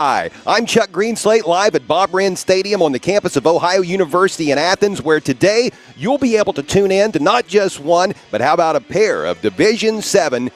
Hi, I'm Chuck Greenslate live at Bob Wren Stadium on the campus of Ohio University in Athens, where today you'll be able to tune in to not just one, but how about a pair of Division VII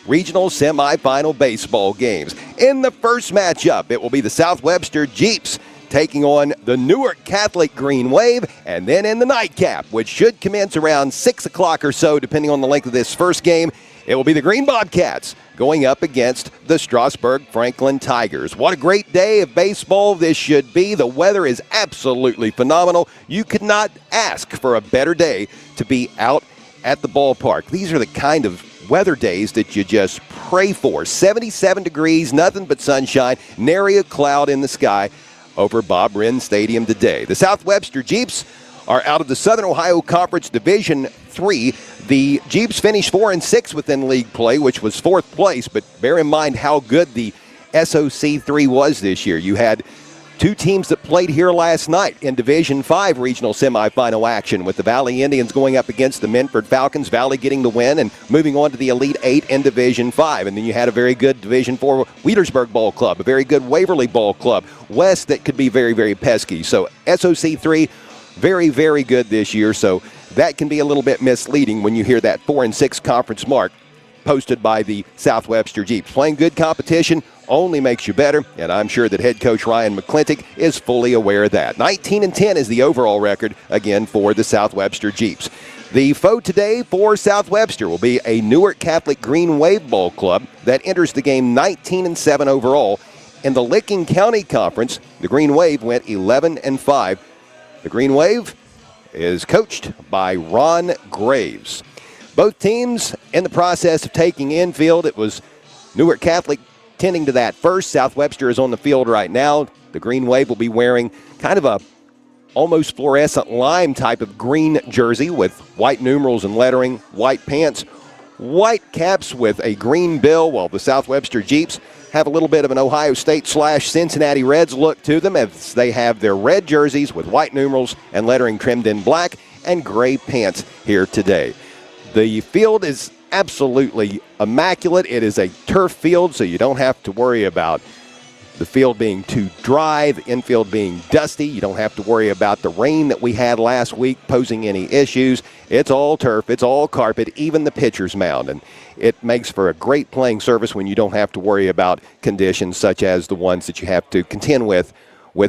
regional semifinal baseball games. In the first matchup, it will be the South Webster Jeeps taking on the Newark Catholic Green Wave, and then in the nightcap, which should commence around 6 o'clock or so, depending on the length of this first game, it will be the Green Bobcats going up against the Strasburg-Franklin Tigers. What a great day of baseball this should be. The weather is absolutely phenomenal. You could not ask for a better day to be out at the ballpark. These are the kind of weather days that you just pray for. 77 degrees, nothing but sunshine, nary a cloud in the sky over Bob Wren Stadium today. The South Webster Jeeps are out of the Southern Ohio Conference Division III. The Jeeps finished 4-6 within league play, which was fourth place, but bear in mind how good the SOC3 was this year. You had two teams that played here last night in Division V regional semifinal action, with the Valley Indians going up against the Menford Falcons, Valley getting the win and moving on to the Elite Eight in Division V. And then you had a very good Division IV Wheelersburg Ball Club, a very good Waverly Ball Club, West that could be very, very pesky. So SOC3, very, very good this year. So that can be a little bit misleading when you hear that 4-6 conference mark posted by the South Webster Jeeps. Playing good competition only makes you better, and I'm sure that head coach Ryan McClintock is fully aware of that. 19-10 is the overall record, again, for the South Webster Jeeps. The foe today for South Webster will be a Newark Catholic Green Wave Ball Club that enters the game 19-7 overall. In the Licking County Conference, the Green Wave went 11-5. The Green Wave is coached by Ron Graves. Both teams in the process of taking infield. It was Newark Catholic tending to that first. South Webster is on the field right now. The Green Wave will be wearing kind of a almost fluorescent lime type of green jersey with white numerals and lettering, white pants, white caps with a green bill, while the South Webster Jeeps have a little bit of an Ohio State/Cincinnati Reds look to them, as they have their red jerseys with white numerals and lettering trimmed in black and gray pants here today. The field is absolutely immaculate. It is a turf field, so you don't have to worry about the field being too dry, the infield being dusty. You don't have to worry about the rain that we had last week posing any issues. It's all turf, it's all carpet, even the pitcher's mound. And it makes for a great playing surface when you don't have to worry about conditions such as the ones that you have to contend with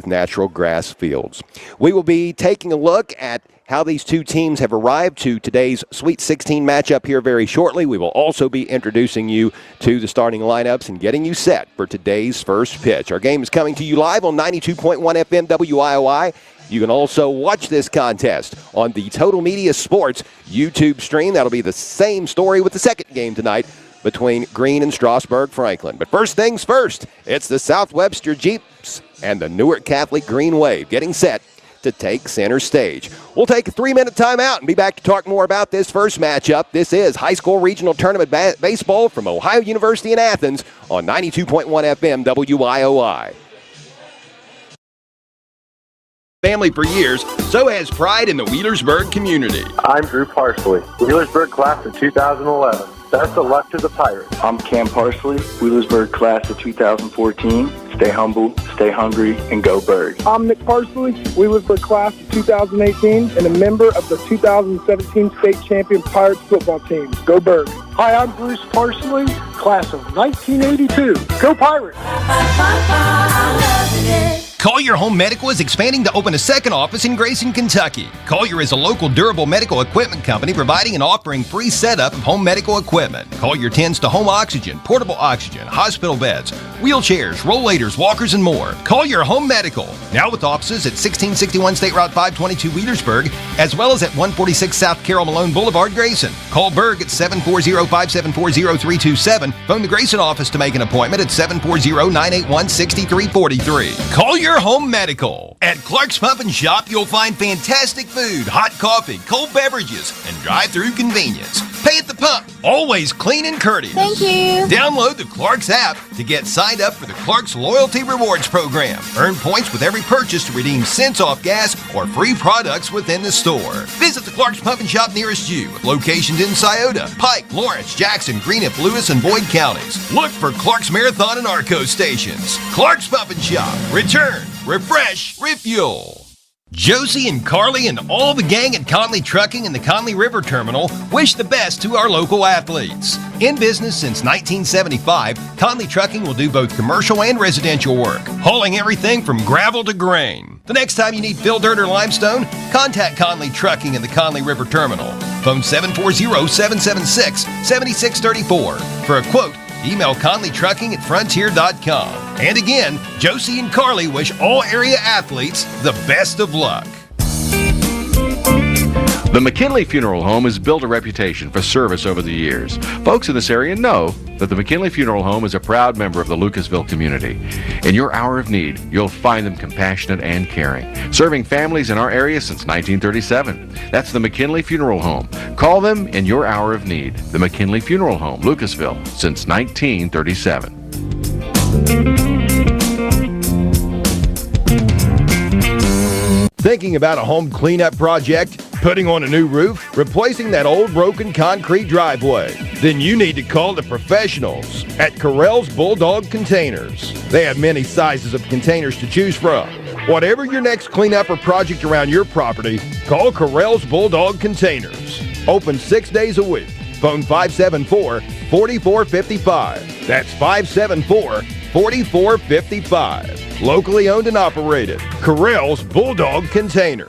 natural grass fields. We will be taking a look at how these two teams have arrived to today's Sweet 16 matchup here very shortly. We will also be introducing you to the starting lineups and getting you set for today's first pitch. Our game is coming to you live on 92.1 FM WIOI. You can also watch this contest on the Total Media Sports YouTube stream. That'll be the same story with the second game tonight between Green and Strasburg-Franklin. But first things first, it's the South Webster Jeeps and the Newark Catholic Green Wave getting set to take center stage. We'll take a 3-minute timeout and be back to talk more about this first matchup. This is high school regional tournament baseball from Ohio University in Athens on 92.1 FM WIOI. Family for years, so has pride in the Wheelersburg community. I'm Drew Parsley, Wheelersburg class of 2011. Best of luck to the Pirates. I'm Cam Parsley, Wheelersburg class of 2014. Stay humble, stay hungry, and go Bird. I'm Nick Parsley, Wheelersburg class of 2018, and a member of the 2017 state champion Pirates football team. Go Bird. Hi, I'm Bruce Parsley, class of 1982. Go Pirates. Collier Home Medical is expanding to open a second office in Grayson, Kentucky. Collier is a local durable medical equipment company providing and offering free setup of home medical equipment. Collier tends to home oxygen, portable oxygen, hospital beds, wheelchairs, rollators, walkers, and more. Collier Home Medical, now with offices at 1661 State Route 522 Wheelersburg, as well as at 146 South Carroll Malone Boulevard, Grayson. Call Berg at 740-574-0327. Phone the Grayson office to make an appointment at 740-981-6343. Collier Home Medical. At Clark's Pump and Shop, you'll find fantastic food, hot coffee, cold beverages, and drive-through convenience. Pay at the pump, always clean and courteous. Thank you. Download the Clark's app to get signed up for the Clark's Loyalty Rewards program. Earn points with every purchase to redeem cents off gas or free products within the store. Visit the Clark's Pump and Shop nearest you, with locations in Scioto, Pike, Lawrence, Jackson, Greenup, Lewis, and Boyd counties. Look for Clark's Marathon and Arco stations. Clark's Pump and Shop. Return, refresh, refuel. Josie and Carly and all the gang at Conley Trucking and the Conley River Terminal wish the best to our local athletes. In business since 1975, Conley Trucking will do both commercial and residential work, hauling everything from gravel to grain. The next time you need fill dirt or limestone, contact Conley Trucking and the Conley River Terminal. Phone 740-776-7634. For a quote, email conleytrucking@frontier.com. And again, Josie and Carly wish all area athletes the best of luck. The McKinley Funeral Home has built a reputation for service over the years. Folks in this area know that the McKinley Funeral Home is a proud member of the Lucasville community. In your hour of need, you'll find them compassionate and caring, serving families in our area since 1937. That's the McKinley Funeral Home. Call them in your hour of need. The McKinley Funeral Home, Lucasville, since 1937. Thinking about a home cleanup project? Putting on a new roof? Replacing that old broken concrete driveway? Then you need to call the professionals at Carell's Bulldog Containers. They have many sizes of containers to choose from. Whatever your next cleanup or project around your property, call Carell's Bulldog Containers. Open 6 days a week. Phone 574-4455. That's 574-4455. Locally owned and operated. Carell's Bulldog Containers.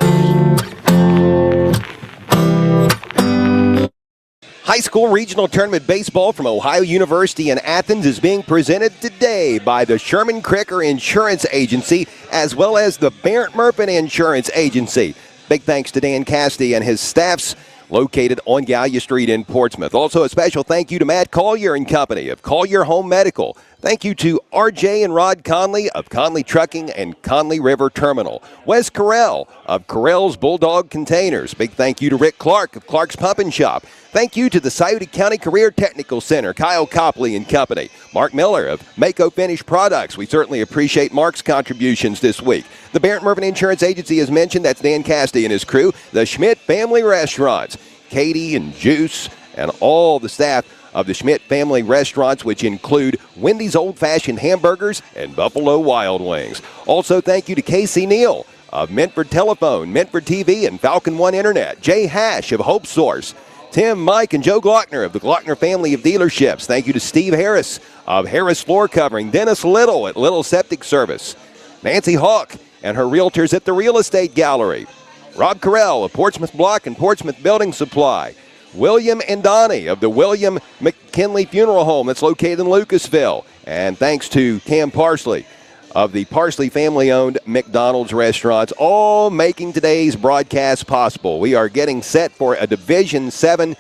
High school regional tournament baseball from Ohio University in Athens is being presented today by the Sherman Cricker Insurance Agency as well as the Barrett Murphy Insurance Agency. Big thanks to Dan Cassidy and his staffs located on Gallia Street in Portsmouth. Also a special thank you to Matt Collier and Company of Collier Home Medical. Thank you to RJ and Rod Conley of Conley Trucking and Conley River Terminal. Wes Carell of Carell's Bulldog Containers. Big thank you to Rick Clark of Clark's Pump and Shop. Thank you to the Scioto County Career Technical Center, Kyle Copley and Company. Mark Miller of Mako Finish Products. We certainly appreciate Mark's contributions this week. The Barrett Murphy Insurance Agency, as mentioned, that's Dan Cassidy and his crew. The Schmidt Family Restaurants, Katie and Juice and all the staff of the Schmidt Family Restaurants, which include Wendy's Old Fashioned Hamburgers and Buffalo Wild Wings. Also, thank you to Casey Neal of Mentford Telephone, Mentford TV, and Falcon One Internet. Jay Hash of Hope Source. Tim, Mike, and Joe Glockner of the Glockner family of dealerships. Thank you to Steve Harris of Harris Floor Covering. Dennis Little at Little Septic Service. Nancy Hawk and her realtors at the Real Estate Gallery. Rob Carell of Portsmouth Block and Portsmouth Building Supply. William and Donnie of the William McKinley Funeral Home that's located in Lucasville. And thanks to Cam Parsley of the Parsley family-owned McDonald's restaurants, all making today's broadcast possible. We are getting set for a Division VII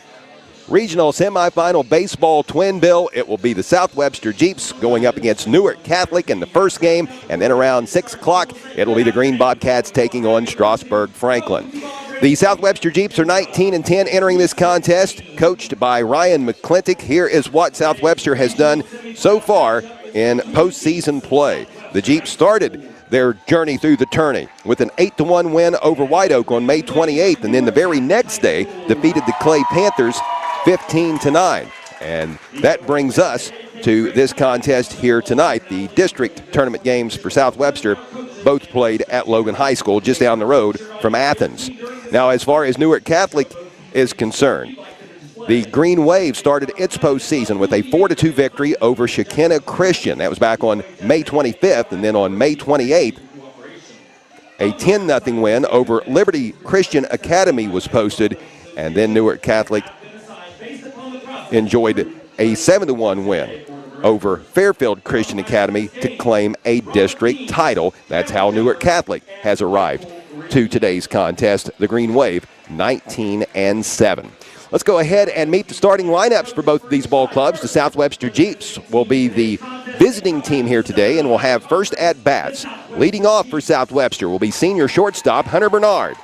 regional semifinal baseball twin bill. It will be the South Webster Jeeps going up against Newark Catholic in the first game, and then around 6 o'clock, it'll be the Green Bobcats taking on Strasburg Franklin. The South Webster Jeeps are 19-10 entering this contest, coached by Ryan McClintock. Here is what South Webster has done so far in postseason play. The Jeeps started their journey through the tourney with an 8-1 win over White Oak on May 28th, and then the very next day defeated the Clay Panthers 15-9. And that brings us to this contest here tonight. The district tournament games for South Webster both played at Logan High School, just down the road from Athens. Now, as far as Newark Catholic is concerned, the Green Wave started its postseason with a 4-2 victory over Shekinah Christian. That was back on May 25th, and then on May 28th, a 10-0 win over Liberty Christian Academy was posted, and then Newark Catholic enjoyed a 7-1 win over Fairfield Christian Academy to claim a district title. That's how Newark Catholic has arrived to today's contest. The Green Wave, 19-7. Let's go ahead and meet the starting lineups for both of these ball clubs. The South Webster Jeeps will be the visiting team here today, and will have first at-bats. Leading off for South Webster will be senior shortstop Hunter Bernard.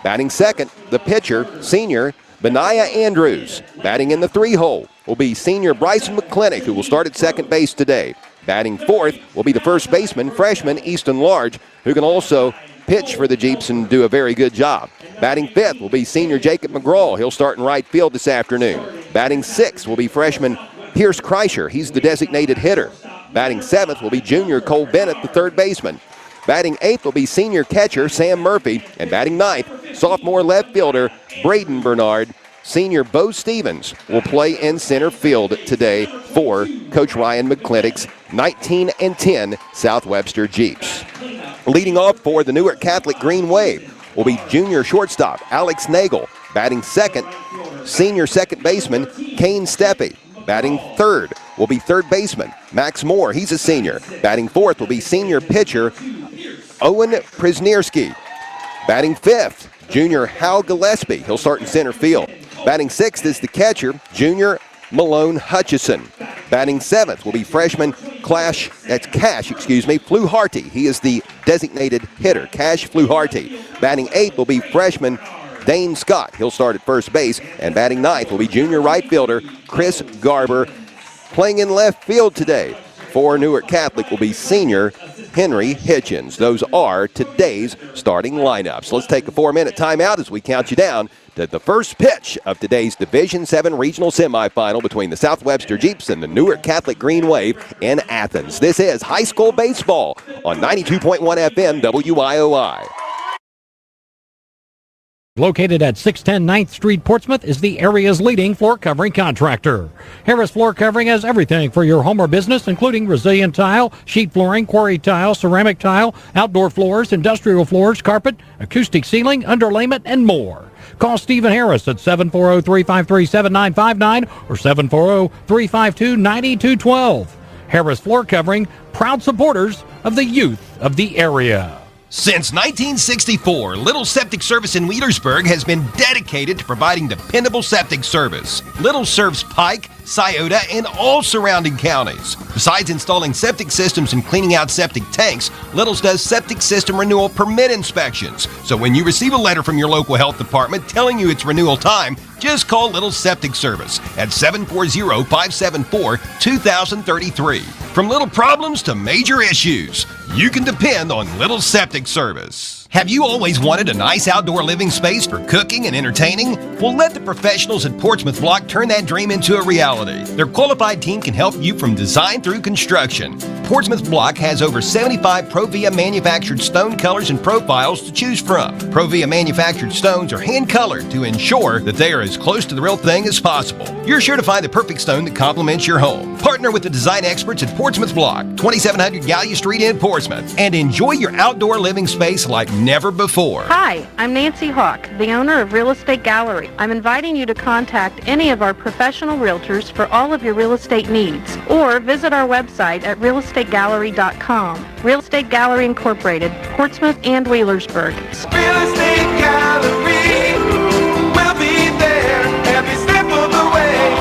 Batting second, the pitcher, senior Benaiah Andrews. Batting in the 3-hole will be senior Bryson McClintock, who will start at second base today. Batting fourth will be the first baseman, freshman Easton Large, who can also pitch for the Jeeps and do a very good job. Batting fifth will be senior Jacob McGraw. He'll start in right field this afternoon. Batting sixth will be freshman Pierce Kreischer. He's the designated hitter. Batting seventh will be junior Cole Bennett, the third baseman. Batting eighth will be senior catcher Sam Murphy. And batting ninth, sophomore left fielder Braden Bernard. Senior Bo Stevens will play in center field today for Coach Ryan McClintock's 19-10 South Webster Jeeps. Leading off for the Newark Catholic Green Wave will be junior shortstop Alex Nagel. Batting second, senior second baseman Kane Steppe. Batting third will be third baseman Max Moore. He's a senior. Batting fourth will be senior pitcher Owen Prisnierski. Batting fifth, junior Hal Gillespie. He'll start in center field. Batting sixth is the catcher, junior Malone Hutchison. Batting seventh will be freshman Cash Fluharty. He is the designated hitter, Cash Fluharty. Batting eighth will be freshman Dane Scott. He'll start at first base. And batting ninth will be junior right fielder Chris Garber. Playing in left field today for Newark Catholic will be senior Henry Hitchens. Those are today's starting lineups. Let's take a 4-minute timeout as we count you down to the first pitch of today's Division 7 regional semifinal between the South Webster Jeeps and the Newark Catholic Green Wave in Athens. This is high school baseball on 92.1 FM WIOI. Located at 610 9th Street, Portsmouth, is the area's leading floor covering contractor. Harris Floor Covering has everything for your home or business, including resilient tile, sheet flooring, quarry tile, ceramic tile, outdoor floors, industrial floors, carpet, acoustic ceiling, underlayment, and more. Call Stephen Harris at 740-353-7959 or 740-352-9212. Harris Floor Covering, proud supporters of the youth of the area. Since 1964, Little Septic Service in Wheelersburg has been dedicated to providing dependable septic service. Little serves Pike, Scioto, and all surrounding counties. Besides installing septic systems and cleaning out septic tanks, Little's does septic system renewal permit inspections. So when you receive a letter from your local health department telling you it's renewal time, just call Little Septic Service at 740-574-2033. From little problems to major issues, you can depend on Little Septic Service. Have you always wanted a nice outdoor living space for cooking and entertaining? Well, let the professionals at Portsmouth Block turn that dream into a reality. Their qualified team can help you from design through construction. Portsmouth Block has over 75 Provia manufactured stone colors and profiles to choose from. Provia manufactured stones are hand-colored to ensure that they are as close to the real thing as possible. You're sure to find the perfect stone that complements your home. Partner with the design experts at Portsmouth Block, 2700 Gallia Street in Portsmouth, and enjoy your outdoor living space like never before. Hi, I'm Nancy Hawk, the owner of Real Estate Gallery. I'm inviting you to contact any of our professional realtors for all of your real estate needs, or visit our website at realestategallery.com. Real Estate Gallery Incorporated, Portsmouth and Wheelersburg. Real Estate Gallery, we'll be there every step of the way.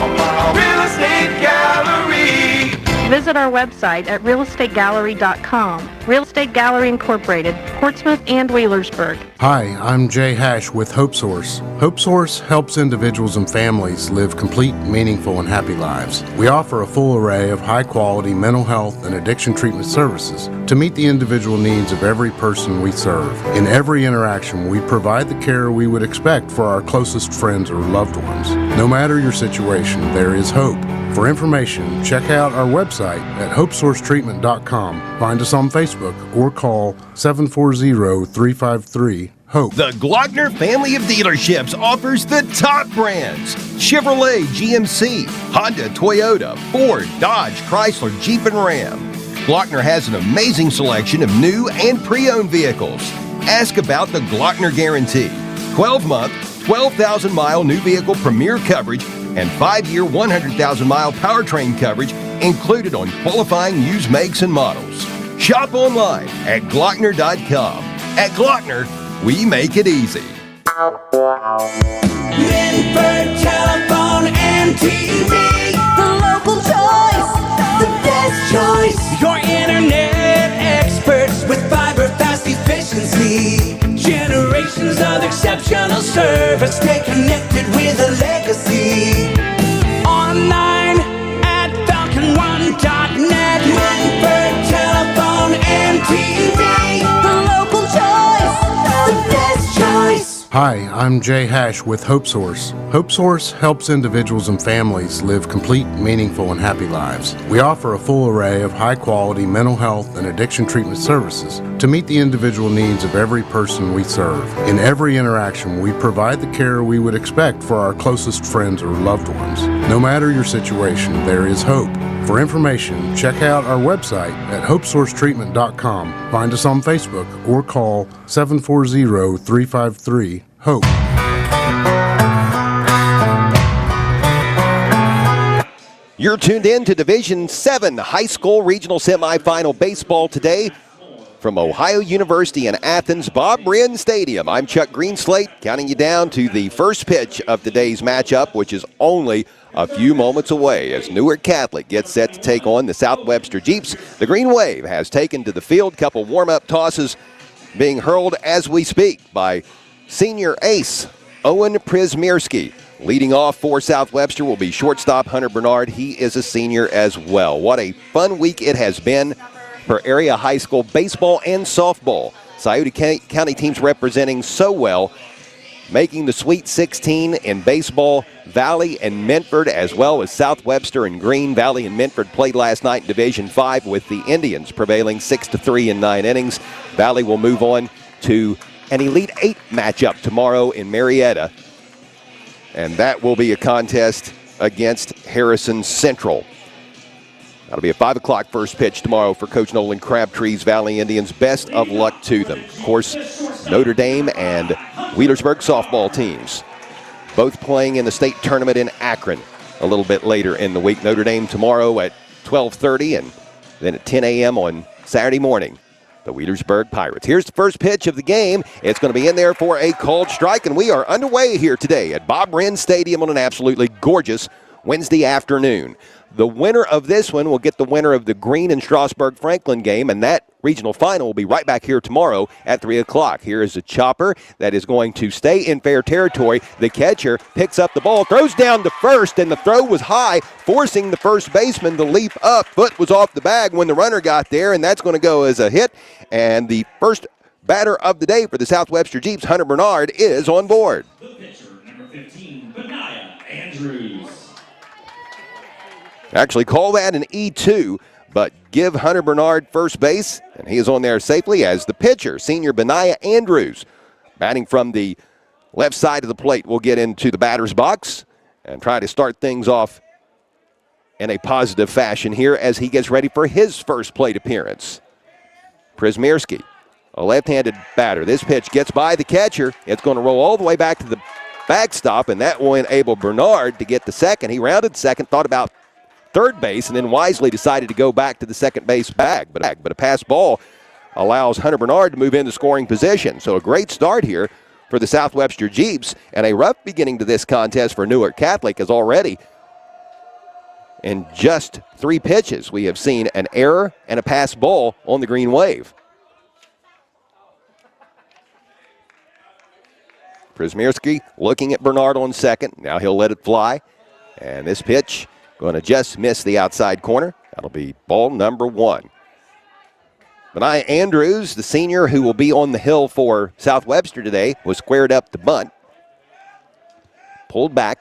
Real Estate Gallery. Visit our website at realestategallery.com. Real Estate Gallery Incorporated, Portsmouth and Wheelersburg. Hi, I'm Jay Hash with Hope Source. Hope Source helps individuals and families live complete, meaningful, and happy lives. We offer a full array of high-quality mental health and addiction treatment services to meet the individual needs of every person we serve. In every interaction, we provide the care we would expect for our closest friends or loved ones. No matter your situation, there is hope. For information, check out our website at hopesourcetreatment.com. Find us on Facebook or call 740-353-HOPE. The Glockner family of dealerships offers the top brands: Chevrolet, GMC, Honda, Toyota, Ford, Dodge, Chrysler, Jeep, and Ram. Glockner has an amazing selection of new and pre-owned vehicles. Ask about the Glockner Guarantee. 12-month, 12,000-mile new vehicle premier coverage and 5-year, 100,000-mile powertrain coverage included on qualifying used makes and models. Shop online at Glockner.com. At Glockner, we make it easy. Minford Telephone and TV, the local choice, the best choice. Your internet experts with fiber fast efficiency. Generations of exception service. Stay connected with a legacy. Online at falcon1.net. Medford telephone and TV. The local choice, the best choice. Hi, I'm Jay Hash with Hope Source. Hope Source helps individuals and families live complete, meaningful, and happy lives. We offer a full array of high-quality mental health and addiction treatment services to meet the individual needs of every person we serve. In every interaction, we provide the care we would expect for our closest friends or loved ones. No matter your situation, there is hope. For information, check out our website at hopesourcetreatment.com. Find us on Facebook or call 740-353-HOPE. You're tuned in to Division 7 High School Regional Semifinal Baseball today from Ohio University in Athens, Bob Wren Stadium. I'm Chuck Greenslate, counting you down to the first pitch of today's matchup, which is only a few moments away as Newark Catholic gets set to take on the South Webster Jeeps. The Green Wave has taken to the field. Couple warm-up tosses being hurled as we speak by senior ace Owen Przmierski. Leading off for South Webster will be shortstop Hunter Bernard. He is a senior as well. What a fun week it has been for area high school baseball and softball. Scioto County teams representing so well, making the Sweet 16 in baseball. Valley and Medford, as well as South Webster and Green. Valley and Medford played last night in Division 5 with the Indians prevailing 6-3 in 9 innings. Valley will move on to an Elite 8 matchup tomorrow in Marietta, and that will be a contest against Harrison Central. That'll be a 5 o'clock first pitch tomorrow for Coach Nolan Crabtree's Valley Indians. Best of luck to them. Of course, Notre Dame and Wheelersburg softball teams both playing in the state tournament in Akron a little bit later in the week. Notre Dame tomorrow at 12:30 and then at 10 a.m. on Saturday morning, the Wheelersburg Pirates. Here's the first pitch of the game. It's going to be in there for a called strike, and we are underway here today at Bob Wren Stadium on an absolutely gorgeous Wednesday afternoon. The winner of this one will get the winner of the Green and Strasburg-Franklin game, and that regional final will be right back here tomorrow at 3 o'clock. Here is a chopper that is going to stay in fair territory. The catcher picks up the ball, throws down to first, and the throw was high, forcing the first baseman to leap up. Foot was off the bag when the runner got there, and that's going to go as a hit. And the first batter of the day for the South Webster Jeeps, Hunter Bernard, is on board. The pitcher, number 15, Benaiah Andrews. Actually, call that an E2, but give Hunter Bernard first base, and he is on there safely as the pitcher, senior Benaiah Andrews, batting from the left side of the plate, will get into the batter's box and try to start things off in a positive fashion here as he gets ready for his first plate appearance. Przmierski, a left-handed batter. This pitch gets by the catcher. It's going to roll all the way back to the backstop, and that will enable Bernard to get the second. He rounded second, thought about third base, and then wisely decided to go back to the second base bag. But a pass ball allows Hunter Bernard to move into scoring position. So a great start here for the South Webster Jeeps, and a rough beginning to this contest for Newark Catholic, as already in just 3 pitches we have seen an error and a pass ball on the Green Wave. Przmierski looking at Bernard on second. Now he'll let it fly, and this pitch going to just miss the outside corner. That'll be ball number 1. Benaiah Andrews, the senior who will be on the hill for South Webster today, was squared up to bunt. Pulled back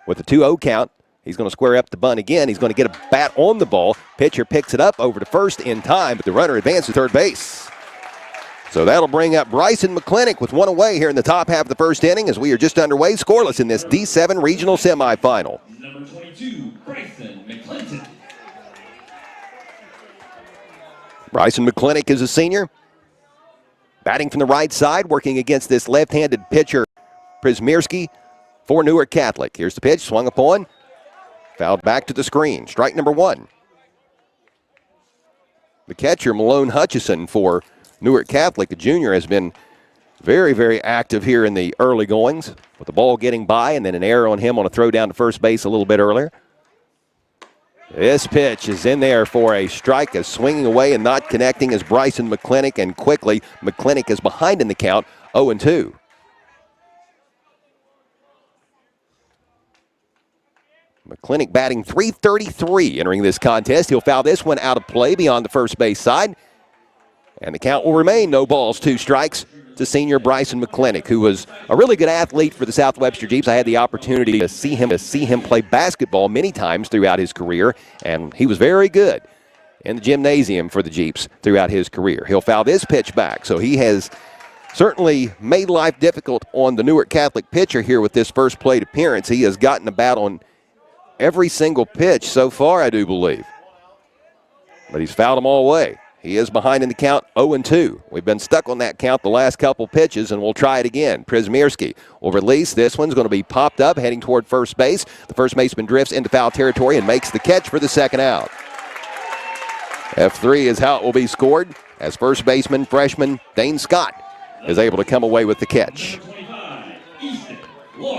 with a 2-0 count. He's going to square up the bunt again. He's going to get a bat on the ball. Pitcher picks it up over to first in time, but the runner advances to third base. So that'll bring up Bryson McClintock with one away here in the top half of the first inning as we are just underway, scoreless in this D7 regional semifinal. Number 22, Bryson McClintock. Bryson McClintock is a senior, batting from the right side, working against this left-handed pitcher, Przmierski, for Newark Catholic. Here's the pitch, swung upon, fouled back to the screen. Strike number 1. The catcher, Malone Hutchison, for Newark Catholic, the junior, has been very, very active here in the early goings, with the ball getting by and then an error on him on a throw down to first base a little bit earlier. This pitch is in there for a strike, as swinging away and not connecting is Bryson McClintock, and quickly McClintock is behind in the count, 0-2. McClintock batting .333 entering this contest. He'll foul this one out of play beyond the first base side. And the count will remain no balls, 2 strikes to senior Bryson McClintock, who was a really good athlete for the South Webster Jeeps. I had the opportunity to see him play basketball many times throughout his career, and he was very good in the gymnasium for the Jeeps throughout his career. He'll foul this pitch back, so he has certainly made life difficult on the Newark Catholic pitcher here with this first plate appearance. He has gotten about on every single pitch so far, I do believe. But he's fouled them all away. He is behind in the count 0-2. We've been stuck on that count the last couple pitches, and we'll try it again. Przmierski will release. This one's going to be popped up, heading toward first base. The first baseman drifts into foul territory and makes the catch for the second out. F3 is how it will be scored, as first baseman, freshman Dane Scott is able to come away with the catch.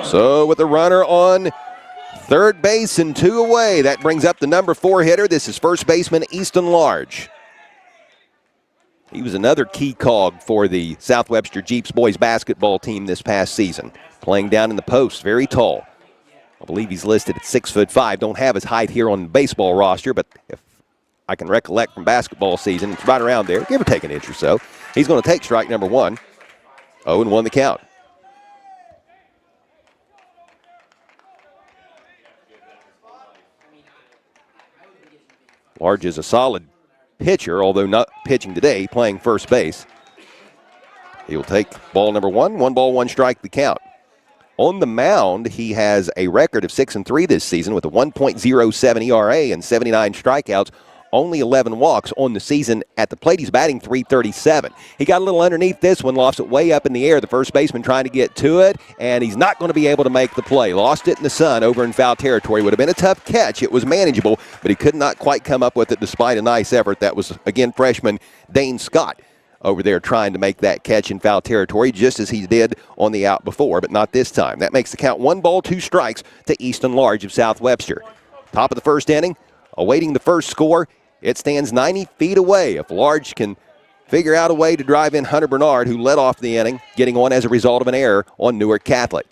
So with the runner on third base and 2 away, that brings up the number 4 hitter. This is first baseman Easton Large. He was another key cog for the South Webster Jeeps boys basketball team this past season, playing down in the post, very tall. I believe he's listed at 6'5". Don't have his height here on the baseball roster, but if I can recollect from basketball season, it's right around there, give or take an inch or so. He's going to take strike number 1. 0-1 the count. Large is a solid pitcher, although not pitching today, playing first base. He'll take ball number 1. 1 ball, 1 strike the count. On the mound, he has a record of 6-3 this season with a 1.07 ERA and 79 strikeouts. Only 11 walks on the season. At the plate, he's batting .337. He got a little underneath this one, lost it way up in the air. The first baseman trying to get to it, and he's not going to be able to make the play. Lost it in the sun over in foul territory. Would have been a tough catch. It was manageable, but he could not quite come up with it despite a nice effort. That was, again, freshman Dane Scott over there trying to make that catch in foul territory, just as he did on the out before, but not this time. That makes the count 1 ball, 2 strikes to Easton Large of South Webster. Top of the first inning, awaiting the first score. It stands 90 feet away. If Large can figure out a way to drive in Hunter Bernard, who led off the inning, getting on as a result of an error on Newark Catholic.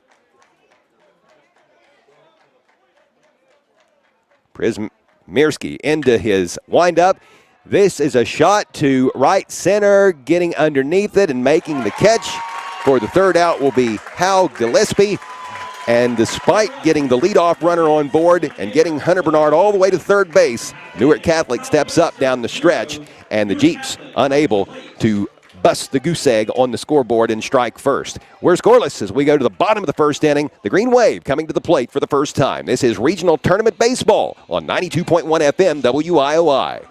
Przmierski into his windup. This is a shot to right center, getting underneath it and making the catch for the third out will be Hal Gillespie. And despite getting the leadoff runner on board and getting Hunter Bernard all the way to third base, Newark Catholic steps up down the stretch, and the Jeeps unable to bust the goose egg on the scoreboard and strike first. We're scoreless as we go to the bottom of the first inning. The Green Wave coming to the plate for the first time. This is Regional Tournament Baseball on 92.1 FM WIOI.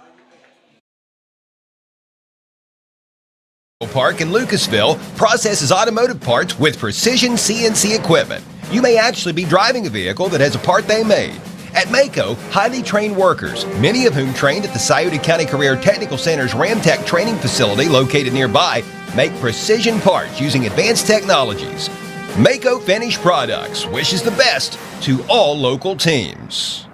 Park in Lucasville processes automotive parts with precision CNC equipment. You may actually be driving a vehicle that has a part they made. At Mako, highly trained workers, many of whom trained at the Scioto County Career Technical Center's Ramtech training facility located nearby, make precision parts using advanced technologies. Mako Finished Products wishes the best to all local teams.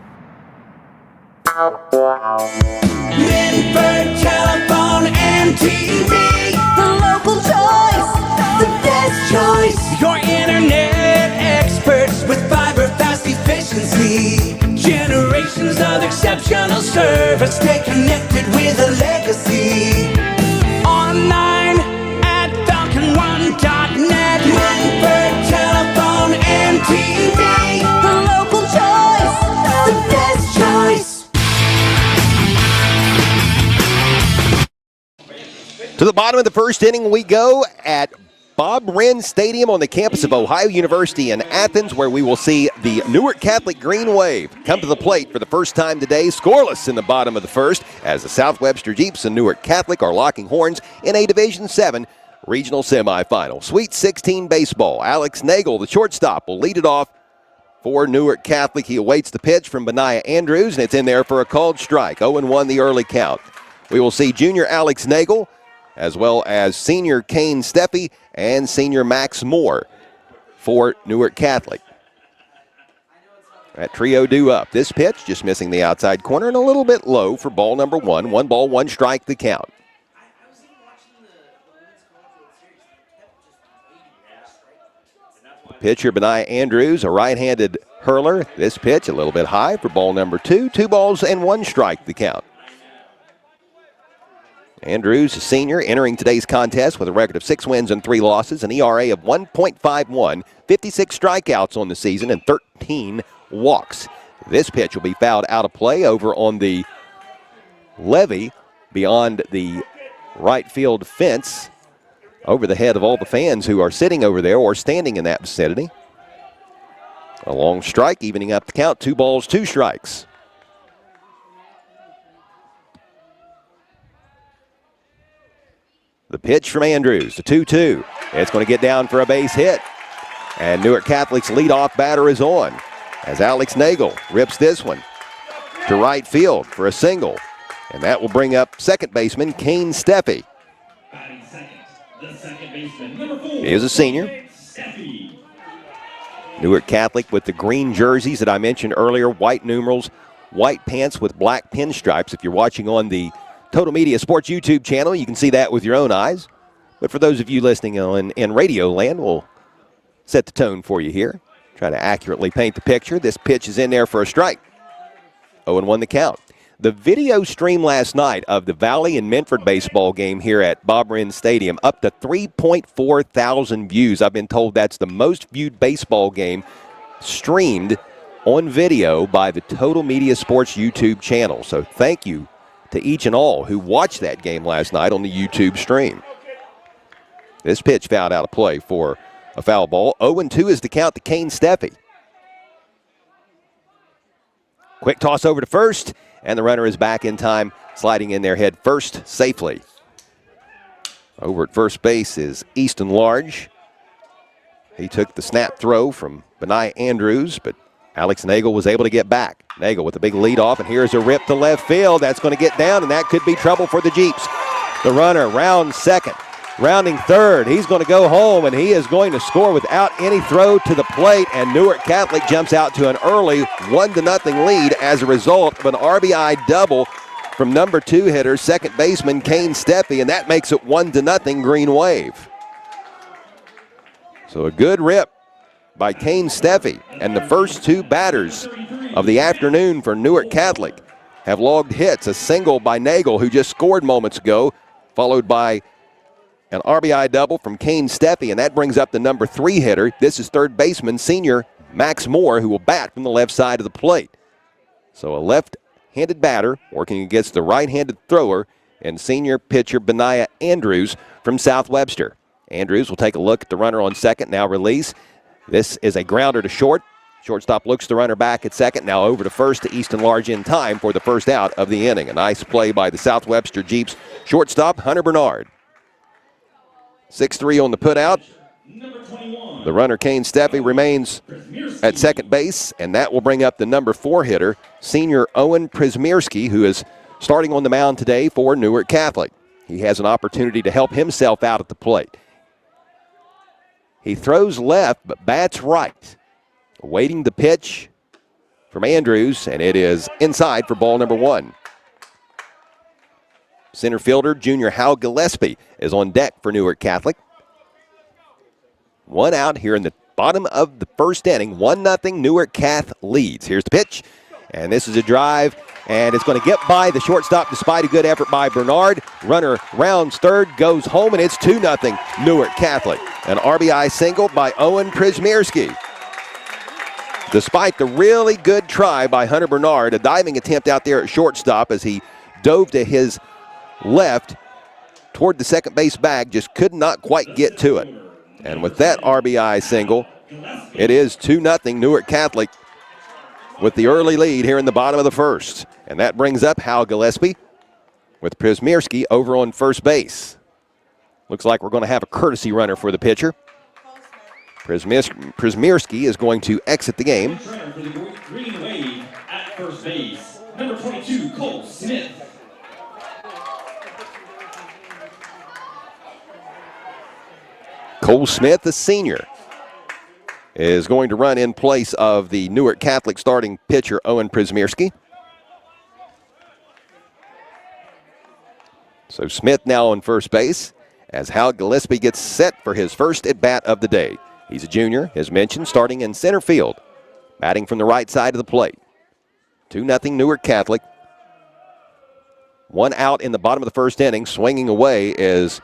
Minford Telephone and TV, the local choice, the best choice. Your internet experts with fiber fast efficiency. Generations of exceptional service. Stay connected with a legacy. Online at falcon1.net. Minford Telephone and TV, the local choice, the best choice. To the bottom of the first inning we go at Bob Wren Stadium on the campus of Ohio University in Athens, where we will see the Newark Catholic Green Wave come to the plate for the first time today, scoreless in the bottom of the first, as the South Webster Jeeps and Newark Catholic are locking horns in a Division VII regional semifinal. Sweet 16 baseball. Alex Nagel, the shortstop, will lead it off for Newark Catholic. He awaits the pitch from Benaiah Andrews, and it's in there for a called strike. 0-1 the early count. We will see junior Alex Nagel, as well as senior Kane Steffi and senior Max Moore for Newark Catholic. That trio due up. This pitch just missing the outside corner and a little bit low for ball number 1. 1 ball, 1 strike the count. Pitcher Benaiah Andrews, a right-handed hurler. This pitch a little bit high for ball number 2. 2 balls and 1 strike the count. Andrews, a senior, entering today's contest with a record of 6 wins and 3 losses, an ERA of 1.51, 56 strikeouts on the season, and 13 walks. This pitch will be fouled out of play over on the levee beyond the right field fence, over the head of all the fans who are sitting over there or standing in that vicinity. A long strike, evening up the count. 2 balls, 2 strikes. The pitch from Andrews, the 2-2. It's going to get down for a base hit. And Newark Catholic's leadoff batter is on, as Alex Nagel rips this one to right field for a single. And that will bring up second baseman Kane Steffi. Batting second, the second baseman, number 4. He is a senior. Steffi. Newark Catholic with the green jerseys that I mentioned earlier, white numerals, white pants with black pinstripes. If you're watching on the Total Media Sports YouTube channel, you can see that with your own eyes. But for those of you listening in Radio Land, we'll set the tone for you here. Try to accurately paint the picture. This pitch is in there for a strike. 0-1 the count. The video stream last night of the Valley and Menford baseball game here at Bob Wren Stadium, up to 3.4 thousand views. I've been told that's the most viewed baseball game streamed on video by the Total Media Sports YouTube channel. So thank you to each and all who watched that game last night on the YouTube stream. This pitch fouled out of play for a foul ball. 0-2 is the count to Kane Steffi. Quick toss over to first, and the runner is back in time, sliding in there head first safely. Over at first base is Easton Large. He took the snap throw from Benaiah Andrews, but Alex Nagel was able to get back. Nagel with a big lead off, and here's a rip to left field. That's going to get down, and that could be trouble for the Jeeps. The runner rounds second, rounding third. He's going to go home, and he is going to score without any throw to the plate, and Newark Catholic jumps out to an early 1-0 lead as a result of an RBI double from number 2 hitter, second baseman Kane Steffi, and that makes it 1-0 Green Wave. So a good rip by Kane Steffi, and the first 2 batters of the afternoon for Newark Catholic have logged hits. A single by Nagel, who just scored moments ago, followed by an RBI double from Kane Steffi, and that brings up the number 3 hitter. This is third baseman, senior Max Moore, who will bat from the left side of the plate. So a left-handed batter working against the right-handed thrower and senior pitcher Benaiah Andrews from South Webster. Andrews will take a look at the runner on second, now release. This is a grounder to short. Shortstop looks the runner back at second. Now over to first to Easton Large in time for the first out of the inning. A nice play by the South Webster Jeeps shortstop, Hunter Bernard. 6-3 on the putout. The runner, Kane Steffi, remains at second base, and that will bring up the number 4 hitter, senior Owen Przmierski, who is starting on the mound today for Newark Catholic. He has an opportunity to help himself out at the plate. He throws left, but bats right. Awaiting the pitch from Andrews, and it is inside for ball number 1. Center fielder, junior Hal Gillespie, is on deck for Newark Catholic. 1 out here in the bottom of the first inning. 1-0 Newark Cath leads. Here's the pitch, and this is a drive, and it's going to get by the shortstop despite a good effort by Bernard. Runner rounds third, goes home, and it's 2-0 Newark Catholic. An RBI single by Owen Przmierski. Despite the really good try by Hunter Bernard, a diving attempt out there at shortstop as he dove to his left toward the second base bag, just could not quite get to it. And with that RBI single, it is 2-0 Newark Catholic with the early lead here in the bottom of the first. And that brings up Hal Gillespie with Przmierski over on first base. Looks like we're going to have a courtesy runner for the pitcher. Przmierski is going to exit the game. For the Green Wave at first base, number 22, Cole Smith. Cole Smith, the senior, is going to run in place of the Newark Catholic starting pitcher, Owen Przmierski. So Smith now on first base as Hal Gillespie gets set for his first at-bat of the day. He's a junior, as mentioned, starting in center field. Batting from the right side of the plate. 2-0 Newark Catholic. 1 out in the bottom of the first inning. Swinging away is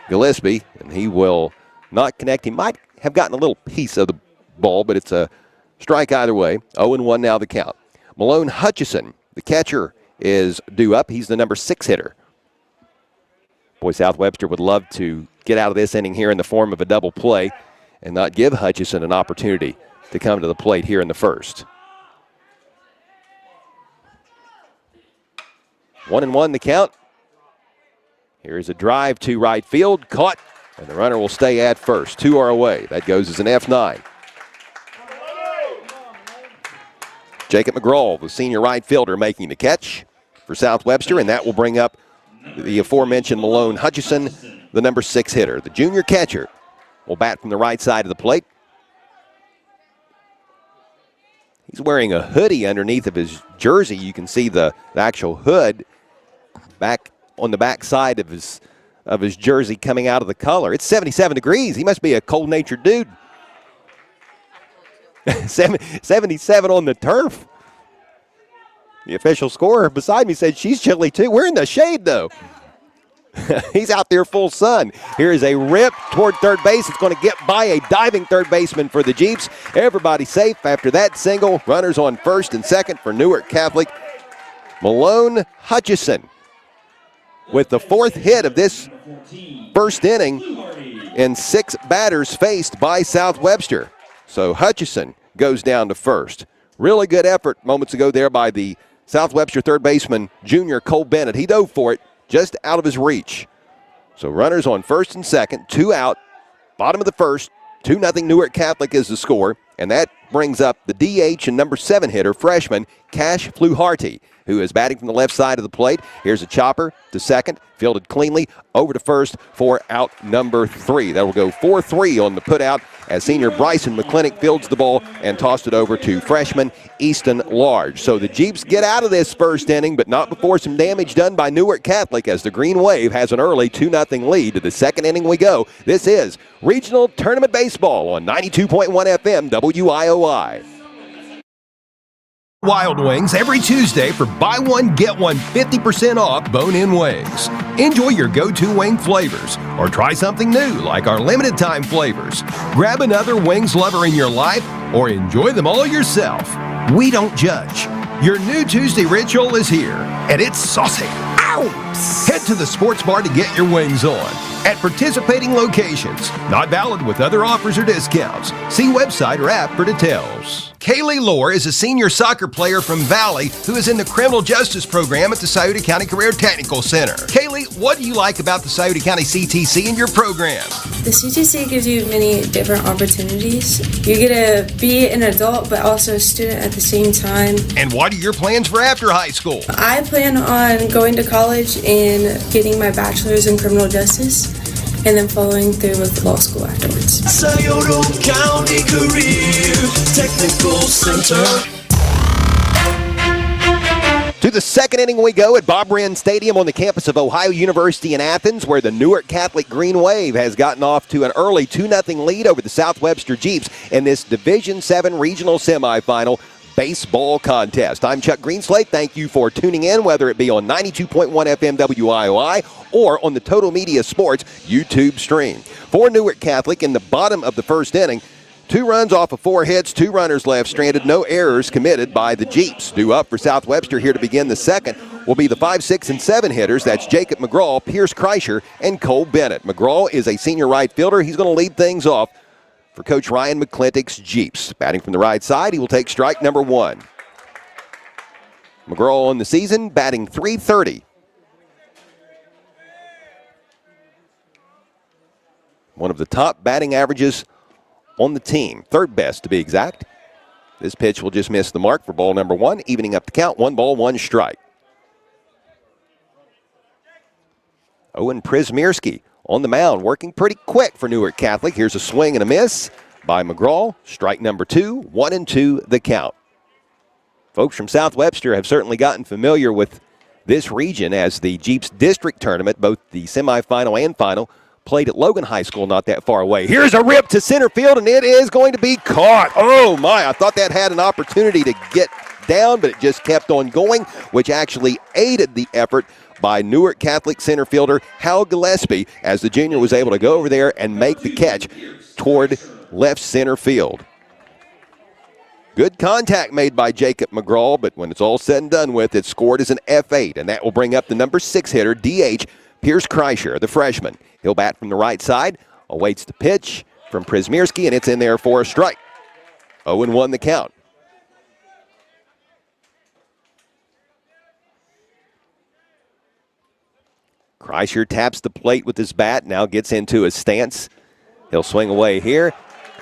Gillespie, and he will not connect. He might have gotten a little piece of the ball, but it's a strike either way. 0-1 now the count. Malone Hutchison, the catcher, is due up. He's the number 6 hitter. Boy, South Webster would love to get out of this inning here in the form of a double play and not give Hutchison an opportunity to come to the plate here in the first. 1-1 the count. Here's a drive to right field, caught, and the runner will stay at first. 2 are away. That goes as an F9. Jacob McGraw, the senior right fielder, making the catch for South Webster, and that will bring up the aforementioned Malone Hutchison, the number 6 hitter. The junior catcher will bat from the right side of the plate. He's wearing a hoodie underneath of his jersey. You can see the actual hood back on the back side of his jersey coming out of the collar. It's 77 degrees. He must be a cold-natured dude. 77 on the turf. The official scorer beside me said she's chilly too. We're in the shade, though. He's out there full sun. Here is a rip toward third base. It's going to get by a diving third baseman for the Jeeps. Everybody safe after that single. Runners on first and second for Newark Catholic. Malone Hutchison with the 4th hit of this first inning and 6 batters faced by South Webster. So Hutchison goes down to first. Really good effort moments ago there by the South Webster third baseman, junior Cole Bennett. He dove for it just out of his reach. So runners on first and second, 2 out, bottom of the first, 2-0 Newark Catholic is the score, and that brings up the DH and number 7 hitter, freshman Cash Fluharty, who is batting from the left side of the plate. Here's a chopper to second, fielded cleanly, over to first for out number 3. That will go 4-3 on the putout as senior Bryson McClintock fields the ball and tossed it over to freshman Easton Large. So the Jeeps get out of this first inning, but not before some damage done by Newark Catholic as the Green Wave has an early 2-0 lead. To the second inning we go. This is Regional Tournament Baseball on 92.1 FM WIOI. Wild Wings every Tuesday for buy one, get one 50% off bone-in wings. Enjoy your go-to wing flavors or try something new like our limited time flavors. Grab another wings lover in your life or enjoy them all yourself. We don't judge. Your new Tuesday ritual is here and it's saucy. Ow! Head to the sports bar to get your wings on at participating locations. Not valid with other offers or discounts. See website or app for details. Kaylee Lohr is a senior soccer player from Valley who is in the criminal justice program at the Scioto County Career Technical Center. Kaylee, what do you like about the Scioto County CTC and your program? The CTC gives you many different opportunities. You get to be an adult but also a student at the same time. And what are your plans for after high school? I plan on going to college and getting my bachelor's in criminal justice and then following through with law school afterwards. Scioto County Career Technical Center. To the second inning we go at Bob Wren Stadium on the campus of Ohio University in Athens, where the Newark Catholic Green Wave has gotten off to an early 2-0 lead over the South Webster Jeeps in this Division 7 regional semifinal baseball contest. I'm Chuck Greenslate. Thank you for tuning in, whether it be on 92.1 FM WIOI or on the Total Media Sports YouTube stream. For Newark Catholic, in the bottom of the first inning, 2 runs off of 4 hits, 2 runners left stranded, no errors committed by the Jeeps. Due up for South Webster here to begin the second will be the 5, 6, and 7 hitters. That's Jacob McGraw, Pierce Kreischer, and Cole Bennett. McGraw is a senior right fielder. He's going to lead things off for Coach Ryan McClintock's Jeeps. Batting from the right side, he will take strike number 1. McGraw on the season, batting .330. One of the top batting averages on the team. 3rd best, to be exact. This pitch will just miss the mark for ball number 1, evening up the count. 1 ball, 1 strike. Owen Przmierski on the mound, working pretty quick for Newark Catholic. Here's a swing and a miss by McGraw. Strike number 2, 1-2 the count. Folks from South Webster have certainly gotten familiar with this region as the Jeeps district tournament, both the semifinal and final, played at Logan High School not that far away. Here's a rip to center field, and it is going to be caught. Oh, my. I thought that had an opportunity to get down, but it just kept on going, which actually aided the effort by Newark Catholic center fielder Hal Gillespie as the junior was able to go over there and make the catch toward left center field. Good contact made by Jacob McGraw, but when it's all said and done with, it's scored as an F8, and that will bring up the number 6 hitter, DH Pierce Kreischer, the freshman. He'll bat from the right side, awaits the pitch from Przmierski, and it's in there for a strike. 0-1 the count. Kreischer taps the plate with his bat, now gets into his stance. He'll swing away here,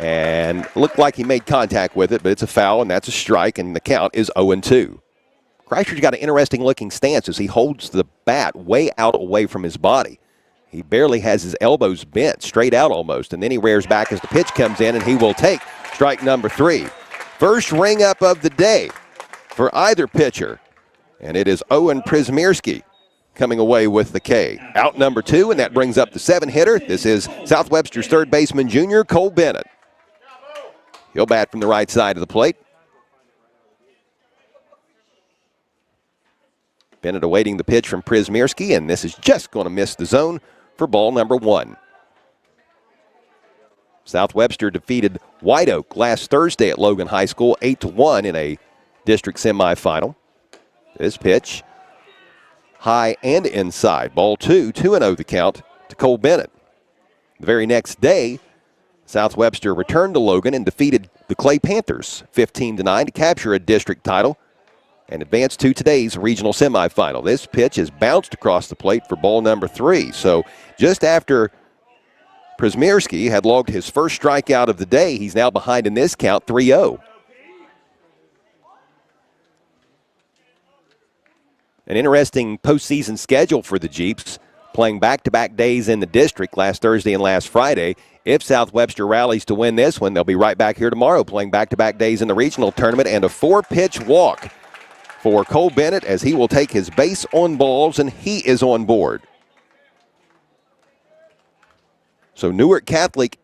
and looked like he made contact with it, but it's a foul, and that's a strike, and the count is 0-2. Kreischer's got an interesting-looking stance as he holds the bat way out away from his body. He barely has his elbows bent, straight out almost, and then he rears back as the pitch comes in, and he will take strike number 3. First ring up of the day for either pitcher, and it is Owen Przmierski coming away with the K. Out number 2, and that brings up the 7 hitter. This is South Webster's third baseman junior, Cole Bennett. He'll bat from the right side of the plate. Bennett awaiting the pitch from Przmierski, and this is just going to miss the zone for ball number 1. South Webster defeated White Oak last Thursday at Logan High School 8-1 in a district semifinal. This pitch, high and inside. Ball 2, 2-0 the count to Cole Bennett. The very next day, South Webster returned to Logan and defeated the Clay Panthers 15-9 to capture a district title and advance to today's regional semifinal. This pitch is bounced across the plate for ball number 3. So just after Przmierski had logged his first strikeout of the day, he's now behind in this count 3-0. An interesting postseason schedule for the Jeeps, playing back-to-back days in the district last Thursday and last Friday. If South Webster rallies to win this one, they'll be right back here tomorrow playing back-to-back days in the regional tournament, and a 4-pitch walk for Cole Bennett as he will take his base on balls, and he is on board. So Newark Catholic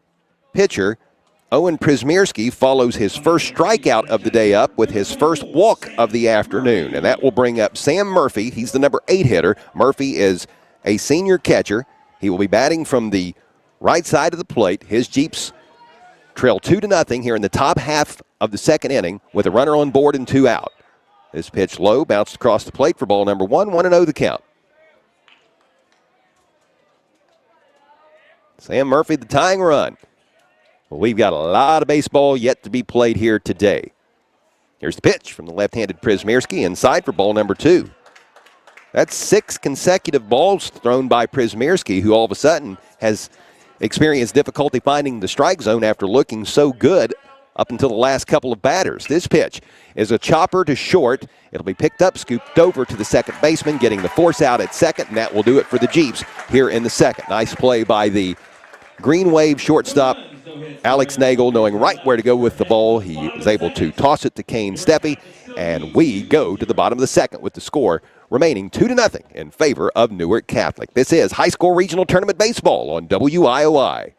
pitcher Owen Przmierski follows his first strikeout of the day up with his first walk of the afternoon, and that will bring up Sam Murphy. He's the number 8 hitter. Murphy is a senior catcher. He will be batting from the right side of the plate. His Jeeps trail 2-0 here in the top half of the second inning with a runner on board and 2 out. This pitch low, bounced across the plate for ball number 1, 1-0 the count. Sam Murphy, the tying run. Well, we've got a lot of baseball yet to be played here today. Here's the pitch from the left-handed Przmierski inside for ball number 2. That's 6 consecutive balls thrown by Przmierski, who all of a sudden has experienced difficulty finding the strike zone after looking so good up until the last couple of batters. This pitch is a chopper to short. It'll be picked up, scooped over to the second baseman, getting the force out at second, and that will do it for the Jeeps here in the second. Nice play by the Green Wave shortstop, Alex Nagel, knowing right where to go with the ball. He is able to toss it to Kane Steppe, and we go to the bottom of the second with the score remaining 2-0 in favor of Newark Catholic. This is High School Regional Tournament Baseball on WIOI.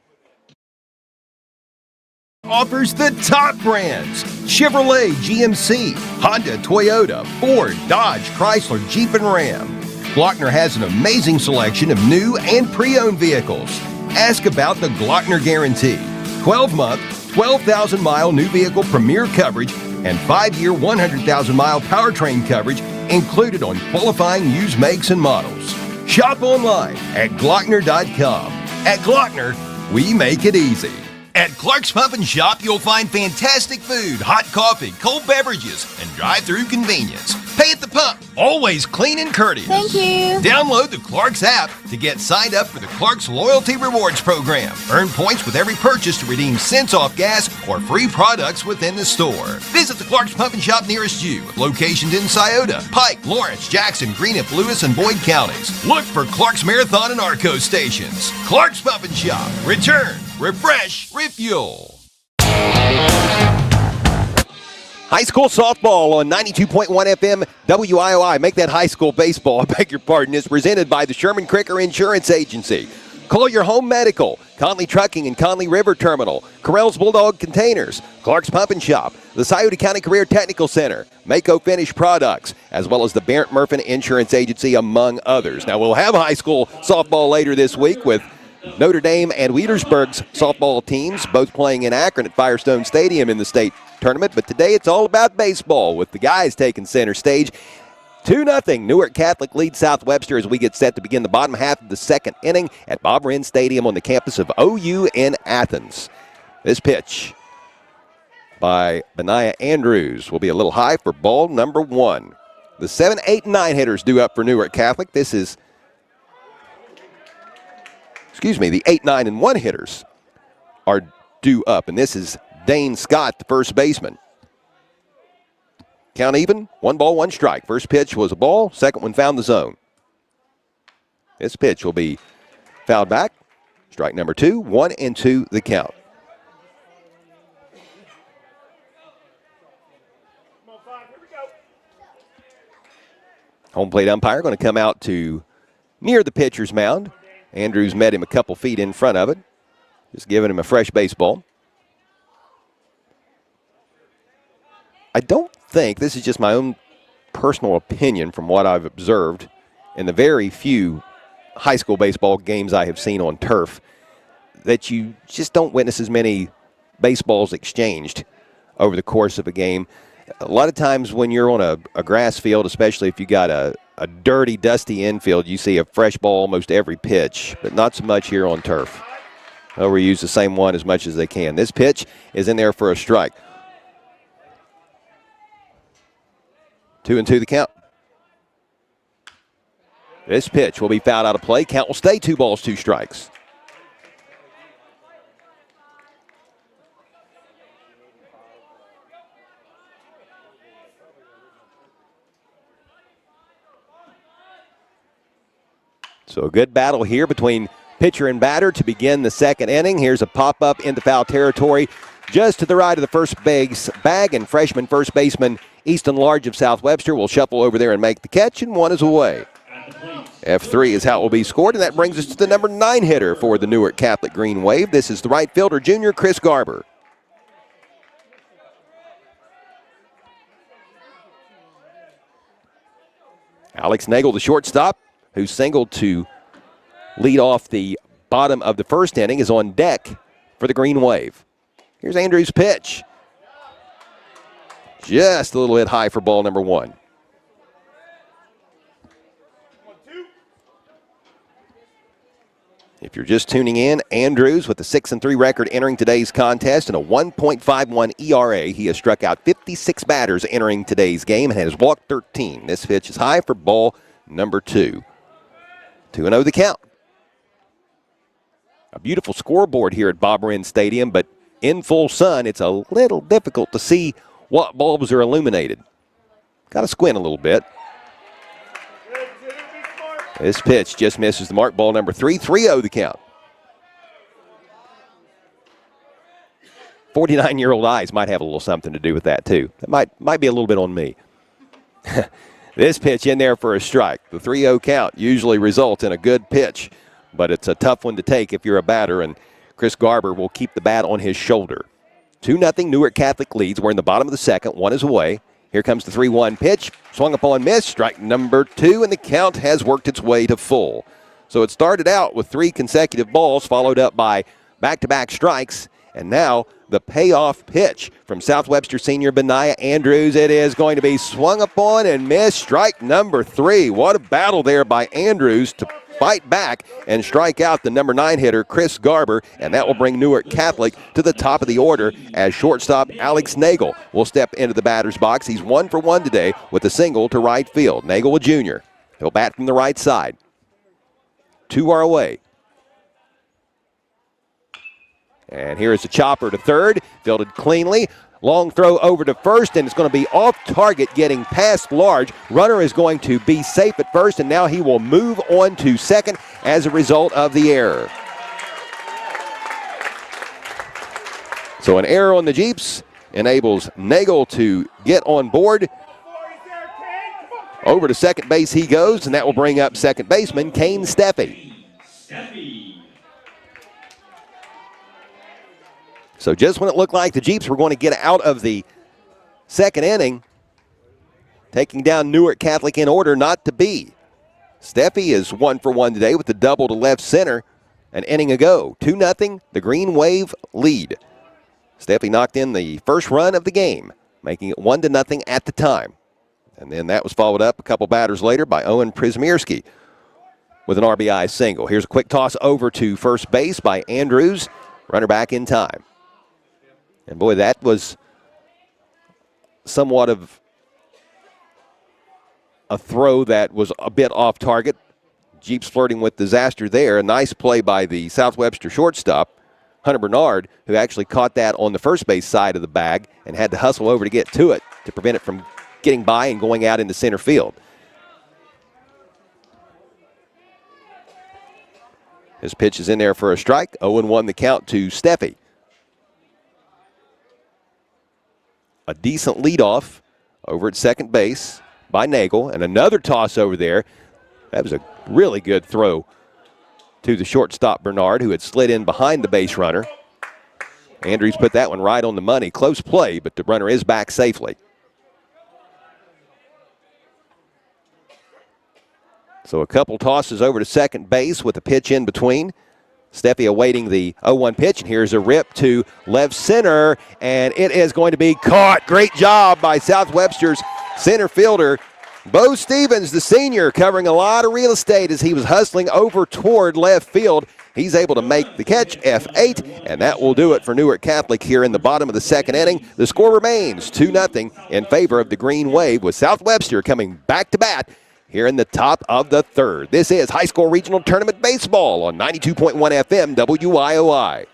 Offers the top brands: Chevrolet, GMC, Honda, Toyota, Ford, Dodge, Chrysler, Jeep, and Ram. Glockner has an amazing selection of new and pre-owned vehicles. Ask about the Glockner Guarantee. 12-month, 12,000-mile new vehicle premier coverage and 5-year, 100,000-mile powertrain coverage included on qualifying used makes and models. Shop online at Glockner.com. At Glockner, we make it easy. At Clark's Pump and Shop, you'll find fantastic food, hot coffee, cold beverages, and drive-through convenience. Pay at the pump, always clean and courteous. Thank you. Download the Clark's app to get signed up for the Clark's Loyalty Rewards program. Earn points with every purchase to redeem cents off gas or free products within the store. Visit the Clark's Pump and Shop nearest you, with locations in Scioto, Pike, Lawrence, Jackson, Greenup, Lewis, and Boyd counties. Look for Clark's Marathon and Arco stations. Clark's Pump and Shop. Return, refresh, refuel. High school softball on 92.1 FM WIOI. Make that high school baseball, I beg your pardon, is presented by the Sherman Cricker Insurance Agency. Call your home medical, Conley Trucking and Conley River Terminal, Correll's Bulldog Containers, Clark's Pump and Shop, the Scioto County Career Technical Center, Mako Finish Products, as well as the Barrett Murphy Insurance Agency, among others. Now, we'll have high school softball later this week with Notre Dame and Wheelersburg's softball teams, both playing in Akron at Firestone Stadium in the state tournament. But today it's all about baseball with the guys taking center stage. 2-0, Newark Catholic leads South Webster as we get set to begin the bottom half of the second inning at Bob Wren Stadium on the campus of OU in Athens. This pitch by Benaiah Andrews will be a little high for ball number 1. The 7, 8, and 9 hitters due up for Newark Catholic. This is, the 8, 9, and 1 hitters are due up, and this is Dane Scott, the first baseman. Count even, 1 ball, 1 strike. First pitch was a ball, second one found the zone. This pitch will be fouled back. Strike number 2, 1-2 the count. Home plate umpire going to come out to near the pitcher's mound. Andrews met him a couple feet in front of it, just giving him a fresh baseball. I don't think, this is just my own personal opinion from what I've observed in the very few high school baseball games I have seen on turf, that you just don't witness as many baseballs exchanged over the course of a game. A lot of times when you're on a grass field, especially if you got a dirty, dusty infield, you see a fresh ball almost every pitch, but not so much here on turf. They'll reuse the same one as much as they can. This pitch is in there for a strike. 2-2 the count. This pitch will be fouled out of play. Count will stay 2 balls, 2 strikes. So a good battle here between pitcher and batter to begin the second inning. Here's a pop-up into foul territory just to the right of the first base bag, and freshman first baseman Easton Large of South Webster will shuffle over there and make the catch, and 1 is away. F3 is how it will be scored, and that brings us to the number 9 hitter for the Newark Catholic Green Wave. This is the right fielder, junior Chris Garber. Alex Nagel, the shortstop, who singled to lead off the bottom of the first inning, is on deck for the Green Wave. Here's Andrews' pitch. Just a little bit high for ball number 1. If you're just tuning in, Andrews with a 6-3 record entering today's contest and a 1.51 ERA. He has struck out 56 batters entering today's game and has walked 13. This pitch is high for ball number 2. 2-0 the count. A beautiful scoreboard here at Bob Wren Stadium, but in full sun, it's a little difficult to see what bulbs are illuminated. Got to squint a little bit. This pitch just misses the mark. Ball number 3, 3-0 the count. 49-year-old eyes might have a little something to do with that, too. That might be a little bit on me. This pitch in there for a strike. The 3-0 count usually results in a good pitch, but it's a tough one to take if you're a batter, and Chris Garber will keep the bat on his shoulder. 2-0 Newark Catholic leads. We're in the bottom of the second. 1 is away. Here comes the 3-1 pitch. Swung upon miss. Strike number 2, and the count has worked its way to full. So it started out with 3 consecutive balls, followed up by back-to-back strikes, and now the payoff pitch from South Webster senior Benaiah Andrews. It is going to be swung upon and missed. Strike number 3. What a battle there by Andrews to fight back and strike out the number 9 hitter, Chris Garber, and that will bring Newark Catholic to the top of the order as shortstop Alex Nagel will step into the batter's box. He's 1 for 1 today with a single to right field. Nagel, a junior. He'll bat from the right side. 2 are away. And here's a chopper to third, fielded cleanly. Long throw over to first, and it's going to be off target, getting past Large. Runner is going to be safe at first, and now he will move on to second as a result of the error. So an error on the Jeeps enables Nagel to get on board. Over to second base he goes, and that will bring up second baseman Kane Steffi. So just when it looked like the Jeeps were going to get out of the second inning, taking down Newark Catholic in order, not to be. Steffi is 1 for 1 today with the double to left center an inning ago. 2-0, the Green Wave lead. Steffi knocked in the first run of the game, making it 1-0 at the time. And then that was followed up a couple batters later by Owen Przymierski with an RBI single. Here's a quick toss over to first base by Andrews. Runner back in time. And boy, that was somewhat of a throw that was a bit off target. Jeeps flirting with disaster there. A nice play by the South Webster shortstop, Hunter Bernard, who actually caught that on the first base side of the bag and had to hustle over to get to it to prevent it from getting by and going out into center field. His pitch is in there for a strike. 0-1 the count to Steffi. A decent leadoff over at second base by Nagel, and another toss over there. That was a really good throw to the shortstop Bernard, who had slid in behind the base runner. Andrews put that one right on the money. Close play, but the runner is back safely. So a couple tosses over to second base with a pitch in between. Steffi awaiting the 0-1 pitch, and here's a rip to left center, and it is going to be caught. Great job by South Webster's center fielder, Bo Stevens, the senior, covering a lot of real estate as he was hustling over toward left field. He's able to make the catch, F8, and that will do it for Newark Catholic here in the bottom of the second inning. The score remains 2-0 in favor of the Green Wave, with South Webster coming back to bat here in the top of the third. This is High School Regional Tournament Baseball on 92.1 FM WIOI.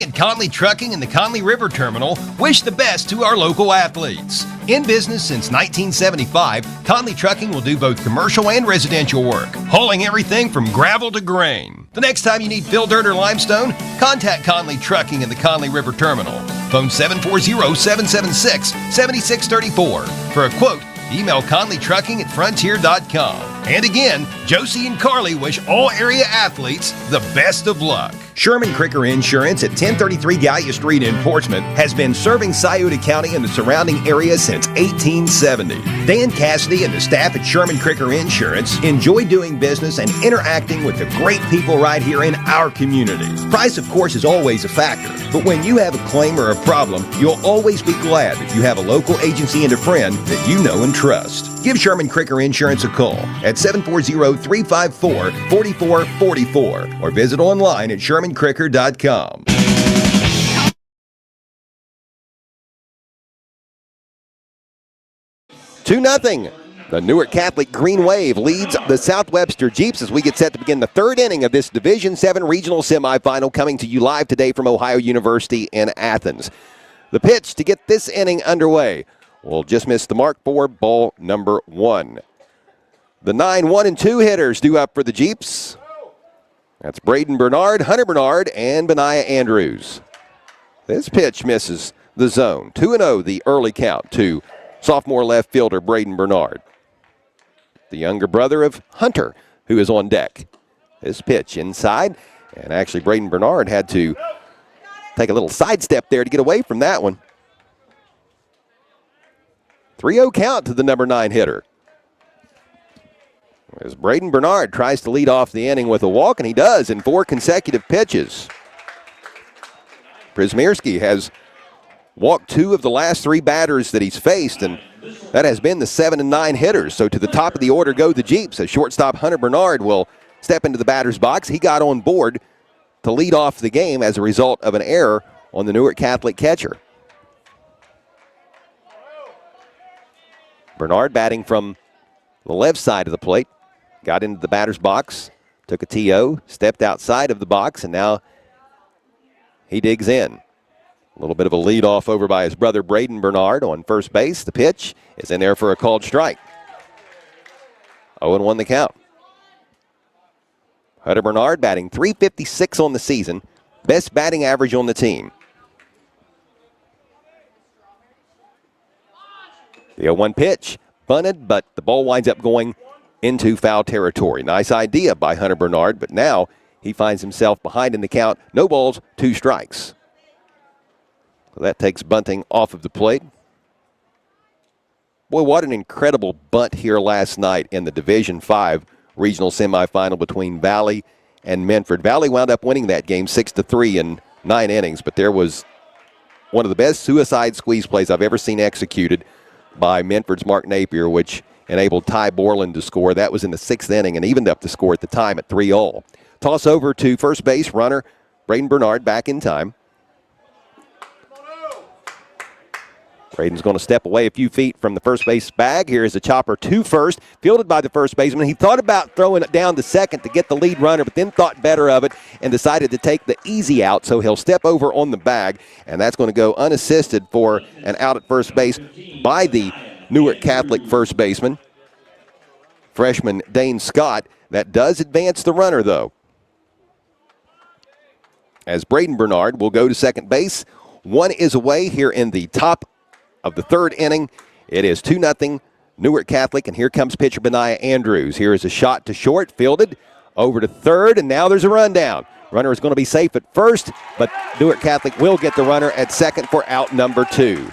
And Conley Trucking and the Conley River Terminal wish the best to our local athletes. In business since 1975, Conley Trucking will do both commercial and residential work, hauling everything from gravel to grain. The next time you need fill dirt or limestone, contact Conley Trucking and the Conley River Terminal. Phone 740-776-7634. For a quote, email conleytrucking@frontier.com. And again, Josie and Carly wish all area athletes the best of luck. Sherman Cricker Insurance at 1033 Gallia Street in Portsmouth has been serving Scioto County and the surrounding area since 1870. Dan Cassidy and the staff at Sherman Cricker Insurance enjoy doing business and interacting with the great people right here in our community. Price, of course, is always a factor, but when you have a claim or a problem, you'll always be glad that you have a local agency and a friend that you know and trust. Give Sherman Cricker Insurance a call at 740-354-4444 or visit online at shermancricker.com. 2-0. The Newark Catholic Green Wave leads the South Webster Jeeps as we get set to begin the third inning of this Division 7 regional semifinal, coming to you live today from Ohio University in Athens. The pitch to get this inning underway will just miss the mark for ball number 1. The 9-1-2 hitters due up for the Jeeps. That's Braden Bernard, Hunter Bernard, and Benaiah Andrews. This pitch misses the zone. 2-0 the early count to sophomore left fielder Braden Bernard, the younger brother of Hunter, who is on deck. This pitch inside, and actually Braden Bernard had to take a little sidestep there to get away from that one. 3-0 count to the number 9 hitter. As Braden Bernard tries to lead off the inning with a walk, and he does in 4 consecutive pitches. Przymierski has walked 2 of the last 3 batters that he's faced, and that has been the 7 and 9 hitters. So to the top of the order go the Jeeps, as shortstop Hunter Bernard will step into the batter's box. He got on board to lead off the game as a result of an error on the Newark Catholic catcher. Bernard batting from the left side of the plate. Got into the batter's box, took a TO, stepped outside of the box, and now he digs in. A little bit of a leadoff over by his brother Braden Bernard on first base. The pitch is in there for a called strike. 0-1 the count. Hunter Bernard batting .356 on the season, best batting average on the team. The 0-1 pitch, bunted, but the ball winds up going into foul territory. Nice idea by Hunter Bernard, but now he finds himself behind in the count. No balls, 2 strikes. So that takes bunting off of the plate. Boy, what an incredible bunt here last night in the Division 5 regional semifinal between Valley and Menford. Valley wound up winning that game 6-3 in 9 innings, but there was one of the best suicide squeeze plays I've ever seen executed by Menford's Mark Napier, which enabled Ty Borland to score. That was in the 6th inning and evened up the score at the time at 3-all. Toss over to first base, runner Braden Bernard back in time. Braden's going to step away a few feet from the first base bag. Here is a chopper to first, fielded by the first baseman. He thought about throwing it down to second to get the lead runner, but then thought better of it and decided to take the easy out, so he'll step over on the bag, and that's going to go unassisted for an out at first base by the Newark Catholic first baseman, freshman Dane Scott. That does advance the runner, though, as Braden Bernard will go to second base. One is away here in the top of the 3rd inning. It is 2-0 Newark Catholic, and here comes pitcher Benaiah Andrews. Here is a shot to short, fielded over to third, and now there's a rundown. Runner is going to be safe at first, but Newark Catholic will get the runner at second for out number 2.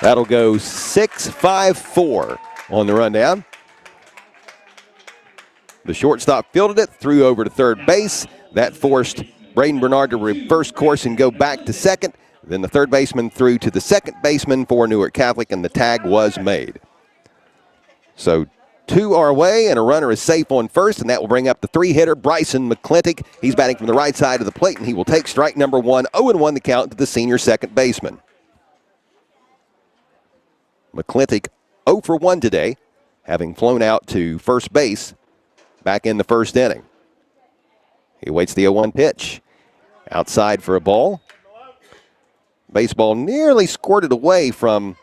That'll go 6-5-4 on the rundown. The shortstop fielded it, threw over to third base. That forced Braden Bernard to reverse course and go back to second. Then the third baseman threw to the second baseman for Newark Catholic, and the tag was made. So 2 are away, and a runner is safe on first, and that will bring up the 3-hitter, Bryson McClintock. He's batting from the right side of the plate, and he will take strike number 1, 0-1 the count to the senior second baseman. McClintock 0 for 1 today, having flown out to first base back in the 1st inning. He waits the 0-1 pitch. Outside for a ball. Baseball nearly squirted away from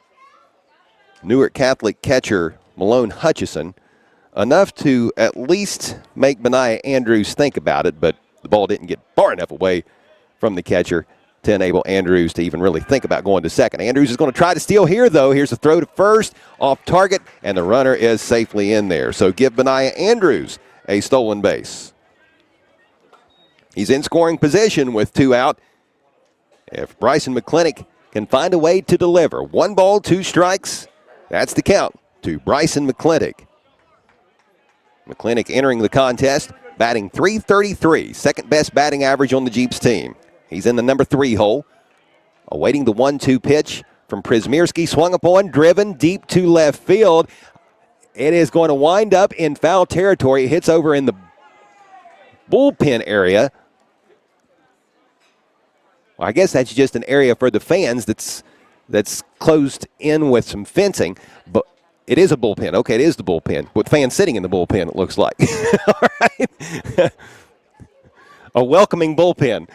Newark Catholic catcher Malone Hutchison, enough to at least make Benaiah Andrews think about it, but the ball didn't get far enough away from the catcher to enable Andrews to even really think about going to second. Andrews is going to try to steal here, though. Here's a throw to first, off target, and the runner is safely in there. So give Benaiah Andrews a stolen base. He's in scoring position with 2 out. If Bryson McClintock can find a way to deliver, 1 ball, 2 strikes, that's the count to Bryson McClintock. McClintock entering the contest, batting .333, second best batting average on the Jeeps team. He's in the number 3 hole, awaiting the 1-2 pitch from Przmierski, swung upon, driven deep to left field. It is going to wind up in foul territory. It hits over in the bullpen area. Well, I guess that's just an area for the fans that's closed in with some fencing, but it is a bullpen. Okay, it is the bullpen, with fans sitting in the bullpen, it looks like. All right. A welcoming bullpen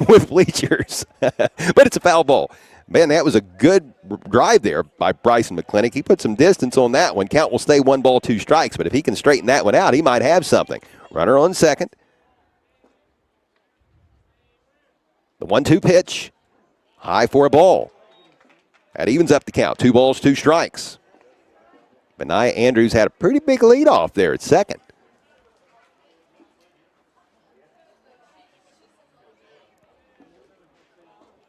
with bleachers, but it's a foul ball. Man, that was a good drive there by Bryson McClintock. He put some distance on that one. Count will stay 1 ball, 2 strikes, but if he can straighten that one out, he might have something. Runner on second. The 1-2 pitch, high for a ball. That evens up the count. 2 balls, 2 strikes. Benaiah Andrews had a pretty big lead off there at second.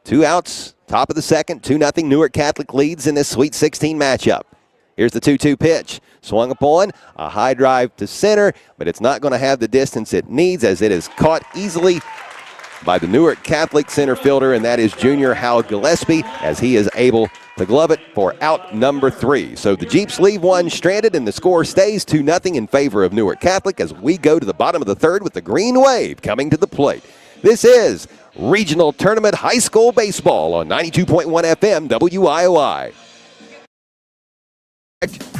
Two outs, top of the second, 2-0 Newark Catholic leads in this Sweet 16 matchup. Here's the 2-2 pitch. Swung upon, a high drive to center, but it's not going to have the distance it needs as it is caught easily by the Newark Catholic center fielder, and that is junior Hal Gillespie, as he is able to glove it for out number 3. So the Jeeps leave one stranded, and the score stays 2-0 in favor of Newark Catholic as we go to the bottom of the 3rd with the Green Wave coming to the plate. This is Regional Tournament High School Baseball on 92.1 FM WIOI.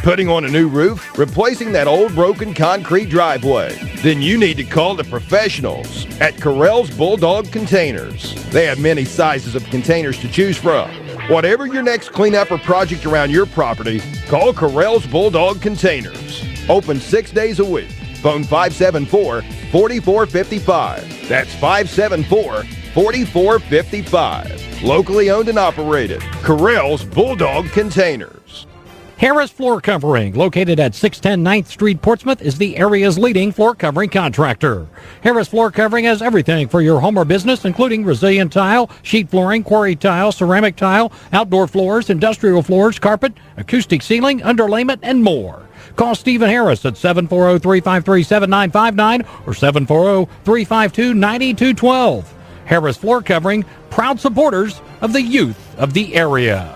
Putting on a new roof, replacing that old broken concrete driveway. Then you need to call the professionals at Correll's Bulldog Containers. They have many sizes of containers to choose from. Whatever your next cleanup or project around your property, call Correll's Bulldog Containers. Open 6 days a week. Phone 574-4455. That's 574-4455. Locally owned and operated. Correll's Bulldog Containers. Harris Floor Covering, located at 610 9th Street, Portsmouth, is the area's leading floor covering contractor. Harris Floor Covering has everything for your home or business, including resilient tile, sheet flooring, quarry tile, ceramic tile, outdoor floors, industrial floors, carpet, acoustic ceiling, underlayment, and more. Call Stephen Harris at 740-353-7959 or 740-352-9212. Harris Floor Covering, proud supporters of the youth of the area.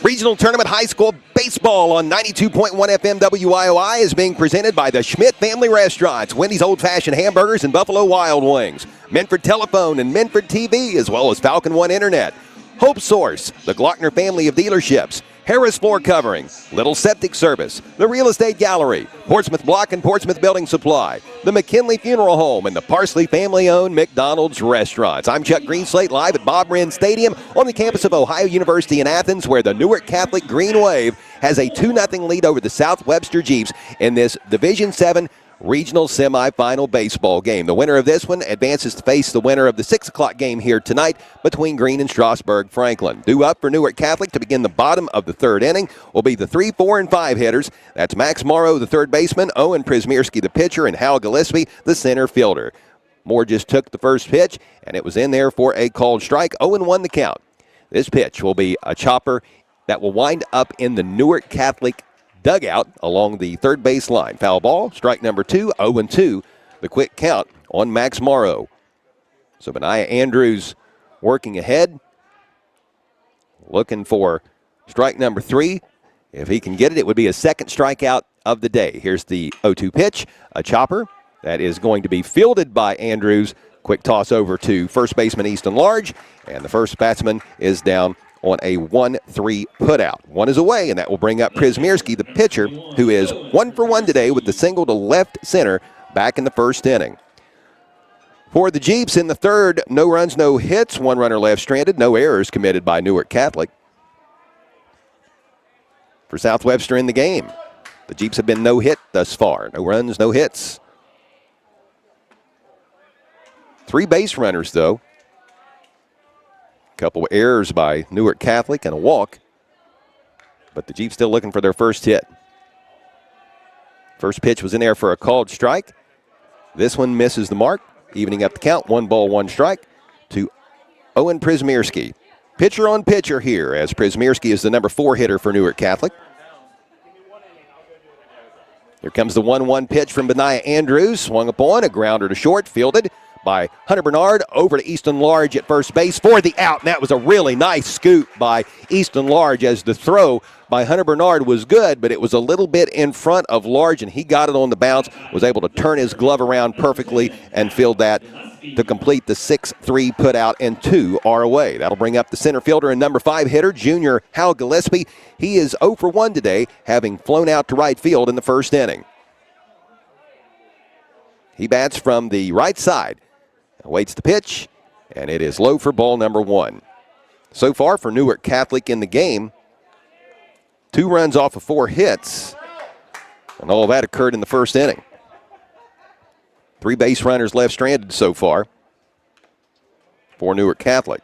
Regional Tournament High School Baseball on 92.1 FM WIOI is being presented by the Schmidt Family Restaurants, Wendy's Old Fashioned Hamburgers, and Buffalo Wild Wings, Menford Telephone and Menford TV, as well as Falcon One Internet, Hope Source, the Glockner family of dealerships, Harris Floor Covering, Little Septic Service, the Real Estate Gallery, Portsmouth Block and Portsmouth Building Supply, the McKinley Funeral Home, and the Parsley family-owned McDonald's Restaurants. I'm Chuck Greenslate, live at Bob Wrenn Stadium on the campus of Ohio University in Athens, where the Newark Catholic Green Wave has a 2-0 lead over the South Webster Jeeps in this Division 7 regional semifinal baseball game. The winner of this one advances to face the winner of the 6 o'clock game here tonight between Greene and Strasburg Franklin. Due up for Newark Catholic to begin the bottom of the third inning will be the 3, 4, and 5 hitters. That's Max Morrow, the third baseman, Owen Przmierski, the pitcher, and Hal Gillespie, the center fielder. Moore just took the first pitch, and it was in there for a called strike. 0-1 the count. This pitch will be a chopper that will wind up in the Newark Catholic dugout along the third base line. Foul ball, strike number 2, 0-2, the quick count on Max Morrow. So Benaiah Andrews working ahead, looking for strike number 3. If he can get it, it would be a second strikeout of the day. Here's the 0-2 pitch, a chopper that is going to be fielded by Andrews. Quick toss over to first baseman Easton Large, and the first batsman is down on a 1-3 putout. One is away, and that will bring up Przmierski, the pitcher, who is 1 for 1 today with the single to left center back in the first inning. For the Jeeps in the third, no runs, no hits, 1 runner left stranded, no errors committed by Newark Catholic. For South Webster in the game, the Jeeps have been no hit thus far. No runs, no hits. 3 base runners, though. Couple of errors by Newark Catholic and a walk, but the Jeeps still looking for their first hit. First pitch was in there for a called strike. This one misses the mark, evening up the count. 1 ball, 1 strike to Owen Przmierski. Pitcher on pitcher here, as Przmierski is the number 4 hitter for Newark Catholic. Here comes the 1-1 pitch from Benaiah Andrews, swung upon, a grounder to short, fielded by Hunter Bernard, over to Easton Large at first base for the out. And that was a really nice scoop by Easton Large, as the throw by Hunter Bernard was good, but it was a little bit in front of Large, and he got it on the bounce, was able to turn his glove around perfectly and field that to complete the 6-3 putout, and 2 are away. That'll bring up the center fielder and number 5 hitter, junior Hal Gillespie. He is 0 for 1 today, having flown out to right field in the first inning. He bats from the right side. Awaits the pitch, and it is low for ball number 1. So far for Newark Catholic in the game, 2 runs off of 4 hits, and all of that occurred in the first inning. 3 base runners left stranded so far for Newark Catholic.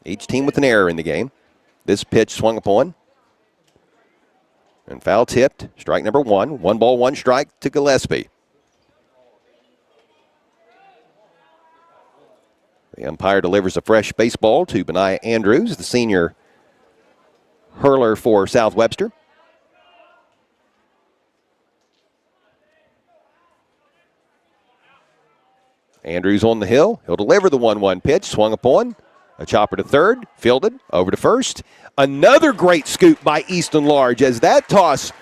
Each team with an error in the game. This pitch swung upon and foul tipped. Strike number 1. 1 ball, 1 strike to Gillespie. The umpire delivers a fresh baseball to Benaiah Andrews, the senior hurler for South Webster. Andrews on the hill. He'll deliver the 1-1 pitch. Swung upon. A chopper to third. Fielded. Over to first. Another great scoop by Easton Large, as that toss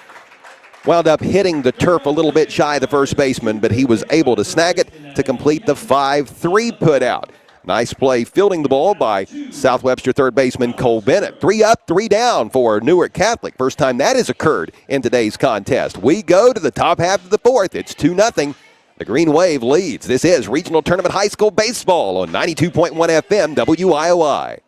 wound up hitting the turf a little bit shy of the first baseman, but he was able to snag it to complete the 5-3 putout. Nice play fielding the ball by South Webster third baseman Cole Bennett. 3 up, 3 down for Newark Catholic. First time that has occurred in today's contest. We go to the top half of the 4th. It's 2-0. The Green Wave leads. This is Regional Tournament High School Baseball on 92.1 FM WIOI.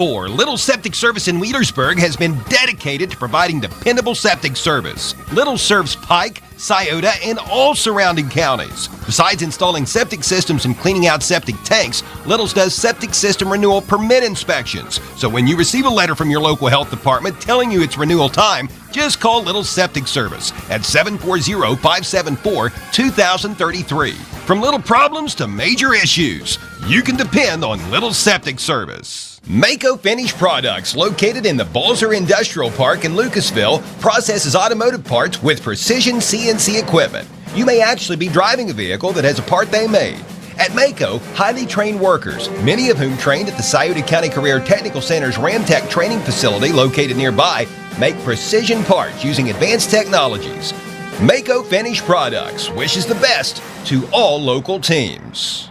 For Little Septic Service in Wheelersburg has been dedicated to providing dependable septic service. Little serves Pike, Scioto, and all surrounding counties. Besides installing septic systems and cleaning out septic tanks, Little's does septic system renewal permit inspections. So when you receive a letter from your local health department telling you it's renewal time, just call Little Septic Service at 740-574-2033. From little problems to major issues, you can depend on Little Septic Service. Mako Finished Products, located in the Balzer Industrial Park in Lucasville, processes automotive parts with precision CNC equipment. You may actually be driving a vehicle that has a part they made. At Mako, highly trained workers, many of whom trained at the Scioto County Career Technical Center's Ramtech training facility located nearby, make precision parts using advanced technologies. Mako Finished Products wishes the best to all local teams.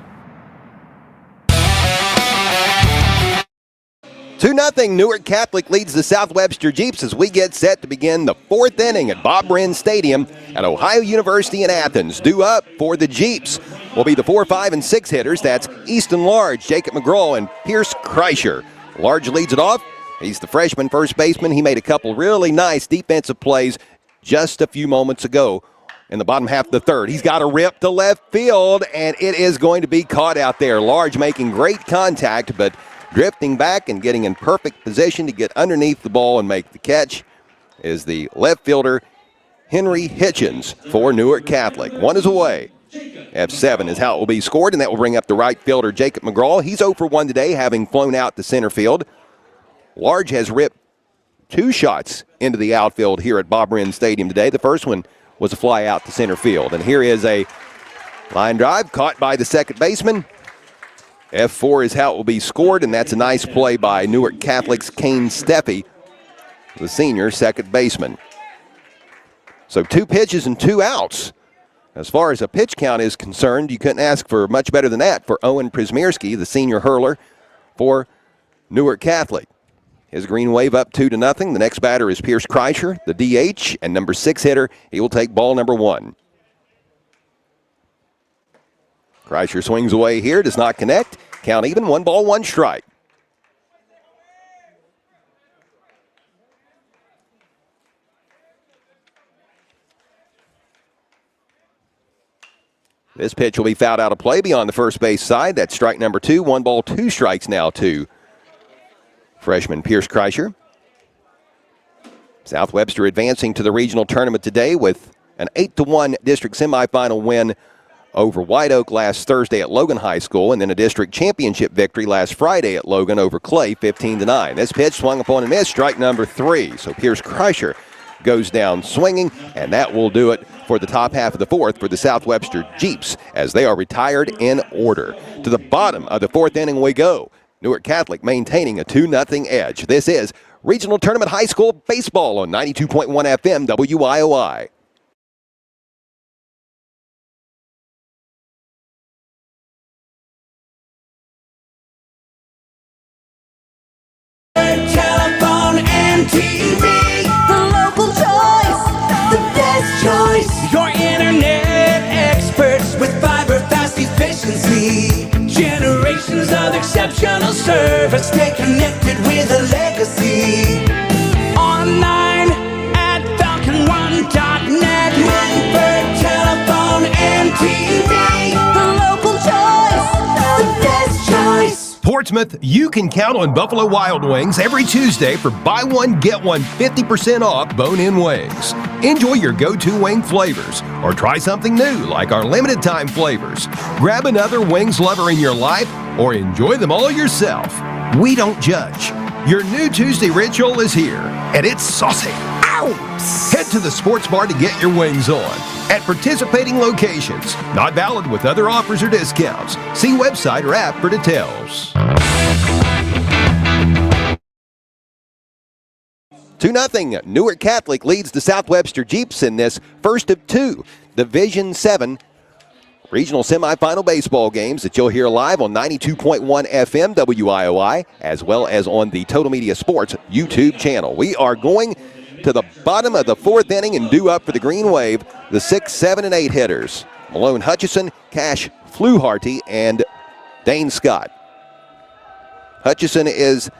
2-0 Newark Catholic leads the South Webster Jeeps as we get set to begin the fourth inning at Bob Wren Stadium at Ohio University in Athens. Due up for the Jeeps will be the 4, 5, and 6 hitters. That's Easton Large, Jacob McGraw, and Pierce Kreischer. Large leads it off. He's the freshman first baseman. He made a couple really nice defensive plays just a few moments ago in the bottom half of the third. He's got a rip to left field, and it is going to be caught out there. Large making great contact, but drifting back and getting in perfect position to get underneath the ball and make the catch is the left fielder, Henry Hitchens, for Newark Catholic. One is away. F7 is how it will be scored, and that will bring up the right fielder, Jacob McGraw. He's 0 for 1 today, having flown out to center field. Large has ripped 2 shots into the outfield here at Bob Wren Stadium today. The first one was a fly out to center field. And here is a line drive caught by the second baseman. F4 is how it will be scored, and that's a nice play by Newark Catholic's Kane Steffi, the senior second baseman. So 2 pitches and 2 outs. As far as a pitch count is concerned, you couldn't ask for much better than that for Owen Przmierski, the senior hurler for Newark Catholic. His Green Wave up 2-0. The next batter is Pierce Kreischer, the DH, and number 6 hitter. He will take ball number 1. Kreischer swings away here, does not connect. Count even, 1 ball, 1 strike. This pitch will be fouled out of play beyond the first base side. That's strike number 2. 1 ball, 2 strikes now to freshman Pierce Kreischer. South Webster advancing to the regional tournament today with an 8-1 district semifinal win over White Oak last Thursday at Logan High School, and then a district championship victory last Friday at Logan over Clay, 15-9. This pitch swung upon and missed, strike number 3. So Pierce Kreischer goes down swinging, and that will do it for the top half of the fourth for the South Webster Jeeps as they are retired in order. To the bottom of the fourth inning we go. Newark Catholic maintaining a 2-0 edge. This is Regional Tournament High School Baseball on 92.1 FM WIOI. Telephone and TV, the local choice, the best choice. Your internet experts with fiber fast efficiency. Generations of exceptional service. Stay connected with a legacy. Online at falcon1.net. Manford Telephone and TV, the local choice, the best choice. Portsmouth, you can count on Buffalo Wild Wings every Tuesday for buy one, get one 50% off bone-in wings. Enjoy your go-to wing flavors or try something new like our limited time flavors. Grab another wings lover in your life or enjoy them all yourself. We don't judge. Your new Tuesday ritual is here, and it's saucy. Ow! Head to the sports bar to get your wings on at participating locations. Not valid with other offers or discounts. See website or app for details. 2-0. Newark Catholic leads the South Webster Jeeps in this first of 2 Division 7 regional semifinal baseball games that you'll hear live on 92.1 FM WIOI as well as on the Total Media Sports YouTube channel. We are going to the bottom of the fourth inning and due up for the Green Wave, the 6, 7, and 8 hitters. Malone Hutchison, Cash Fluharty, and Dane Scott. Hutchison is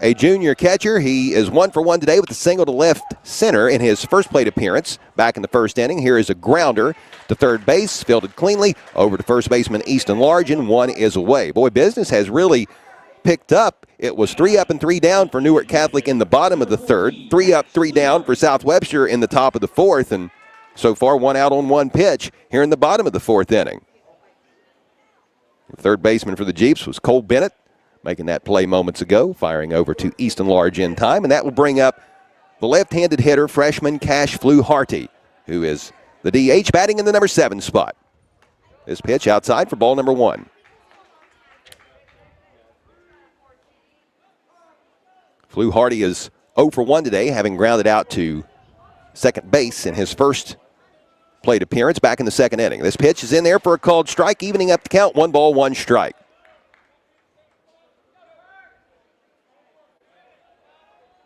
a junior catcher. He is 1 for 1 today with a single to left center in his first plate appearance back in the first inning. Here is a grounder to third base, fielded cleanly over to first baseman Easton Large, and 1 is away. Boy, business has really picked up. It was 3 up and 3 down for Newark Catholic in the bottom of the third, 3 up, 3 down for South Webster in the top of the fourth, and so far 1 out on 1 pitch here in the bottom of the fourth inning. The third baseman for the Jeeps was Cole Bennett, making that play moments ago, firing over to Easton Large in time, and that will bring up the left-handed hitter, freshman Cash Fluharty, who is the DH, batting in the number 7 spot. This pitch outside for ball number 1. Fluharty is 0 for 1 today, having grounded out to second base in his first plate appearance back in the second inning. This pitch is in there for a called strike, evening up the count, 1 ball, 1 strike.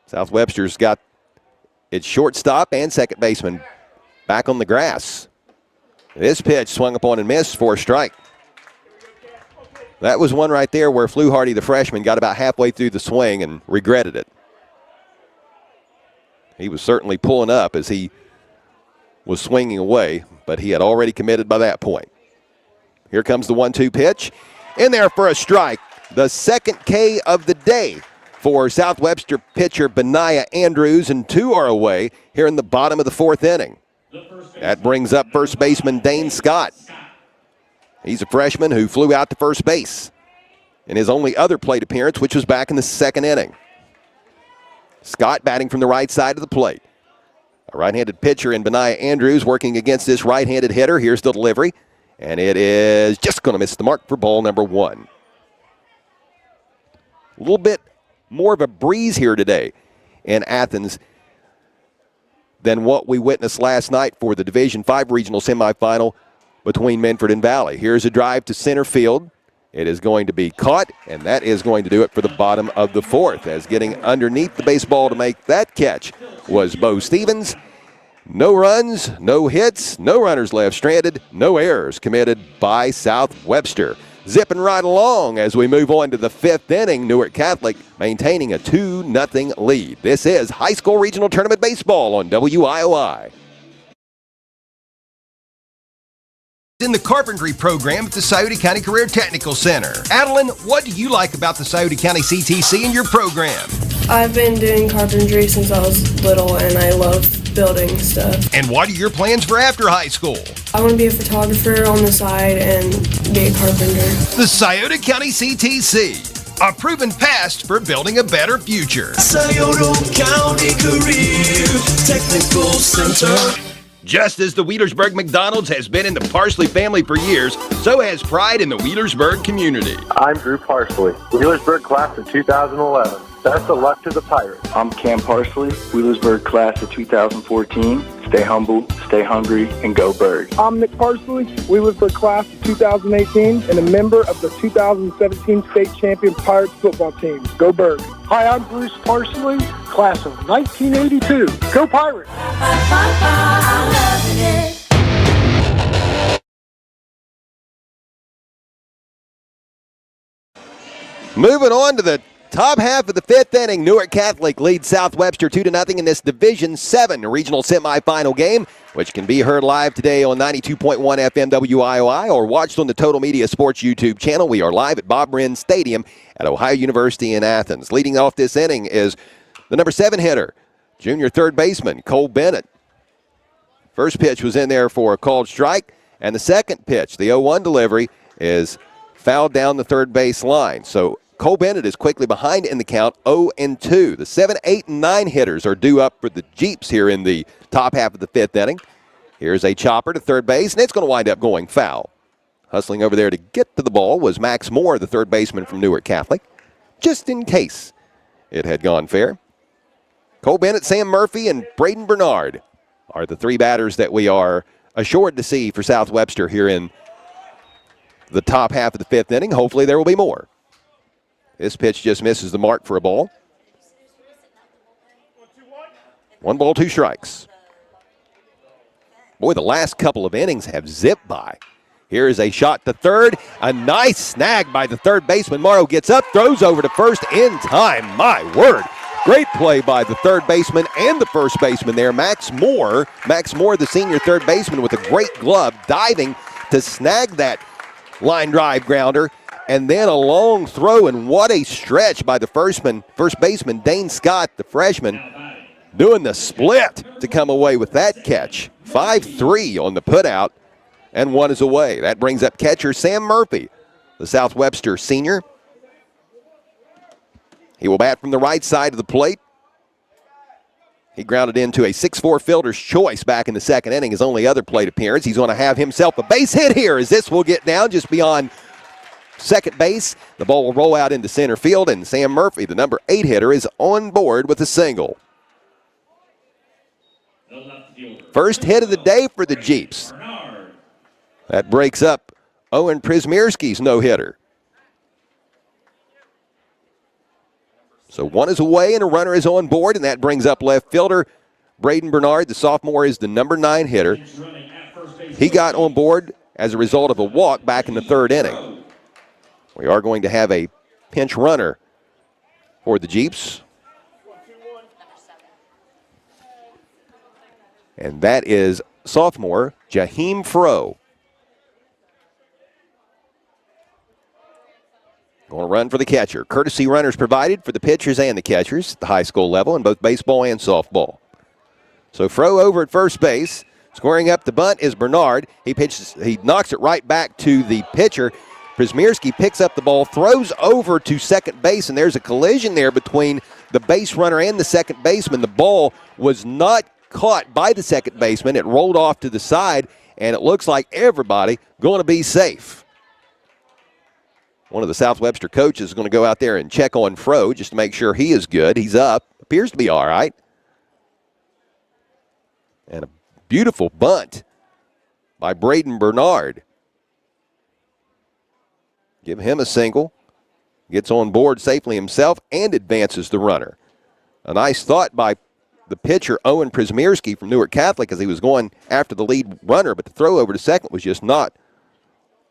South Webster's got its shortstop and second baseman back on the grass. This pitch swung upon and missed for a strike. That was one right there where Fluharty, the freshman, got about halfway through the swing and regretted it. He was certainly pulling up as he was swinging away, but he had already committed by that point. Here comes the 1-2 pitch. In there for a strike. The second K of the day for South Webster pitcher Benaiah Andrews, and 2 are away here in the bottom of the fourth inning. That brings up first baseman Dane Scott. He's a freshman who flew out to first base in his only other plate appearance, which was back in the second inning. Scott batting from the right side of the plate. A right-handed pitcher in Benaiah Andrews working against this right-handed hitter. Here's the delivery, and it is just going to miss the mark for ball number 1. A little bit more of a breeze here today in Athens than what we witnessed last night for the Division V regional semifinal between Minford and Valley. Here's a drive to center field. It is going to be caught, and that is going to do it for the bottom of the fourth, as getting underneath the baseball to make that catch was Bo Stevens. No runs, no hits, no runners left stranded, no errors committed by South Webster. Zipping right along as we move on to the fifth inning, Newark Catholic maintaining a 2-0 lead. This is High School Regional Tournament Baseball on WIOI. In the carpentry program at the Scioto County Career Technical Center. Adeline, what do you like about the Scioto County CTC and your program? I've been doing carpentry since I was little, and I love building stuff. And what are your plans for after high school? I want to be a photographer on the side and be a carpenter. The Scioto County CTC, a proven past for building a better future. Scioto County Career Technical Center. Just as the Wheelersburg McDonald's has been in the Parsley family for years, so has pride in the Wheelersburg community. I'm Drew Parsley, Wheelersburg class of 2011. Best of luck to the Pirates. I'm Cam Parsley, Wheelersburg class of 2014. Stay humble, stay hungry, and go Bird. I'm Nick Parsley, Wheelersburg class of 2018, and a member of the 2017 state champion Pirates football team. Go Bird. Hi, I'm Bruce Parsley, class of 1982. Go Pirates! Moving on to the top half of the fifth inning, Newark Catholic leads South Webster 2-0 in this Division VII regional semifinal game, which can be heard live today on 92.1 FM WIOI or watched on the Total Media Sports YouTube channel. We are live at Bob Wren Stadium at Ohio University in Athens. Leading off this inning is the number 7 hitter, junior third baseman Cole Bennett. First pitch was in there for a called strike, and the second pitch, the 0-1 delivery, is fouled down the third base line. So Cole Bennett is quickly behind in the count, 0-2. The 7, 8, and 9 hitters are due up for the Jeeps here in the top half of the fifth inning. Here's a chopper to third base, and it's going to wind up going foul. Hustling over there to get to the ball was Max Moore, the third baseman from Newark Catholic, just in case it had gone fair. Cole Bennett, Sam Murphy, and Braden Bernard are the 3 batters that we are assured to see for South Webster here in the top half of the fifth inning. Hopefully there will be more. This pitch just misses the mark for a ball. 1 ball, 2 strikes. Boy, the last couple of innings have zipped by Here is a shot to third. A nice snag by the third baseman. Morrow gets up, throws over to first in time. My word. Great play by the third baseman and the first baseman there. Max Moore, the senior third baseman, with a great glove, diving to snag that line drive grounder. And then a long throw, and what a stretch by the first baseman, Dane Scott, the freshman, doing the split to come away with that catch. 5-3 on the putout, and one is away. That brings up catcher Sam Murphy, the South Webster senior. He will bat from the right side of the plate. He grounded into a 6-4 fielder's choice back in the second inning, his only other plate appearance. He's going to have himself a base hit here, as this will get down just beyond second base. The ball will roll out into center field, and Sam Murphy, the number 8 hitter, is on board with a single. First hit of the day for the Jeeps. That breaks up Owen Przmierski's no-hitter. So one is away and a runner is on board, and that brings up left fielder Braden Bernard. The sophomore is the number 9 hitter. He got on board as a result of a walk back in the third inning. We are going to have a pinch runner for the Jeeps. And that is sophomore Jaheim Froh. Going to run for the catcher. Courtesy runners provided for the pitchers and the catchers at the high school level in both baseball and softball. So Froh over at first base. Scoring up the bunt is Bernard. He knocks it right back to the pitcher. Przmierski picks up the ball, throws over to second base, and there's a collision there between the base runner and the second baseman. The ball was not caught by the second baseman. It rolled off to the side, and it looks like everybody going to be safe. One of the South Webster coaches is going to go out there and check on Froh just to make sure he is good. He's up. Appears to be all right. And a beautiful bunt by Braden Bernard. Give him a single. Gets on board safely himself and advances the runner. A nice thought by the pitcher, Owen Przmierski from Newark Catholic, as he was going after the lead runner, but the throw over to second was just not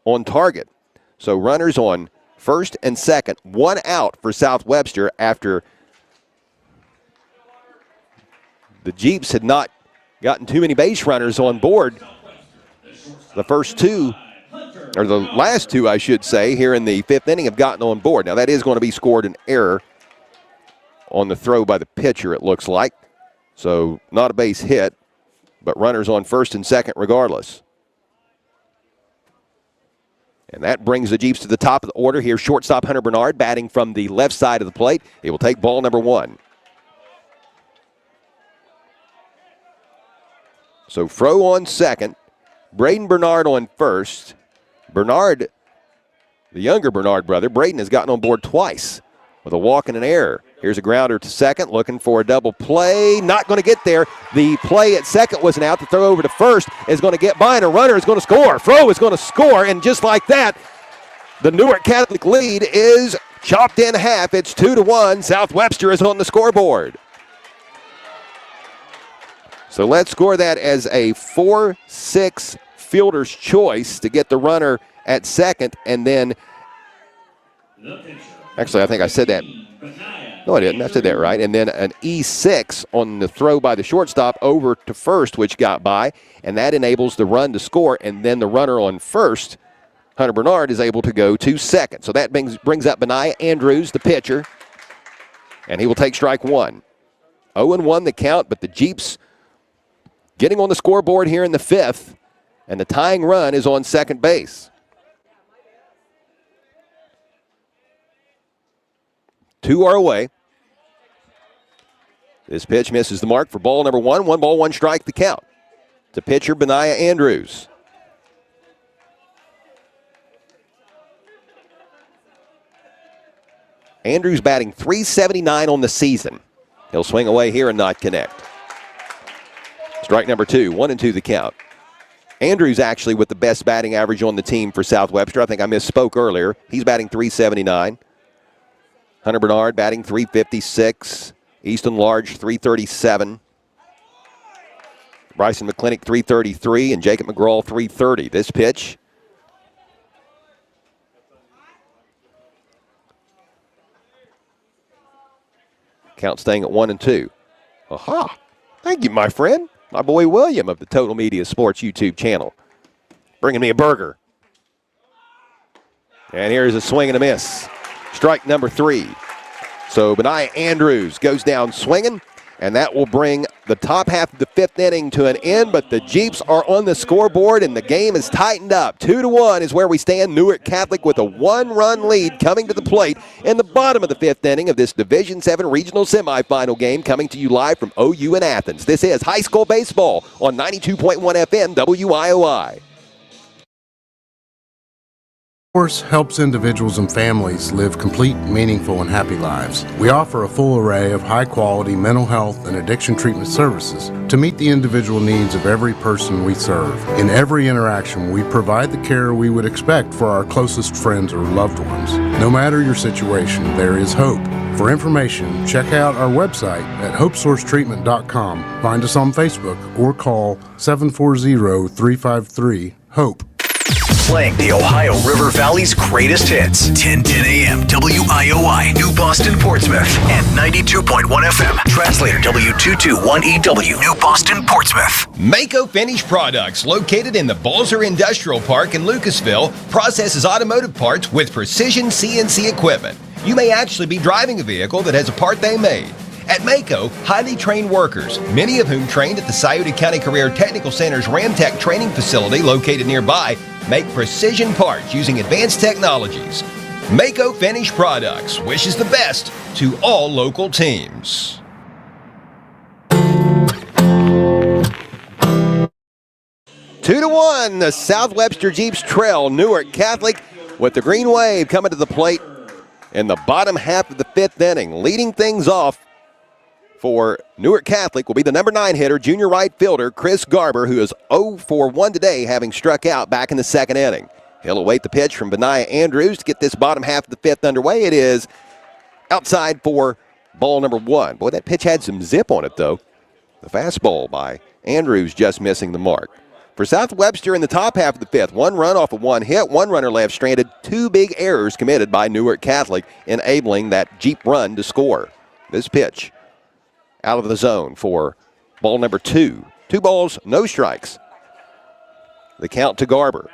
on target. So runners on first and second, one out for South Webster after the Jeeps had not gotten too many base runners on board. The first two, or the last two, I should say, here in the fifth inning have gotten on board. Now that is going to be scored an error on the throw by the pitcher, it looks like. So not a base hit, but runners on first and second regardless. And that brings the Jeeps to the top of the order. Here's shortstop Hunter Bernard batting from the left side of the plate. He will take ball number 1. So Froh on second, Braden Bernard on first. Bernard, the younger Bernard brother, Braden has gotten on board twice with a walk and an error. Here's a grounder to second, looking for a double play. Not going to get there. The play at second was an out. The throw over to first is going to get by, and a runner is going to score. Froh is going to score, and just like that, the Newark Catholic lead is chopped in half. It's 2-1. South Webster is on the scoreboard. So let's score that as a 4-6 fielder's choice to get the runner at second, and then actually, I think I said that. No, I didn't. I said that right. And then an E6 on the throw by the shortstop over to first, which got by, and that enables the run to score, and then the runner on first, Hunter Bernard, is able to go to second. So that brings up Benaiah Andrews, the pitcher, and he will take strike 1. 0-1 the count, but the Jeeps getting on the scoreboard here in the fifth, and the tying run is on second base. 2 are away. This pitch misses the mark for ball number 1. 1 ball, 1 strike, the count. To pitcher Benaiah Andrews. Andrews batting .379 on the season. He'll swing away here and not connect. Strike number 2, 1-2 the count. Andrews actually with the best batting average on the team for South Webster. I think I misspoke earlier. He's batting .379. Hunter Bernard batting .356. Easton Large .337. Bryson McClinic .333 and Jacob McGraw .330. This pitch Count staying at 1-2. Aha. Thank you, my friend. My boy William of the Total Media Sports YouTube channel. Bringing me a burger. And here's a swing and a miss. Strike number 3. So Benaiah Andrews goes down swinging, and that will bring the top half of the 5th inning to an end, but the Jeeps are on the scoreboard, and the game is tightened up. 2-1 is where we stand. Newark Catholic with a 1-run lead coming to the plate in the bottom of the 5th inning of this Division 7 regional semifinal game, coming to you live from OU in Athens. This is high school baseball on 92.1 FM WIOI. Course helps individuals and families live complete, meaningful, and happy lives. We offer a full array of high-quality mental health and addiction treatment services to meet the individual needs of every person we serve. In every interaction, we provide the care we would expect for our closest friends or loved ones. No matter your situation, there is hope. For information, check out our website at hopesourcetreatment.com. Find us on Facebook or call 740-353-HOPE. Playing the Ohio River Valley's greatest hits. 10:10 a.m. WIOI, New Boston, Portsmouth, and 92.1 FM. Translator W221EW, New Boston, Portsmouth. Mako Finished Products, located in the Balzer Industrial Park in Lucasville, processes automotive parts with precision CNC equipment. You may actually be driving a vehicle that has a part they made. At Mako, highly trained workers, many of whom trained at the Scioto County Career Technical Center's Ramtech training facility located nearby, make precision parts using advanced technologies. Mako Finished Products wishes the best to all local teams. Two to one, the South Webster Jeeps trail Newark Catholic with the Green Wave coming to the plate in the bottom half of the 5th inning. Leading things off for Newark Catholic will be the number 9 hitter, junior right fielder Chris Garber, who is 0 for 1 today, having struck out back in the 2nd inning. He'll await the pitch from Benaiah Andrews to get this bottom half of the 5th underway. It is outside for ball number 1. Boy, that pitch had some zip on it, though. The fastball by Andrews just missing the mark. For South Webster in the top half of the 5th, 1 run off of 1 hit, 1 runner left stranded, 2 big errors committed by Newark Catholic, enabling that Jeep run to score. This pitch out of the zone for ball number 2. 2 balls, no strikes. The count to Garber.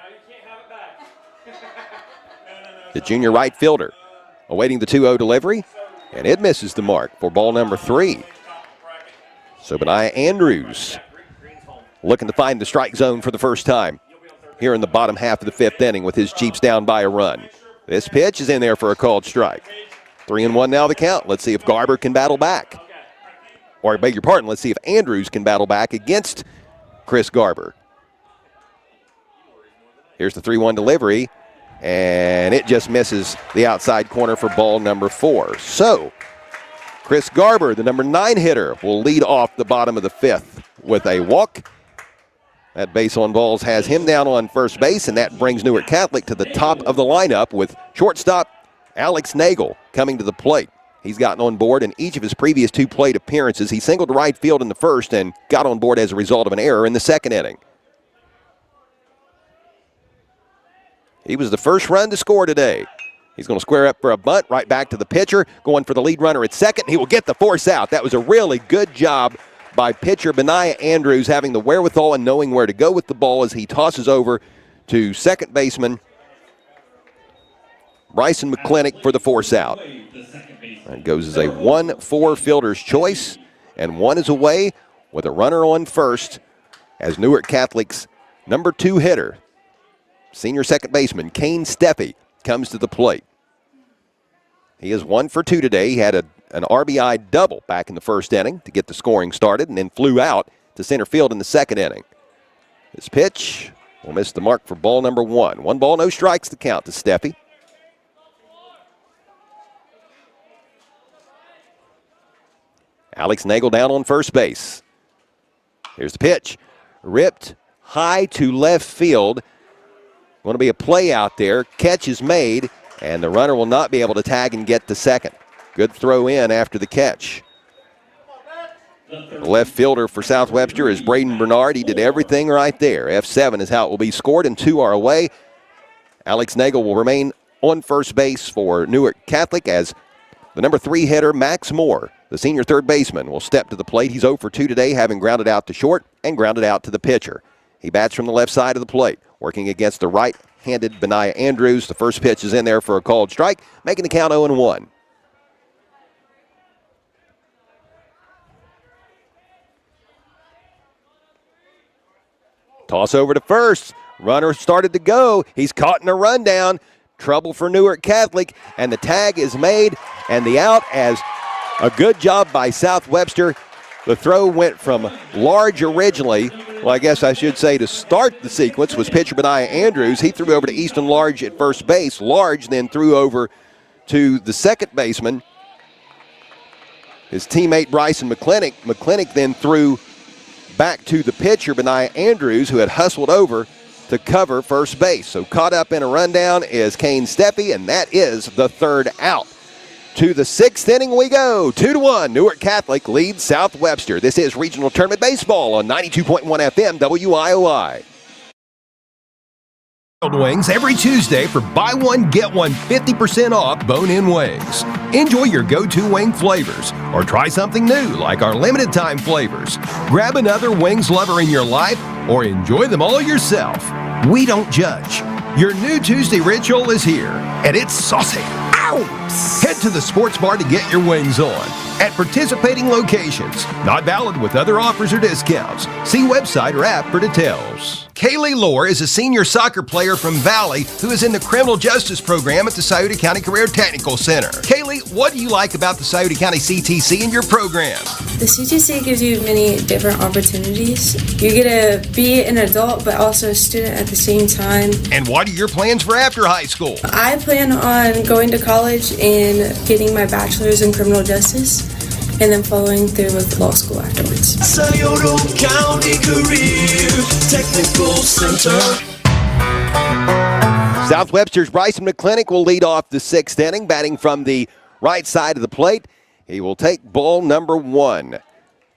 The junior right fielder awaiting the 2-0 delivery, and it misses the mark for ball number 3. So Benaiah Andrews looking to find the strike zone for the first time here in the bottom half of the 5th inning with his Jeeps down by a run. This pitch is in there for a called strike. 3-1 now the count. Let's see if Garber can battle back. Or I beg your pardon, let's see if Andrews can battle back against Chris Garber. Here's the 3-1 delivery, and it just misses the outside corner for ball number 4. So Chris Garber, the number 9 hitter, will lead off the bottom of the 5th with a walk. That base on balls has him down on first base, and that brings Newark Catholic to the top of the lineup with shortstop Alex Nagel coming to the plate. He's gotten on board in each of his previous 2 plate appearances. He singled to right field in the 1st and got on board as a result of an error in the 2nd inning. He was the first run to score today. He's going to square up for a bunt, right back to the pitcher, going for the lead runner at second. He will get the force out. That was a really good job by pitcher Benaiah Andrews, having the wherewithal and knowing where to go with the ball as he tosses over to second baseman Bryson McClintock for the force out. That goes as a 1-4 fielder's choice, and 1 is away with a runner on first as Newark Catholic's number 2 hitter, senior second baseman Kane Steffi, comes to the plate. He is 1 for 2 today. He had an RBI double back in the 1st inning to get the scoring started and then flew out to center field in the 2nd inning. This pitch will miss the mark for ball number 1. 1 ball, no strikes to count to Steffi. Alex Nagel down on first base. Here's the pitch. Ripped high to left field. Going to be a play out there. Catch is made, and the runner will not be able to tag and get to second. Good throw in after the catch. The left fielder for South Webster is Braden Bernard. He did everything right there. F7 is how it will be scored, and 2 are away. Alex Nagel will remain on first base for Newark Catholic as The number 3 hitter, Max Moore, the senior third baseman, will step to the plate. He's 0 for 2 today, having grounded out to short and grounded out to the pitcher. He bats from the left side of the plate, working against the right-handed Benaiah Andrews. The first pitch is in there for a called strike, making the count 0-1. Toss over to first. Runner started to go. He's caught in a rundown. Trouble for Newark Catholic, and the tag is made, and the out as a good job by South Webster. The throw went from Large originally. Well, I guess I should say to start the sequence was pitcher Benaiah Andrews. He threw over to Easton Large at first base. Large then threw over to the second baseman, his teammate Bryson McClintock. McClintock then threw back to the pitcher Benaiah Andrews, who had hustled over to cover first base. So caught up in a rundown is Kane Steffi, and that is the third out. To the 6th inning we go. 2-1. Newark Catholic leads South Webster. This is Regional Tournament Baseball on 92.1 FM WIOI. Wings every Tuesday for buy one, get one 50% off bone-in wings. Enjoy your go-to wing flavors or try something new like our limited time flavors. Grab another wings lover in your life or enjoy them all yourself. We don't judge. Your new Tuesday ritual is here, and it's saucy. Ow! Head to the sports bar to get your wings on at participating locations. Not valid with other offers or discounts. See website or app for details. Kaylee Lohr is a senior soccer player from Valley who is in the criminal justice program at the Scioto County Career Technical Center. Kaylee, what do you like about the Scioto County CTC and your program? The CTC gives you many different opportunities. You get to be an adult but also a student at the same time. And what are your plans for after high school? I plan on going to college and getting my bachelor's in criminal justice and then following through with law school afterwards. Scioto County Career Technical Center. South Webster's Bryson McClintock will lead off the 6th inning, batting from the right side of the plate. He will take ball number 1.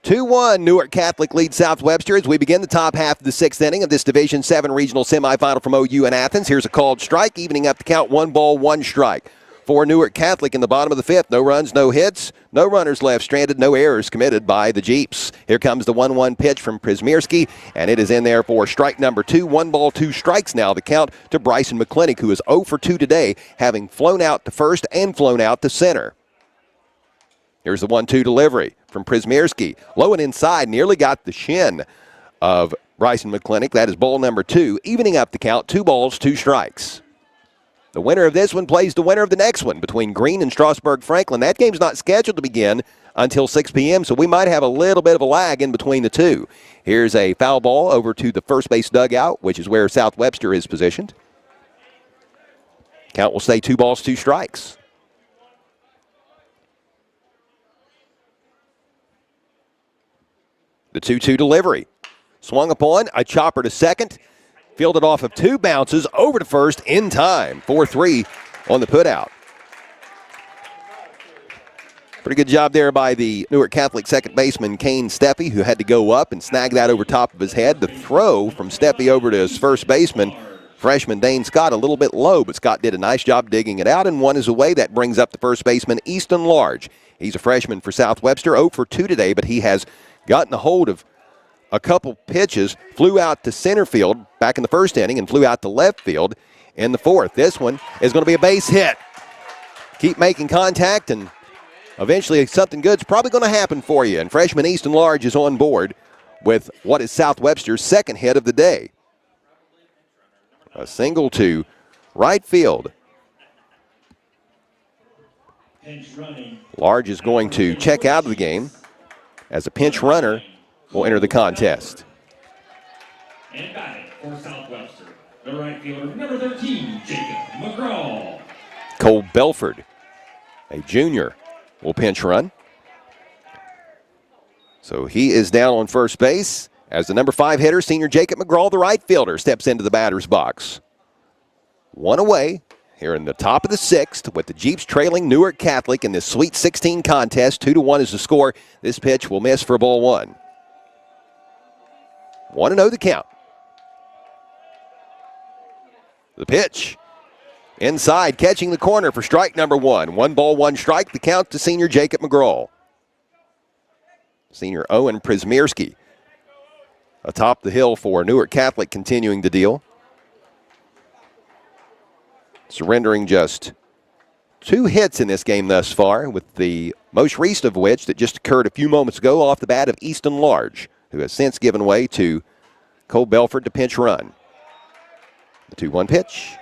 2-1, Newark Catholic leads South Webster as we begin the top half of the 6th inning of this Division 7 regional semifinal from OU in Athens. Here's a called strike, evening up the count, 1 ball, 1 strike. For Newark Catholic in the bottom of the 5th, no runs, no hits, no runners left stranded, no errors committed by the Jeeps. Here comes the 1-1 pitch from Przmierski, and it is in there for strike number 2. 1 ball, 2 strikes now, the count to Bryson McClintock, who is 0 for 2 today, having flown out to first and flown out to center. Here's the 1-2 delivery from Przmierski. Low and inside, nearly got the shin of Bryson McClintock. That is ball number 2, evening up the count, 2 balls, 2 strikes. The winner of this one plays the winner of the next one between Green and Strasburg Franklin. That game's not scheduled to begin until 6 p.m., so we might have a little bit of a lag in between the two. Here's a foul ball over to the first base dugout, which is where South Webster is positioned. Count will stay 2 balls, 2 strikes. The 2-2 delivery. Swung upon, a chopper to second. Fielded off of 2 bounces, over to first in time. 4-3 on the putout. Pretty good job there by the Newark Catholic second baseman, Kane Steffi, who had to go up and snag that over top of his head. The throw from Steffi over to his first baseman, freshman Dane Scott, a little bit low, but Scott did a nice job digging it out, and 1 is away. That brings up the first baseman, Easton Large. He's a freshman for South Webster, 0 for 2 today, but he has gotten a hold of a couple pitches, flew out to center field back in the first inning and flew out to left field in the 4th. This one is going to be a base hit. Keep making contact, and eventually something good's probably going to happen for you. And freshman Easton Large is on board with what is South Webster's second hit of the day. A single to right field. Large is going to check out of the game as a pinch runner will enter the contest. And batting for South Webster, the right fielder, number 13, Jacob McGraw. Cole Belford, a junior, will pinch run. So he is down on first base as the number 5 hitter, senior Jacob McGraw, the right fielder, steps into the batter's box. 1 away here in the top of the 6th with the Jeeps trailing Newark Catholic in this Sweet 16 contest. 2-1 is the score. This pitch will miss for ball 1. 1-0 the count. The pitch Inside, catching the corner for strike number 1. 1 ball, 1 strike. The count to senior Jacob McGraw. Senior Owen Przmierski atop the hill for Newark Catholic, continuing the deal. Surrendering just 2 hits in this game thus far, with the most recent of which that just occurred a few moments ago off the bat of Easton Large, who has since given way to Cole Belford to pinch run. The 2-1 pitch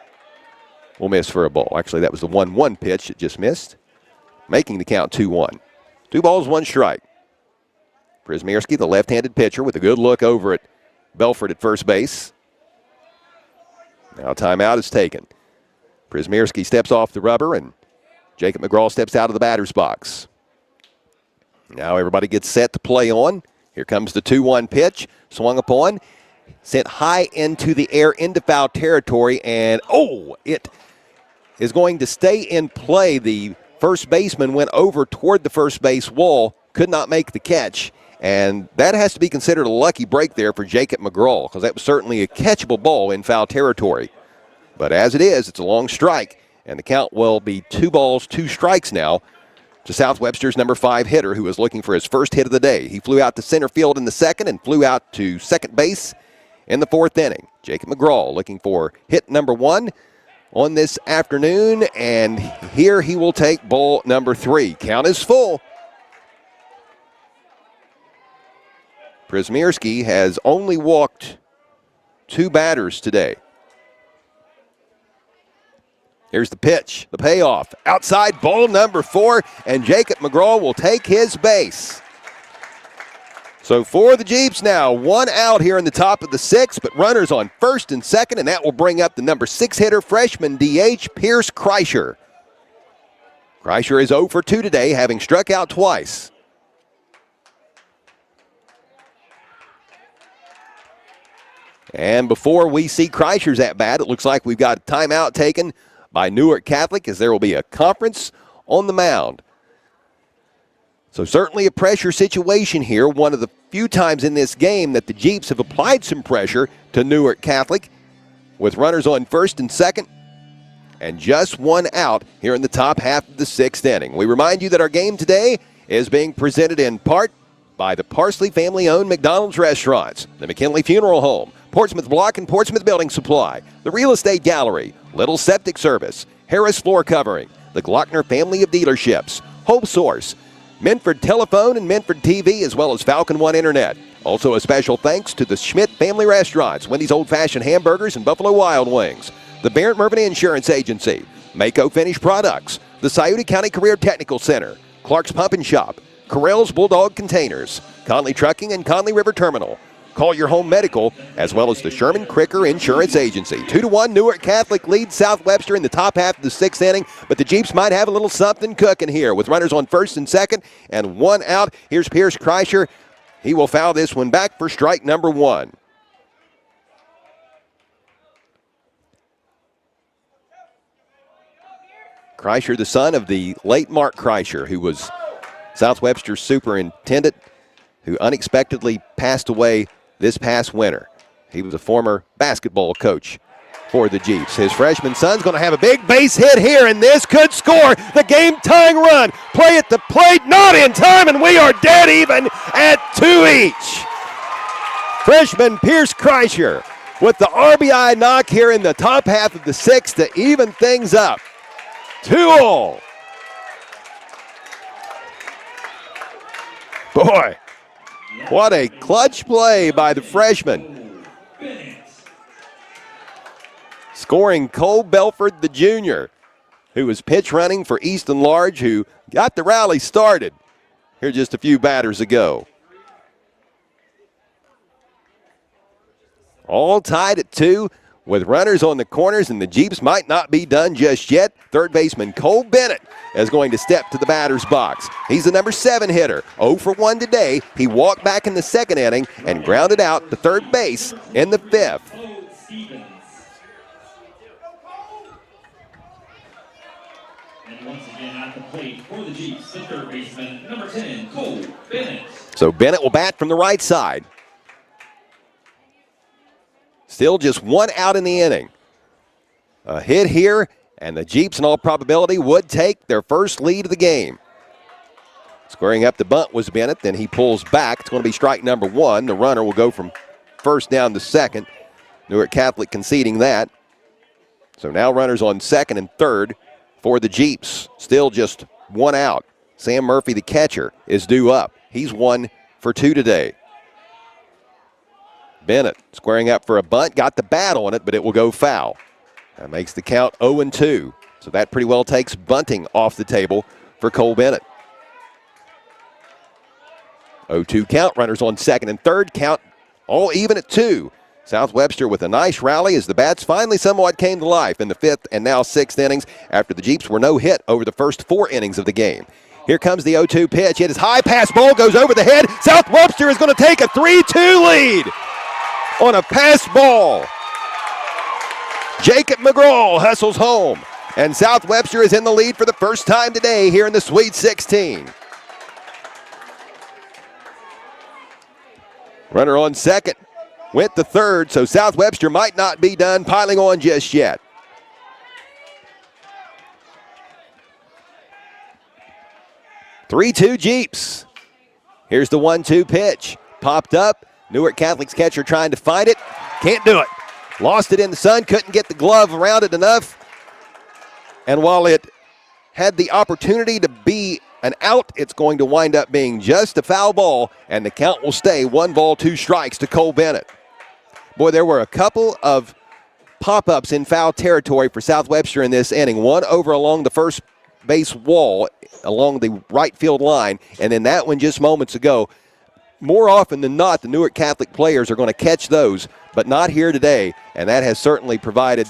will miss for a ball. Actually, that was the 1-1 pitch that just missed, making the count 2-1. 2 balls, 1 strike. Przmierski, the left-handed pitcher, with a good look over at Belford at first base. Now timeout is taken. Przmierski steps off the rubber, and Jacob McGraw steps out of the batter's box. Now everybody gets set to play on. Here comes the 2-1 pitch, swung upon, sent high into the air into foul territory, and it is going to stay in play. The first baseman went over toward the first base wall, could not make the catch, and that has to be considered a lucky break there for Jacob McGraw, because that was certainly a catchable ball in foul territory. But as it is, it's a long strike, and the count will be 2 balls, 2 strikes now to South Webster's number 5 hitter, who is looking for his first hit of the day. He flew out to center field in the second and flew out to second base in the 4th inning. Jacob McGraw looking for hit number 1 on this afternoon, and here he will take ball number 3. Count is full. Przmierski has only walked 2 batters today. Here's the pitch, the payoff. Outside, ball number 4, and Jacob McGraw will take his base. So for the Jeeps now, 1 out here in the top of the 6th, but runners on first and second, and that will bring up the number 6 hitter, freshman DH Pierce Kreischer. Kreischer is 0 for 2 today, having struck out twice. And before we see Kreischer's at bat, it looks like we've got a timeout taken by Newark Catholic, as there will be a conference on the mound. So certainly a pressure situation here. One of the few times in this game that the Jeeps have applied some pressure to Newark Catholic, with runners on first and second and just 1 out here in the top half of the 6th inning. We remind you that our game today is being presented in part by the Parsley family-owned McDonald's restaurants, the McKinley Funeral Home, Portsmouth Block and Portsmouth Building Supply, the Real Estate Gallery, Little Septic Service, Harris Floor Covering, the Glockner family of dealerships, Hope Source, Minford Telephone and Minford TV, as well as Falcon One Internet. Also a special thanks to the Schmidt Family Restaurants, Wendy's Old Fashioned Hamburgers, and Buffalo Wild Wings, the Barrett Mervyn Insurance Agency, Mako Finished Products, the Scioto County Career Technical Center, Clark's Pump and Shop, Correll's Bulldog Containers, Conley Trucking and Conley River Terminal, Call Your Home Medical, as well as the Sherman Cricker Insurance Agency. 2-1, Newark Catholic leads South Webster in the top half of the 6th inning, but the Jeeps might have a little something cooking here with runners on first and second and 1 out. Here's Pierce Kreischer. He will foul this one back for strike number 1. Kreischer, the son of the late Mark Kreischer, who was South Webster's superintendent, who unexpectedly passed away this past winter. He was a former basketball coach for the Jeeps. His freshman son's going to have a big base hit here, and this could score the game-tying run. Play at the plate, not in time, and we are dead even at 2 each. Freshman Pierce Kreischer with the RBI knock here in the top half of the 6th to even things up. 2-all. Boy, what a clutch play by the freshman. Scoring Cole Belford, the junior, who was pitch running for Easton Large, who got the rally started here just a few batters ago. All tied at 2 with runners on the corners, and the Jeeps might not be done just yet. Third baseman Cole Bennett is going to step to the batter's box. He's the number 7 hitter, 0 for 1 today. He walked back in the 2nd inning and grounded out to third base in the 5th. And once again at the plate for the Jeeps, the third baseman, number 10, Cole Bennett. So Bennett will bat from the right side. Still just 1 out in the inning. A hit here And the Jeeps, in all probability, would take their first lead of the game. Squaring up the bunt was Bennett. Then he pulls back. It's going to be strike number one. The runner will go from first down to second. Newark Catholic conceding that. So now runners on second and third for the Jeeps. Still just one out. Sam Murphy, the catcher, is due up. He's 1 for 2 today. Bennett squaring up for a bunt. Got the bat on it, but it will go foul. That makes the count 0-2. So that pretty well takes bunting off the table for Cole Bennett. 0-2 count. Runners on second and third. Count all even at 2. South Webster with a nice rally as the bats finally somewhat came to life in the 5th and now 6th innings after the Jeeps were no hit over the first 4 innings of the game. Here comes the 0-2 pitch. It is high, pass ball goes over the head. South Webster is going to take a 3-2 lead on a pass ball. Jacob McGraw hustles home, and South Webster is in the lead for the first time today here in the Sweet 16. Runner on second. Went to third, so South Webster might not be done piling on just yet. "3-2 Jeeps. Here's the 1-2 pitch. Popped up. Newark Catholic's catcher trying to find it. Can't do it. Lost it in the sun. Couldn't get the glove around it enough. And while it had the opportunity to be an out, it's going to wind up being just a foul ball, and the count will stay 1 ball, 2 strikes to Cole Bennett. Boy, there were a couple of pop-ups in foul territory for South Webster in this inning. One over along the first base wall, along the right field line, and then that one just moments ago. More often than not, the Newark Catholic players are going to catch those, but not here today, and that has certainly provided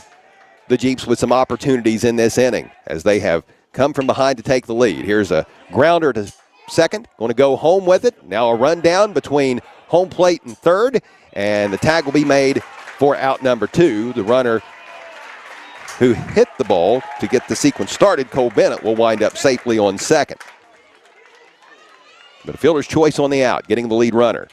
the Jeeps with some opportunities in this inning as they have come from behind to take the lead. Here's a grounder to second, going to go home with it. Now a run down between home plate and third, and the tag will be made for out number 2. The runner who hit the ball to get the sequence started, Cole Bennett, will wind up safely on second. But a fielder's choice on the out, getting the lead runner.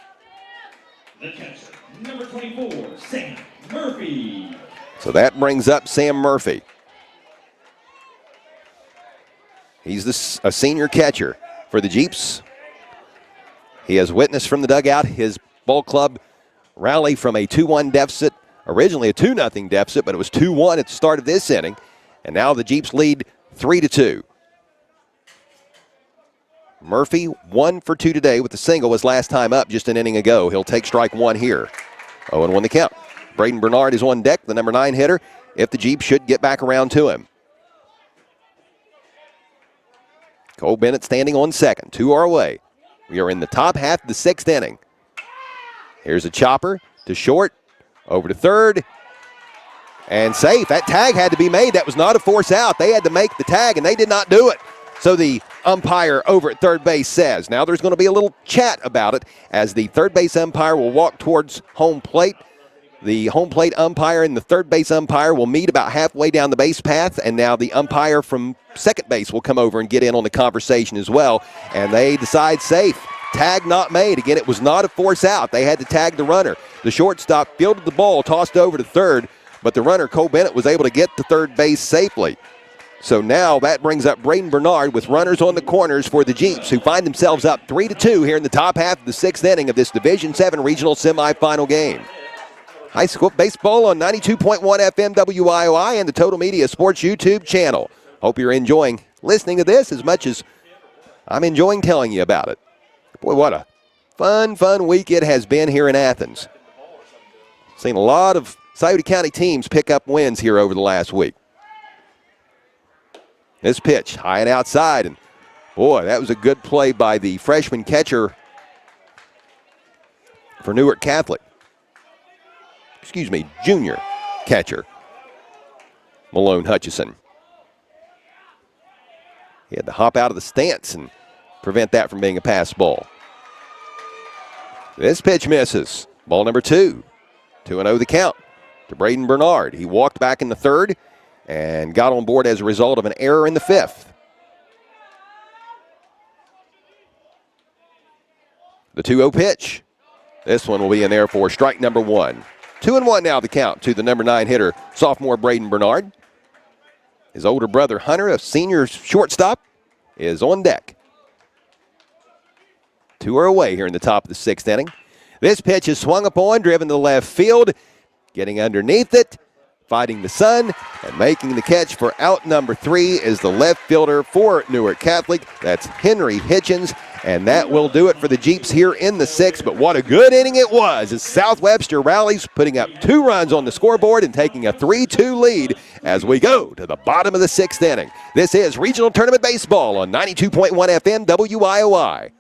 The catcher, number 24, Sam Murphy. So that brings up Sam Murphy. He's a senior catcher for the Jeeps. He has witnessed from the dugout his ball club rally from a 2-1 deficit, originally a 2-0 deficit, but it was 2-1 at the start of this inning. And now the Jeeps lead 3-2. Murphy 1 for 2 today with the single. His last time up just an inning ago. He'll take strike 1 here. 0-1 the count. Braden Bernard is on deck, the number 9 hitter, if the Jeeps should get back around to him. Cole Bennett standing on second. 2 are away. We are in the top half of the 6th inning. Here's a chopper to short, over to third, and safe. That tag had to be made. That was not a force out. They had to make the tag, and they did not do it. So the umpire over at third base says. Now there's going to be a little chat about it as the third base umpire will walk towards home plate. The home plate umpire and the third base umpire will meet about halfway down the base path, and now the umpire from second base will come over and get in on the conversation as well, and they decide safe. Tag not made. Again, it was not a force out. They had to tag the runner. The shortstop fielded the ball, tossed over to third, but the runner, Cole Bennett, was able to get to third base safely. So now that brings up Braden Bernard with runners on the corners for the Jeeps, who find themselves up 3-2 here in the top half of the 6th inning of this Division 7 regional semifinal game. High school baseball on 92.1 FM WIOI and the Total Media Sports YouTube channel. Hope you're enjoying listening to this as much as I'm enjoying telling you about it. Boy, what a fun week it has been here in Athens. Seen a lot of Scioto County teams pick up wins here over the last week. This pitch, high and outside, and boy, that was a good play by the freshman catcher for Newark Catholic. Junior catcher, Malone Hutchison. He had to hop out of the stance and prevent that from being a pass ball. This pitch misses. Ball number 2. 2-0 the count to Braden Bernard. He walked back in the third and got on board as a result of an error in the 5th. The 2-0 pitch. This one will be in there for strike number 1. 2-1 now the count to the number 9 hitter, sophomore Braden Bernard. His older brother, Hunter, a senior shortstop, is on deck. 2 are away here in the top of the 6th inning. This pitch is swung upon, driven to left field, getting underneath it, fighting the sun, and making the catch for out number 3 is the left fielder for Newark Catholic. That's Henry Hitchens, and that will do it for the Jeeps here in the 6th. But what a good inning it was as South Webster rallies, putting up 2 runs on the scoreboard and taking a 3-2 lead as we go to the bottom of the 6th inning. This is Regional Tournament Baseball on 92.1 FM WIOI.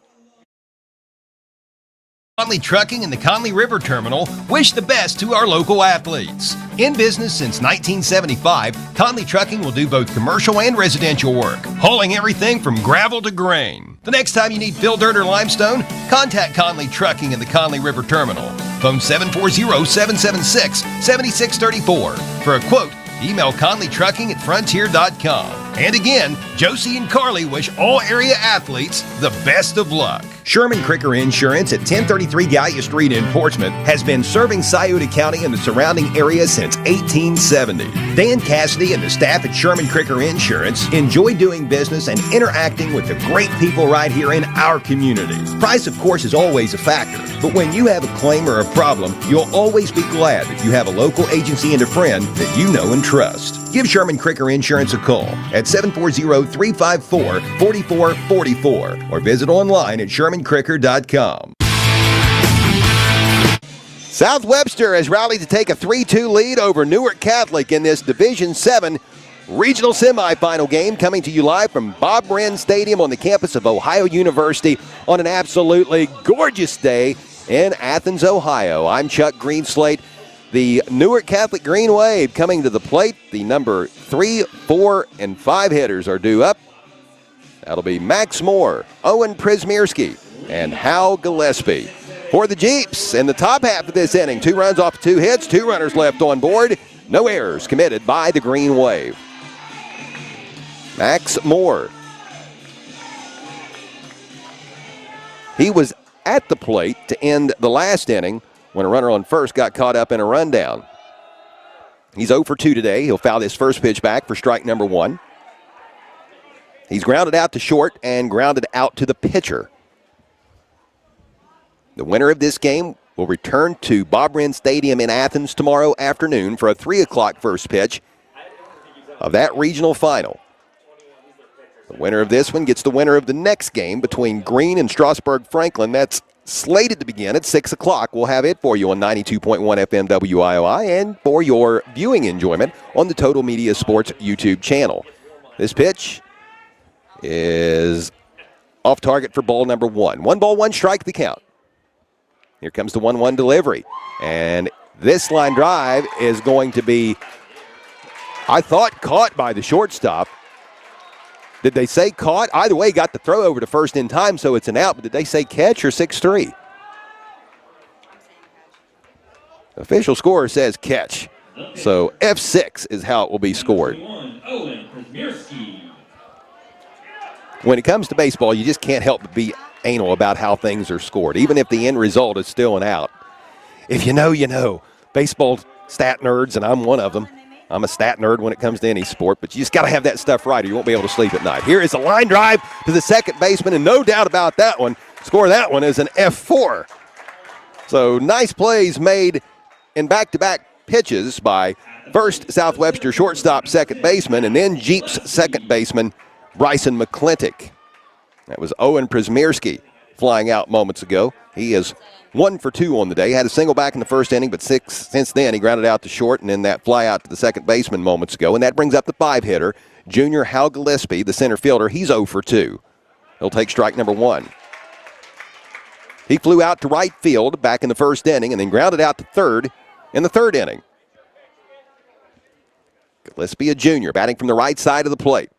Conley Trucking and the Conley River Terminal wish the best to our local athletes. In business since 1975, Conley Trucking will do both commercial and residential work, hauling everything from gravel to grain. The next time you need fill dirt or limestone, contact Conley Trucking and the Conley River Terminal. Phone 740-776-7634. For a quote, email conleytrucking@frontier.com. And again, Josie and Carly wish all area athletes the best of luck. Sherman Cricker Insurance at 1033 Gallia Street in Portsmouth has been serving Scioto County and the surrounding area since 1870. Dan Cassidy and the staff at Sherman Cricker Insurance enjoy doing business and interacting with the great people right here in our community. Price, of course, is always a factor, but when you have a claim or a problem, you'll always be glad that you have a local agency and a friend that you know and trust. Give Sherman Cricker Insurance a call at 740-354-4444 or visit online at shermancricker.com. South Webster has rallied to take a 3-2 lead over Newark Catholic in this Division 7 regional semifinal game, coming to you live from Bob Wren Stadium on the campus of Ohio University on an absolutely gorgeous day in Athens, Ohio. I'm Chuck Greenslate. The Newark Catholic Green Wave coming to the plate. The number 3, 4, and 5 hitters are due up. That'll be Max Moore, Owen Przmierski, and Hal Gillespie. For the Jeeps, in the top half of this inning, 2 runs off 2 hits, 2 runners left on board. No errors committed by the Green Wave. Max Moore. He was at the plate to end the last inning when a runner on first got caught up in a rundown. He's 0 for 2 today. He'll foul this first pitch back for strike number 1. He's grounded out to short and grounded out to the pitcher. The winner of this game will return to Bob Wren Stadium in Athens tomorrow afternoon for a 3 o'clock first pitch of that regional final. The winner of this one gets the winner of the next game between Greene and Strasburg Franklin. That's slated to begin at 6 o'clock. We'll have it for you on 92.1 FM WIOI and for your viewing enjoyment on the Total Media Sports YouTube channel. This pitch is off target for ball number 1. 1 ball, 1 strike, the count. Here comes the 1-1 delivery. And this line drive is going to be, I thought, caught by the shortstop. Did they say caught? Either way, got the throw over to first in time, so it's an out. But did they say catch or 6-3? Official scorer says catch. So F6 is how it will be scored. When it comes to baseball, you just can't help but be anal about how things are scored, even if the end result is still an out. If you know, you know. Baseball stat nerds, and I'm one of them. I'm a stat nerd when it comes to any sport, but you just got to have that stuff right or you won't be able to sleep at night. Here is a line drive to the second baseman, and no doubt about that one. Score that one is an F4. So nice plays made in back-to-back pitches by first South Webster shortstop second baseman and then Jeeps second baseman Bryson McClintock. That was Owen Przmierski flying out moments ago. He is 1 for 2 on the day. Had a single back in the first inning, but since then he grounded out to short and then that fly out to the second baseman moments ago. And that brings up the 5-hitter, junior Hal Gillespie, the center fielder. He's 0 for 2. He'll take strike number 1. He flew out to right field back in the first inning and then grounded out to third in the third inning. Gillespie, a junior, batting from the right side of the plate.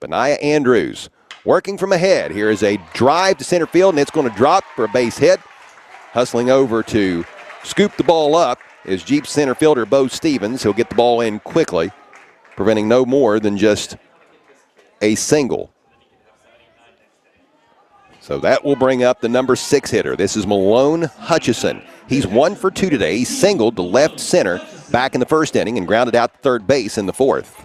Benaiah Andrews working from ahead. Here is a drive to center field, and it's going to drop for a base hit. Hustling over to scoop the ball up is Jeeps center fielder Bo Stevens. He'll get the ball in quickly, preventing no more than just a single. So that will bring up the number 6 hitter. This is Malone Hutchison. He's 1 for 2 today. He singled to left center back in the first inning and grounded out to third base in the fourth.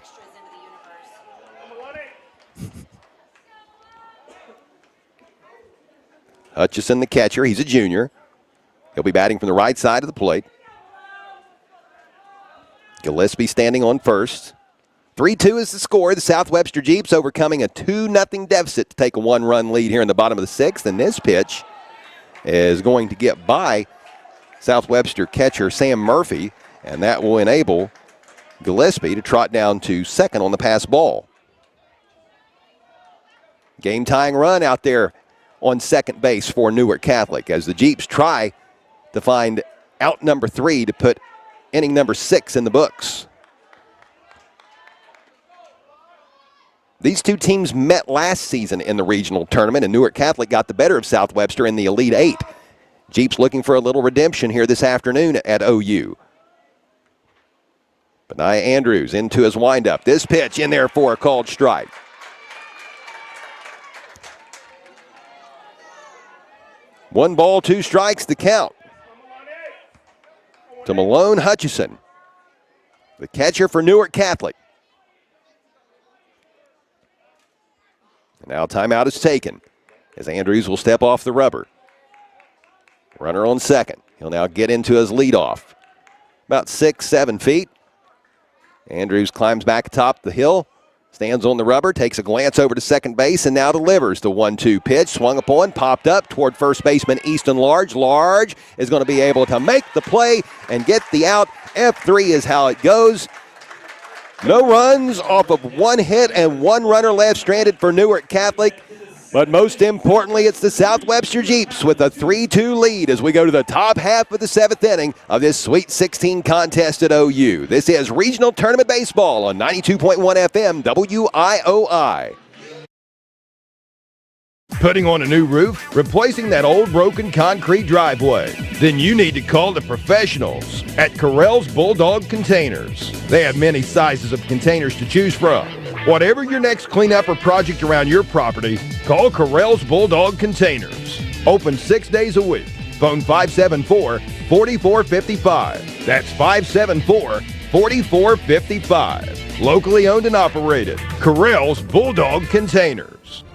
Hutchison, the catcher. He's a junior. He'll be batting from the right side of the plate. Gillespie standing on first. 3-2 is the score. The South Webster Jeeps overcoming a 2-0 deficit to take a one-run lead here in the bottom of the sixth. And this pitch is going to get by South Webster catcher Sam Murphy, and that will enable Gillespie to trot down to second on the pass ball. Game-tying run out there on second base for Newark Catholic as the Jeeps try to find out number 3 to put inning number 6 in the books. These two teams met last season in the regional tournament, and Newark Catholic got the better of South Webster in the Elite Eight. Jeeps looking for a little redemption here this afternoon at OU. Benaiah Andrews into his windup. This pitch in there for a called strike. One ball, 2 strikes, the count to Malone Hutchison, the catcher for Newark Catholic. And now timeout is taken as Andrews will step off the rubber. Runner on second. He'll now get into his leadoff. About 6-7 feet. Andrews climbs back atop the hill, stands on the rubber, takes a glance over to second base, and now delivers the 1-2 pitch. Swung upon, popped up toward first baseman Easton Large. Large is going to be able to make the play and get the out. F3 is how it goes. No runs off of 1 hit and 1 runner left stranded for Newark Catholic. But most importantly, it's the South Webster Jeeps with a 3-2 lead as we go to the top half of the 7th inning of this Sweet 16 contest at OU. This is Regional Tournament Baseball on 92.1 FM WIOI. Putting on a new roof? Replacing that old broken concrete driveway? Then you need to call the professionals at Correll's Bulldog Containers. They have many sizes of containers to choose from. Whatever your next cleanup or project around your property, call Correll's Bulldog Containers. Open 6 days a week. Phone 574-4455. That's 574-4455. Locally owned and operated. Correll's Bulldog Containers.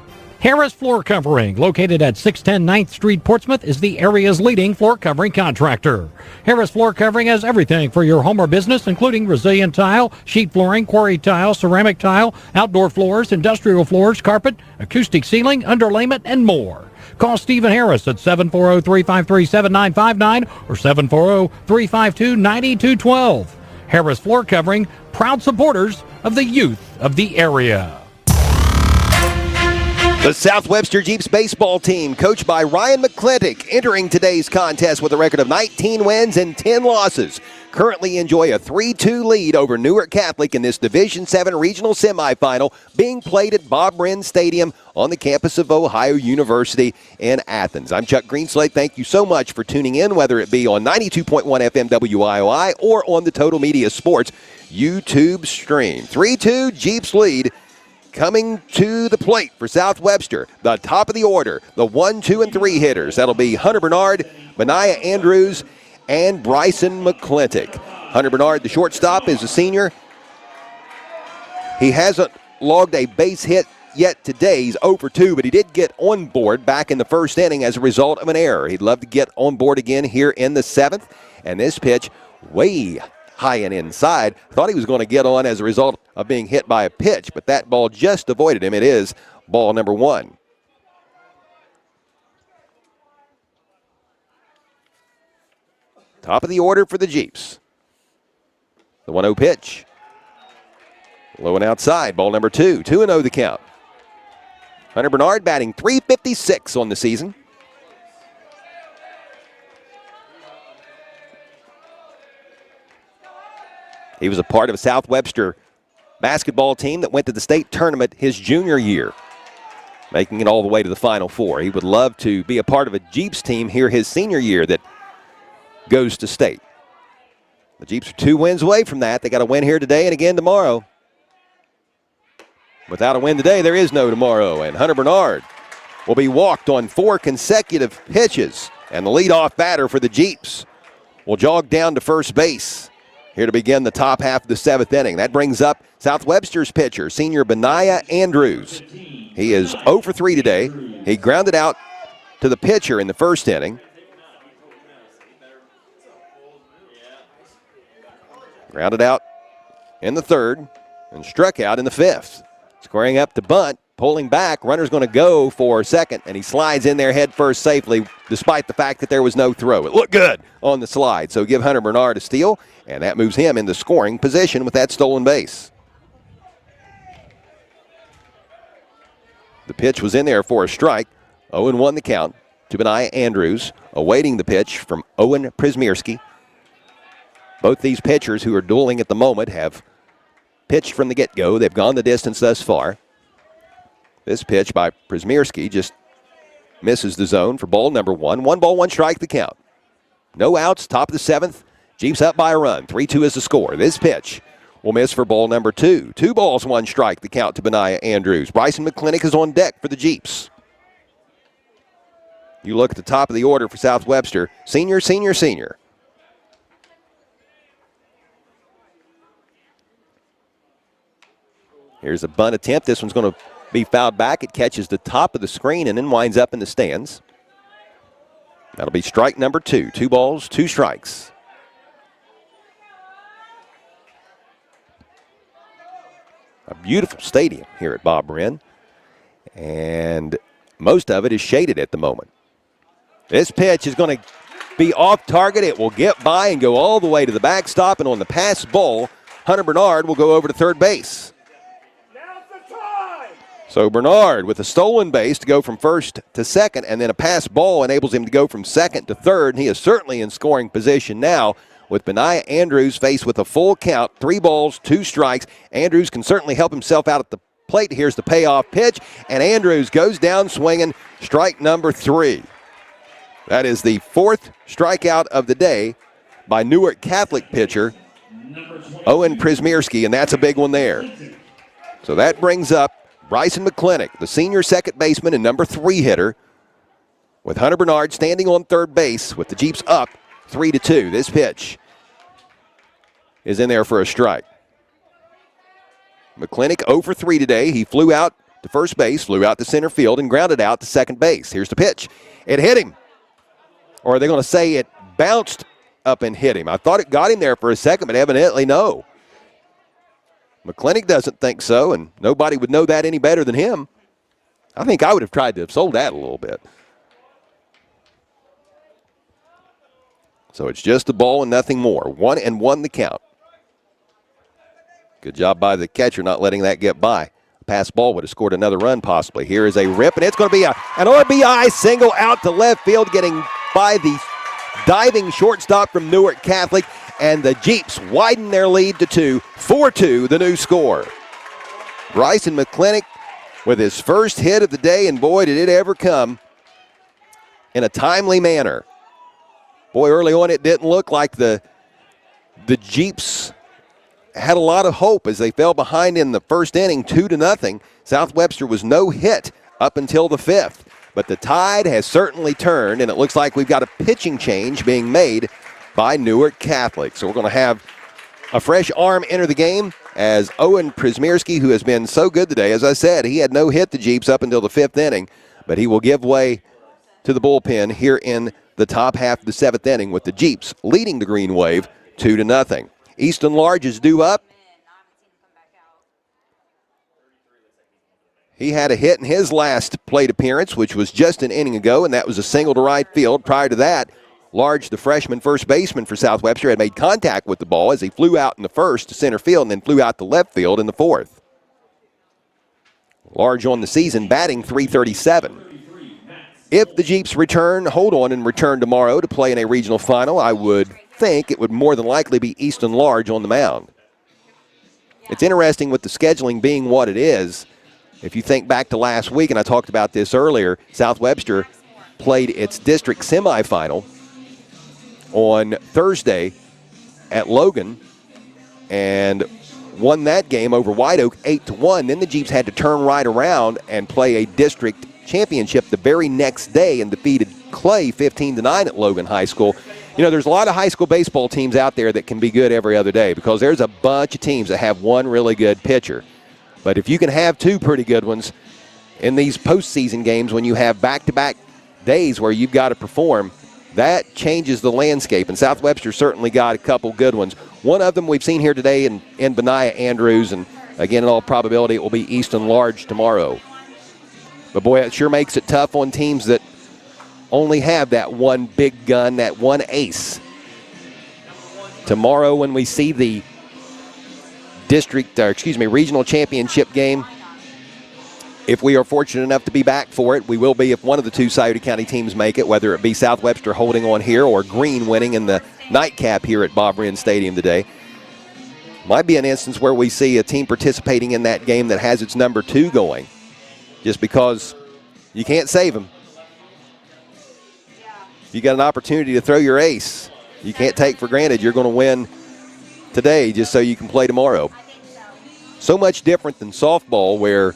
Harris Floor Covering, located at 610 9th Street, Portsmouth, is the area's leading floor covering contractor. Harris Floor Covering has everything for your home or business, including resilient tile, sheet flooring, quarry tile, ceramic tile, outdoor floors, industrial floors, carpet, acoustic ceiling, underlayment, and more. Call Stephen Harris at 740-353-7959 or 740-352-9212. Harris Floor Covering, proud supporters of the youth of the area. The South Webster Jeeps baseball team, coached by Ryan McClintock, entering today's contest with a record of 19 wins and 10 losses. Currently enjoy a 3-2 lead over Newark Catholic in this Division 7 regional semifinal being played at Bob Wren Stadium on the campus of Ohio University in Athens. I'm Chuck Greenslade. Thank you so much for tuning in, whether it be on 92.1 FM WIOI or on the Total Media Sports YouTube stream. 3-2 Jeeps lead. Coming to the plate for South Webster, the top of the order, the 1, 2, and 3 hitters. That'll be Hunter Bernard, Benaiah Andrews, and Bryson McClintock. Hunter Bernard, the shortstop, is a senior. He hasn't logged a base hit yet today. He's 0 for 2, but he did get on board back in the first inning as a result of an error. He'd love to get on board again here in the 7th. And this pitch, way high and inside. Thought he was going to get on as a result of being hit by a pitch, but that ball just avoided him. It is ball number 1. Top of the order for the Jeeps. The 1-0 pitch. Low and outside, ball number 2. 2-0 the count. Hunter Bernard batting .356 on the season. He was a part of a South Webster basketball team that went to the state tournament his junior year, making it all the way to the Final Four. He would love to be a part of a Jeeps team here his senior year that goes to state. The Jeeps are 2 wins away from that. They got a win here today and again tomorrow. Without a win today, there is no tomorrow. And Hunter Bernard will be walked on 4 consecutive pitches. And the leadoff batter for the Jeeps will jog down to first base here to begin the top half of the 7th inning. That brings up South Webster's pitcher, senior Benaiah Andrews. He is 0 for 3 today. He grounded out to the pitcher in the first inning. Grounded out in the third and struck out in the fifth. Squaring up to bunt, pulling back, runner's going to go for second, and he slides in there head first safely despite the fact that there was no throw. It looked good on the slide, so give Hunter Bernard a steal, and that moves him into scoring position with that stolen base. The pitch was in there for a strike. 0-1 the count to Benaiah Andrews, awaiting the pitch from Owen Przmierski. Both these pitchers who are dueling at the moment have pitched from the get-go. They've gone the distance thus far. This pitch by Przmierski just misses the zone for ball number 1. 1 ball, 1 strike the count. No outs, top of the 7th. Jeeps up by a run. 3-2 is the score. This pitch will miss for ball number 2. 2 balls, 1 strike the count to Benaiah Andrews. Bryson McClintock is on deck for the Jeeps. You look at the top of the order for South Webster. Senior, senior, senior. Here's a bunt attempt. This one's going to be fouled back. It catches the top of the screen and then winds up in the stands. That'll be strike number 2. 2 balls, 2 strikes. A beautiful stadium here at Bob Wren, and most of it is shaded at the moment. This pitch is going to be off target. It will get by and go all the way to the backstop, and on the pass ball, Hunter Bernard will go over to third base. So Bernard with a stolen base to go from first to second, and then a pass ball enables him to go from second to third, and he is certainly in scoring position now with Benaiah Andrews faced with a full count, 3 balls, 2 strikes. Andrews can certainly help himself out at the plate. Here's the payoff pitch, and Andrews goes down swinging, strike number 3. That is the 4th strikeout of the day by Newark Catholic pitcher Owen Przmierski, and that's a big one there. So that brings up Bryson McClintock, the senior second baseman and number 3 hitter, with Hunter Bernard standing on third base with the Jeeps up 3-2. This pitch is in there for a strike. McClintock 0 for 3 today. He flew out to first base, flew out to center field, and grounded out to second base. Here's the pitch. It hit him. Or are they going to say it bounced up and hit him? I thought it got him there for a second, but evidently no. McClintock doesn't think so, and nobody would know that any better than him. I think I would have tried to have sold that a little bit. So it's just a ball and nothing more. 1-1 the count. Good job by the catcher not letting that get by. A pass ball would have scored another run possibly. Here is a rip, and it's going to be an RBI single out to left field, getting by the diving shortstop from Newark Catholic, and the Jeeps widen their lead to 2. 4-2 the new score. Bryson McClintock with his first hit of the day, and boy, did it ever come in a timely manner. Boy, early on it didn't look like the Jeeps had a lot of hope as they fell behind in the first inning 2-0. South Webster was no hit up until the 5th. But the tide has certainly turned, and it looks like we've got a pitching change being made by Newark Catholic. So we're going to have a fresh arm enter the game as Owen Przmierski, who has been so good today. As I said, he had no hit the Jeeps up until the 5th inning, but he will give way to the bullpen here in the top half of the 7th inning with the Jeeps leading the Green Wave 2-0. Easton Large is due up. He had a hit in his last plate appearance, which was just an inning ago, and that was a single to right field. Prior to that, Large, the freshman first baseman for South Webster, had made contact with the ball as he flew out in the first to center field and then flew out to left field in the 4th. Large on the season batting .337. If the Jeeps hold on and return tomorrow to play in a regional final, I would think it would more than likely be Easton Large on the mound. It's interesting with the scheduling being what it is. If you think back to last week, and I talked about this earlier, South Webster played its district semifinal on Thursday at Logan and won that game over White Oak 8-1. Then the Jeeps had to turn right around and play a district championship the very next day and defeated Clay 15-9 at Logan High School. You know, there's a lot of high school baseball teams out there that can be good every other day because there's a bunch of teams that have one really good pitcher. But if you can have 2 pretty good ones in these postseason games when you have back-to-back days where you've got to perform, that changes the landscape. And South Webster certainly got a couple good ones. One of them we've seen here today in Benaiah Andrews, and again, in all probability, it will be Easton Large tomorrow. But boy, it sure makes it tough on teams that only have that one big gun, that one ace. Tomorrow when we see the regional championship game, if we are fortunate enough to be back for it, we will be if one of the two Scioto County teams make it, whether it be South Webster holding on here or Green winning in the nightcap here at Bob Wren Stadium today. Might be an instance where we see a team participating in that game that has its number 2 going, just because you can't save them. If you got an opportunity to throw your ace, you can't take for granted you're going to win today just so you can play tomorrow. So much different than softball, where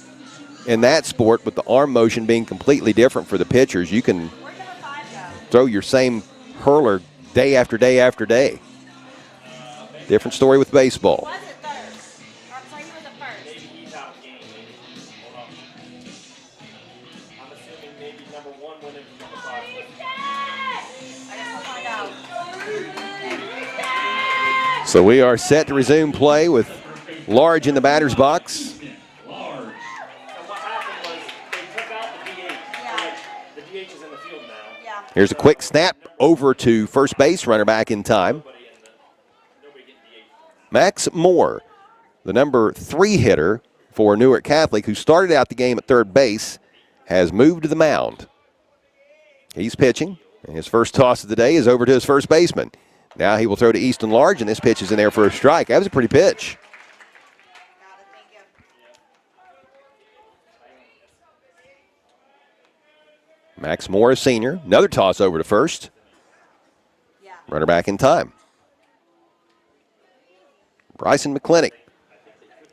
in that sport, with the arm motion being completely different for the pitchers, you can throw your same hurler day after day after day. Different story with baseball. So we are set to resume play with Large in the batter's box. Here's a quick snap over to first base, runner back in time. Max Moore, the number 3 hitter for Newark Catholic, who started out the game at third base, has moved to the mound. He's pitching, and his first toss of the day is over to his first baseman. Now he will throw to Easton Large, and this pitch is in there for a strike. That was a pretty pitch. Max Moore, a senior. Another toss over to first. Runner back in time. Bryson McClintock,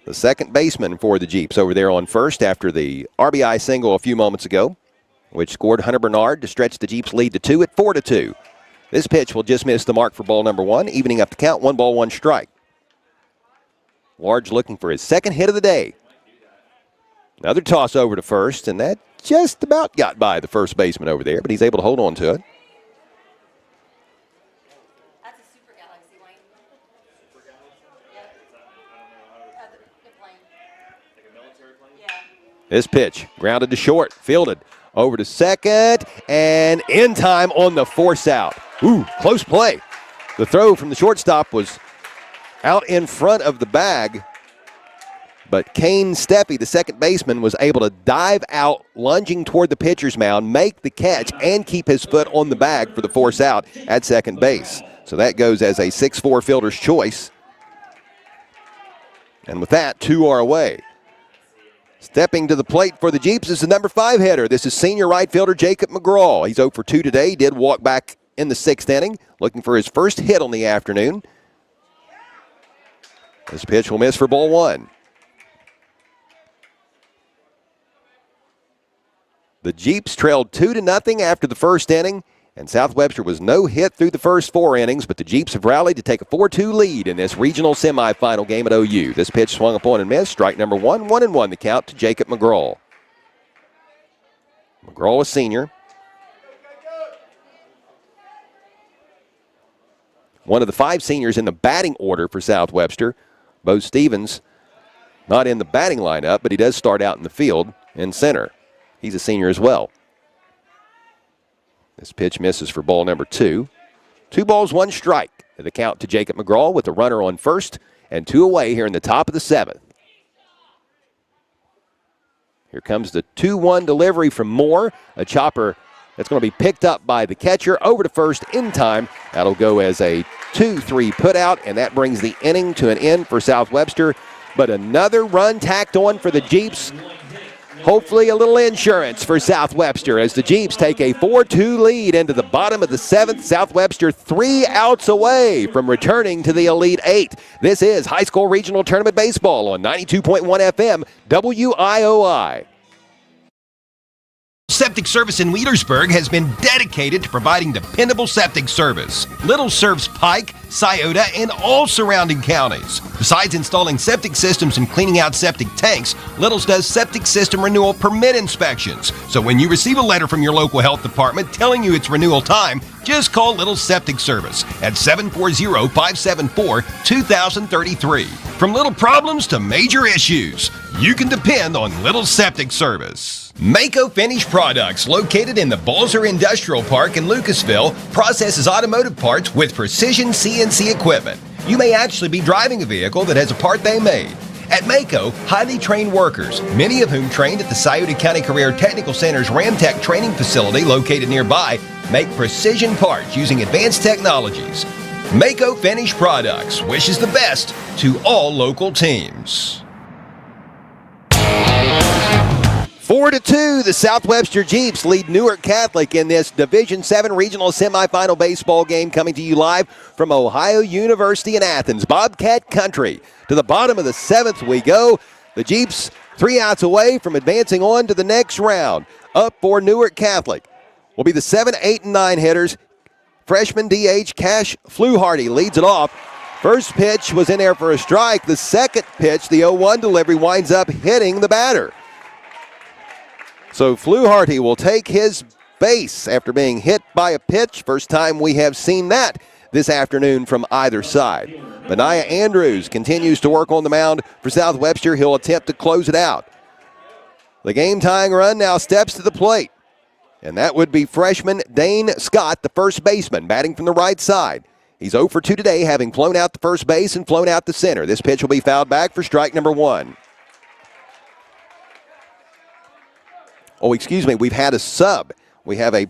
the second baseman for the Jeeps, over there on first after the RBI single a few moments ago, which scored Hunter Bernard to stretch the Jeeps' lead to 2 at 4-2. This pitch will just miss the mark for ball number 1, evening up the count, 1 ball, 1 strike. Large looking for his second hit of the day. Another toss over to first, and that just about got by the first baseman over there, but he's able to hold on to it. That's a super galaxy, Wayne. Super galaxy? Yeah. The plane. Like a military plane? Yeah. This pitch grounded to short, fielded over to second, and in time on the force out. Ooh, close play. The throw from the shortstop was out in front of the bag, but Kane Steppe, the second baseman, was able to dive out, lunging toward the pitcher's mound, make the catch, and keep his foot on the bag for the force out at second base. So that goes as a 6'4" fielder's choice. And with that, 2 are away. Stepping to the plate for the Jeeps is the number 5 hitter. This is senior right fielder Jacob McGraw. He's 0 for 2 today. He did walk back in the 6th inning, looking for his first hit on the afternoon. This pitch will miss for ball 1. The Jeeps trailed 2-0 after the first inning, and South Webster was no hit through the first 4 innings, but the Jeeps have rallied to take a 4-2 lead in this regional semifinal game at OU. This pitch swung upon and missed. Strike number 1, 1-1 the count to Jacob McGraw. McGraw, a senior. One of the 5 seniors in the batting order for South Webster. Bo Stevens not in the batting lineup, but he does start out in the field in center. He's a senior as well. This pitch misses for ball number 2. 2 balls, 1 strike. The count to Jacob McGraw with a runner on first and 2 away here in the top of the 7th. Here comes the 2-1 delivery from Moore. A chopper that's going to be picked up by the catcher over to first in time. That'll go as a 2-3 put out, and that brings the inning to an end for South Webster. But another run tacked on for the Jeeps. Hopefully a little insurance for South Webster as the Jeeps take a 4-2 lead into the bottom of the 7th. South Webster 3 outs away from returning to the Elite 8. This is High School Regional Tournament Baseball on 92.1 FM WIOI. Septic Service in Wheelersburg has been dedicated to providing dependable septic service. Little serves Pike, Scioto, and all surrounding counties. Besides installing septic systems and cleaning out septic tanks, Little's does septic system renewal permit inspections. So when you receive a letter from your local health department telling you it's renewal time, just call Little's Septic Service at 740-574-2033. From little problems to major issues, you can depend on Little's Septic Service. Mako Finished Products, located in the Balzer Industrial Park in Lucasville, processes automotive parts with precision CNC equipment. You may actually be driving a vehicle that has a part they made. At Mako, highly trained workers, many of whom trained at the Scioto County Career Technical Center's Ramtech training facility located nearby, make precision parts using advanced technologies. Mako Finished Products wishes the best to all local teams. 4-2, the South Webster Jeeps lead Newark Catholic in this Division 7 regional semifinal baseball game, coming to you live from Ohio University in Athens, Bobcat Country. To the bottom of the 7th we go. The Jeeps 3 outs away from advancing on to the next round. Up for Newark Catholic will be the 7, 8, and 9 hitters. Freshman DH Cash Fluharty leads it off. First pitch was in there for a strike. The second pitch, the 0-1 delivery, winds up hitting the batter. So Fluharty will take his base after being hit by a pitch. First time we have seen that this afternoon from either side. Benaiah Andrews continues to work on the mound for South Webster. He'll attempt to close it out. The game-tying run now steps to the plate. And that would be freshman Dane Scott, the first baseman, batting from the right side. He's 0 for 2 today, having flown out the first base and flown out the center. This pitch will be fouled back for strike number 1. Oh, excuse me, we've had a sub. We have a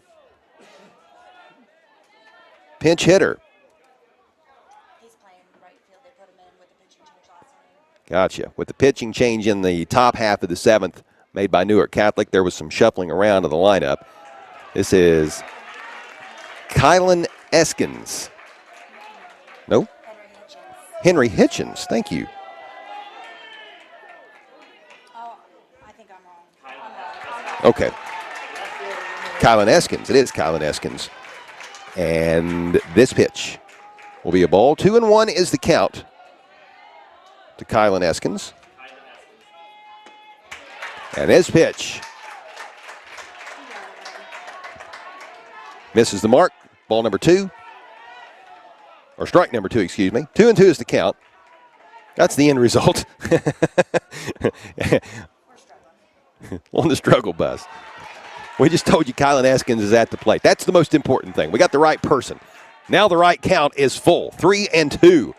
pinch hitter. He's playing right field. They put him in with the pitching change last night. Gotcha. With the pitching change in the top half of the 7th made by Newark Catholic, there was some shuffling around of the lineup. This is Kylan Eskins. No? Henry Hitchens. Thank you. Okay. Kylan Eskins. It is Kylan Eskins. And this pitch will be a ball. 2-1 is the count to Kylan Eskins. And this pitch misses the mark. Ball number 2. Or strike number 2, excuse me. 2-2 is the count. That's the end result. On the struggle bus. We just told you Kylan Eskins is at the plate. That's the most important thing. We got the right person. Now the right count is full. 3-2.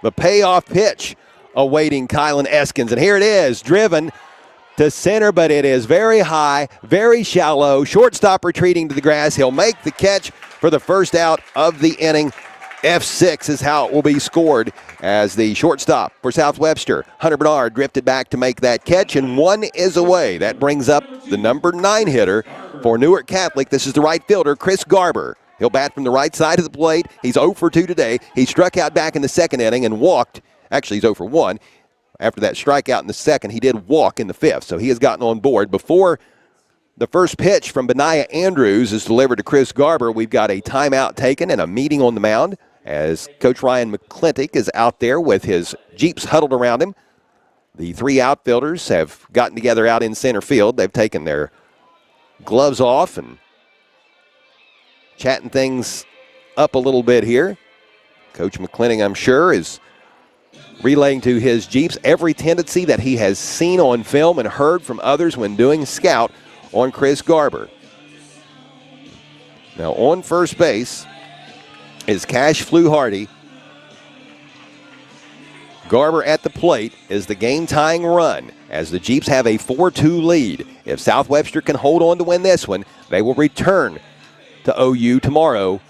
The payoff pitch awaiting Kylan Eskins. And here it is, driven to center, but it is very high, very shallow. Shortstop retreating to the grass. He'll make the catch for the first out of the inning. F6 is how it will be scored as the shortstop for South Webster. Hunter Bernard drifted back to make that catch, and 1 is away. That brings up the number 9 hitter for Newark Catholic. This is the right fielder, Chris Garber. He'll bat from the right side of the plate. He's 0 for 2 today. He struck out back in the 2nd inning and walked. Actually, he's 0 for 1. After that strikeout in the 2nd, he did walk in the 5th, so he has gotten on board. Before the first pitch from Benaiah Andrews is delivered to Chris Garber, we've got a timeout taken and a meeting on the mound as Coach Ryan McClintock is out there with his Jeeps huddled around him. The 3 outfielders have gotten together out in center field. They've taken their gloves off and chatting things up a little bit here. Coach McClintock, I'm sure, is relaying to his Jeeps every tendency that he has seen on film and heard from others when doing scout on Chris Garber. Now on first base is Cash Fluharty. Garber at the plate is the game-tying run as the Jeeps have a 4-2 lead. If South Webster can hold on to win this one, they will return to OU tomorrow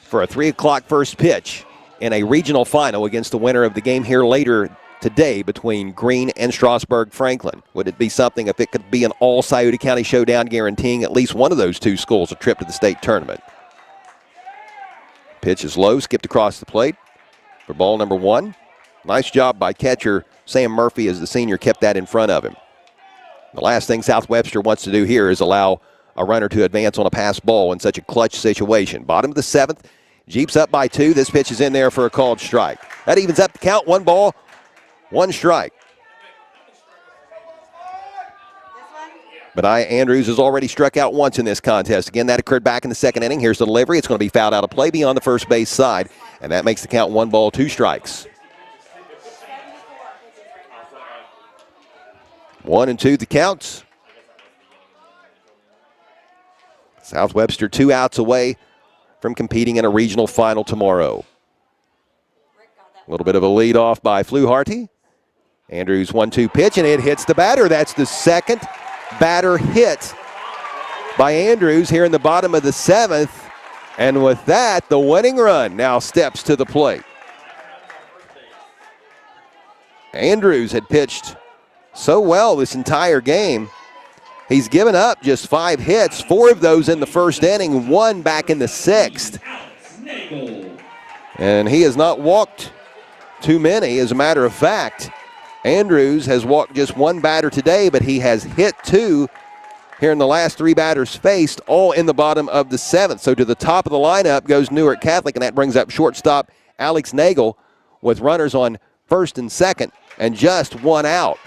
for a 3 o'clock first pitch in a regional final against the winner of the game here later today between Greene and Strasburg Franklin. Would it be something if it could be an all Scioto County showdown guaranteeing at least one of those 2 schools a trip to the state tournament? Pitch is low, skipped across the plate for ball number 1. Nice job by catcher Sam Murphy as the senior kept that in front of him. The last thing South Webster wants to do here is allow a runner to advance on a pass ball in such a clutch situation. Bottom of the 7th, Jeeps up by 2. This pitch is in there for a called strike. That evens up the count. 1 ball, 1 strike. Benaiah Andrews has already struck out once in this contest. Again, that occurred back in the 2nd inning. Here's the delivery. It's going to be fouled out of play beyond the first base side, and that makes the count 1 ball, 2 strikes. 1-2 the counts. South Webster 2 outs away from competing in a regional final tomorrow. A little bit of a lead off by Fluharty. Andrews 1-2 pitch, and it hits the batter. That's the second batter hit by Andrews here in the bottom of the 7th. And with that, the winning run now steps to the plate. Andrews had pitched so well this entire game. He's given up just 5 hits, 4 of those in the first inning, 1 back in the 6th. And he has not walked too many. As a matter of fact, Andrews has walked just 1 batter today, but he has hit 2 here in the last 3 batters faced, all in the bottom of the 7th. So to the top of the lineup goes Newark Catholic, and that brings up shortstop Alex Nagel with runners on first and second and just 1 out.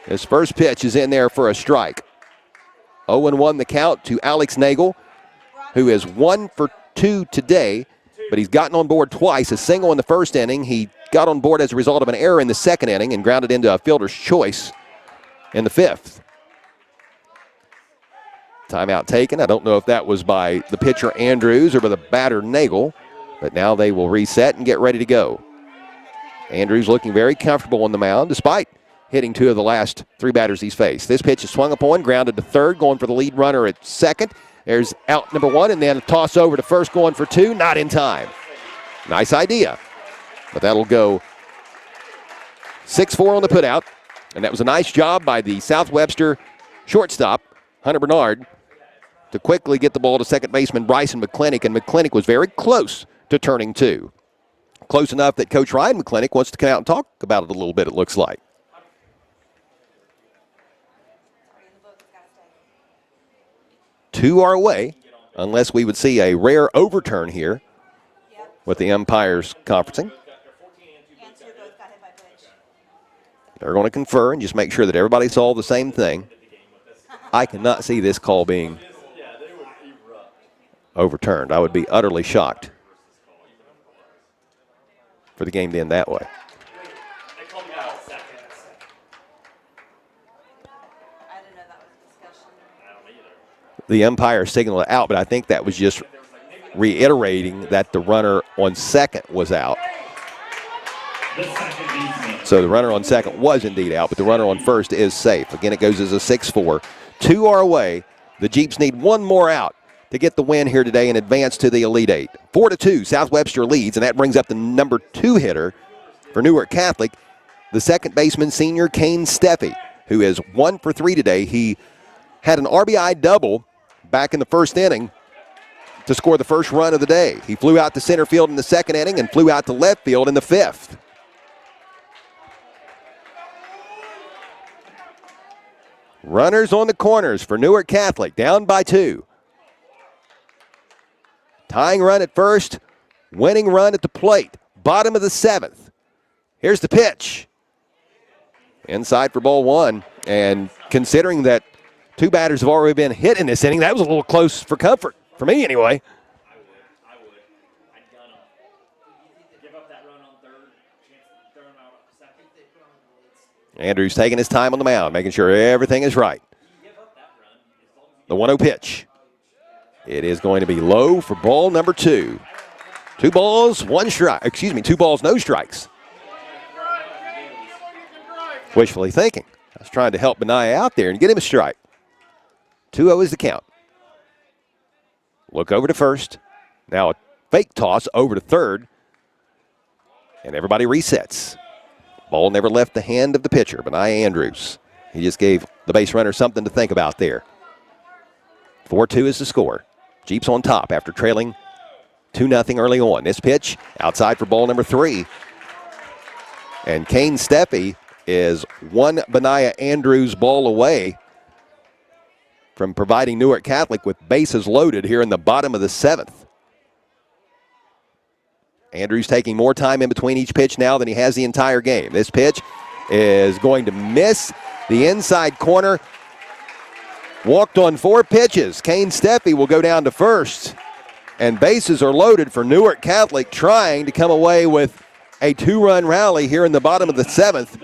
His first pitch is in there for a strike. 0-1 the count to Alex Nagel, who is 1 for 2 today, but he's gotten on board twice, a single in the first inning. He got on board as a result of an error in the 2nd inning and grounded into a fielder's choice in the 5th. Timeout taken. I don't know if that was by the pitcher Andrews or by the batter Nagel, but now they will reset and get ready to go. Andrews looking very comfortable on the mound despite hitting 2 of the last 3 batters he's faced. This pitch is swung upon, grounded to third, going for the lead runner at second. There's out number 1, and then a toss over to first, going for 2, not in time. Nice idea, but that'll go 6-4 on the putout, and that was a nice job by the South Webster shortstop, Hunter Bernard, to quickly get the ball to second baseman Bryson McClintock, and McClintock was very close to turning 2. Close enough that Coach Ryan McClintock wants to come out and talk about it a little bit, it looks like. 2 are away, unless we would see a rare overturn here with the umpires conferencing. They're going to confer and just make sure that everybody saw the same thing. I cannot see this call being overturned. I would be utterly shocked for the game to end that way. The umpire signaled it out, but I think that was just reiterating that the runner on second was out. So the runner on second was indeed out, but the runner on first is safe. Again, it goes as a 6-4. 2 are away. The Jeeps need 1 more out to get the win here today and advance to the Elite 8. 4-2, South Webster leads, and that brings up the number 2 hitter for Newark Catholic, the second baseman, senior Kane Steffi, who is 1 for 3 today. He had an RBI double back in the first inning to score the first run of the day. He flew out to center field in the 2nd inning and flew out to left field in the 5th. Runners on the corners for Newark Catholic, down by 2. Tying run at first, winning run at the plate, bottom of the 7th. Here's the pitch. Inside for ball 1, and considering that 2 batters have already been hit in this inning, that was a little close for comfort, for me anyway. I would. I'd gun him. Give up that run on third. Chance to throw him out on second. Andrews taking his time on the mound, making sure everything is right. The 1-0 pitch. It is going to be low for ball number 2. 2 balls, 1 strike. 2 balls, no strikes. Wishfully thinking. I was trying to help Benaiah out there and get him a strike. 2-0 is the count. Look over to first. Now a fake toss over to third. And everybody resets. Ball never left the hand of the pitcher, Benaiah Andrews. He just gave the base runner something to think about there. 4-2 is the score. Jeeps on top after trailing 2-0 early on. This pitch outside for ball number 3. And Kane Steffi is one Benaiah Andrews ball away from providing Newark Catholic with bases loaded here in the bottom of the 7th. Andrews taking more time in between each pitch now than he has the entire game. This pitch is going to miss the inside corner. Walked on 4 pitches. Kane Steffi will go down to first. And bases are loaded for Newark Catholic, trying to come away with a 2-run rally here in the bottom of the 7th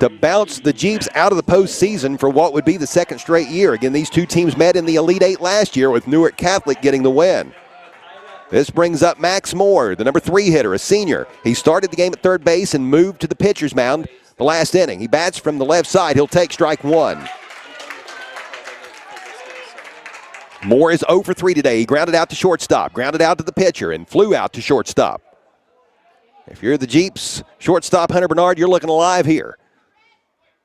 to bounce the Jeeps out of the postseason for what would be the 2nd straight year. Again, these two teams met in the Elite 8 last year with Newark Catholic getting the win. This brings up Max Moore, the number 3 hitter, a senior. He started the game at third base and moved to the pitcher's mound the last inning. He bats from the left side. He'll take strike 1. Moore is 0 for 3 today. He grounded out to shortstop, grounded out to the pitcher, and flew out to shortstop. If you're the Jeeps, shortstop Hunter Bernard, you're looking alive here.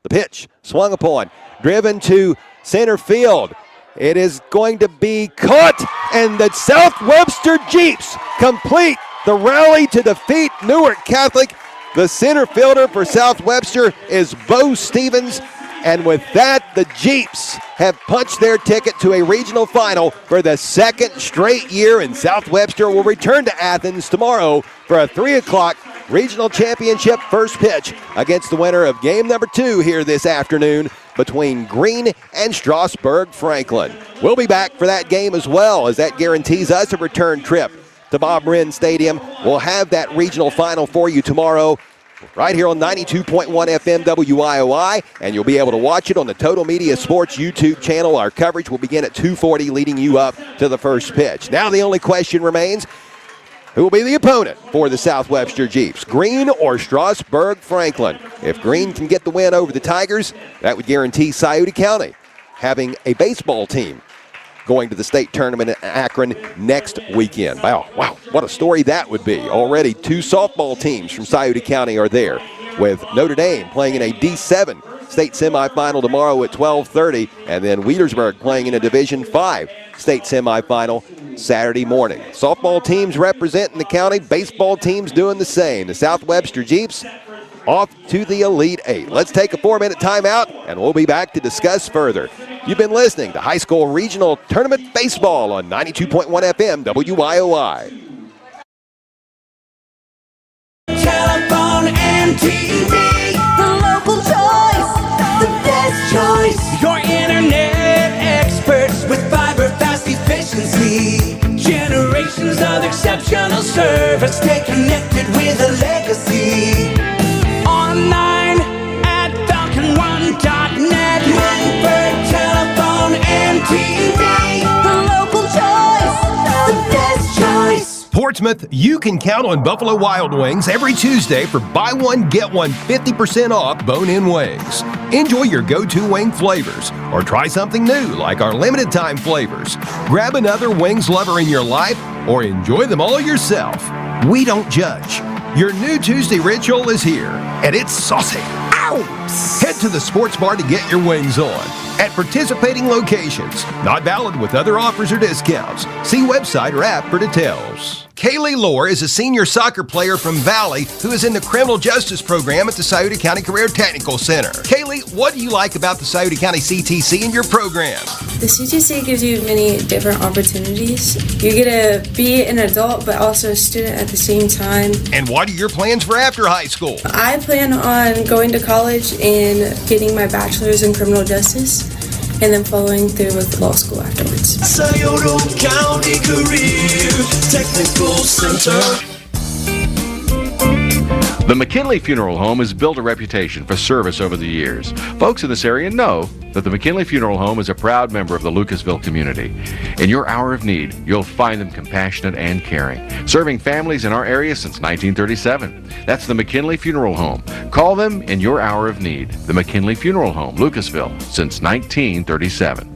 The pitch swung upon, driven to center field. It is going to be caught, and the South Webster Jeeps complete the rally to defeat Newark Catholic. The center fielder for South Webster is Bo Stevens. And with that, the Jeeps have punched their ticket to a regional final for the 2nd straight year, and South Webster will return to Athens tomorrow for a 3 o'clock regional championship first pitch against the winner of game number 2 here this afternoon between Greene and Strasburg Franklin. We'll be back for that game as well, as that guarantees us a return trip to Bob Wren Stadium. We'll have that regional final for you tomorrow right here on 92.1 FM WIOI, and you'll be able to watch it on the Total Media Sports YouTube channel. Our coverage will begin at 2:40, leading you up to the first pitch. Now the only question remains, who will be the opponent for the South Webster Jeeps, Greene or Strasburg Franklin? If Greene can get the win over the Tigers, that would guarantee Scioto County having a baseball team going to the state tournament in Akron next weekend. Wow, what a story that would be. Already 2 softball teams from Scioto County are there, with Notre Dame playing in a D7 state semifinal tomorrow at 12:30, and then Wheelersburg playing in a Division 5 state semifinal Saturday morning. Softball teams representing the county, baseball teams doing the same. The South Webster Jeeps off to the Elite 8. Let's take a 4-minute timeout, and we'll be back to discuss further. You've been listening to High School Regional Tournament Baseball on 92.1 FM WIOI. Telephone and TV, the local choice, the best choice. Your internet experts with fiber fast efficiency. Generations of exceptional service. Stay connected with a legacy. Online at falcon1.net. Langford Telephone and TV, the local choice, the best choice. Portsmouth, you can count on Buffalo Wild Wings every Tuesday for buy one, get one 50% off bone-in wings. Enjoy your go-to wing flavors, or try something new like our limited time flavors. Grab another wings lover in your life, or enjoy them all yourself. We don't judge. Your new Tuesday ritual is here, and it's saucy. Ow! Head to the sports bar to get your wings on at participating locations. Not valid with other offers or discounts. See website or app for details. Kaylee Lohr is a senior soccer player from Valley who is in the criminal justice program at the Scioto County Career Technical Center. Kaylee, what do you like about the Scioto County CTC and your program? The CTC gives you many different opportunities. You get to be an adult but also a student at the same time. And what are your plans for after high school? I plan on going to college and getting my bachelor's in criminal justice, and then following through with law school afterwards. Scioto County Career Technical Center. The McKinley Funeral Home has built a reputation for service over the years. Folks in this area know that the McKinley Funeral Home is a proud member of the Lucasville community. In your hour of need, you'll find them compassionate and caring, serving families in our area since 1937. That's the McKinley Funeral Home. Call them in your hour of need. The McKinley Funeral Home, Lucasville, since 1937.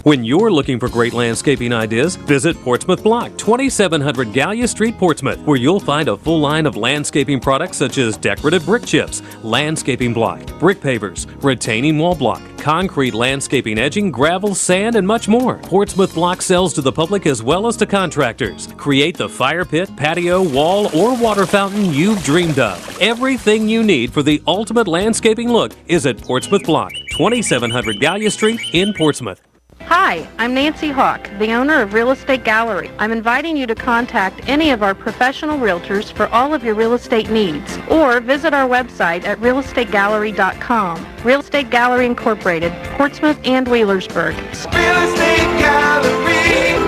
When you're looking for great landscaping ideas, visit Portsmouth Block, 2700 Gallia Street, Portsmouth, where you'll find a full line of landscaping products such as decorative brick chips, landscaping block, brick pavers, retaining wall block, concrete landscaping edging, gravel, sand, and much more. Portsmouth Block sells to the public as well as to contractors. Create the fire pit, patio, wall, or water fountain you've dreamed of. Everything you need for the ultimate landscaping look is at Portsmouth Block, 2700 Gallia Street in Portsmouth. Hi, I'm Nancy Hawk, the owner of Real Estate Gallery. I'm inviting you to contact any of our professional realtors for all of your real estate needs, or visit our website at realestategallery.com. Real Estate Gallery Incorporated, Portsmouth and Wheelersburg. Real Estate Gallery,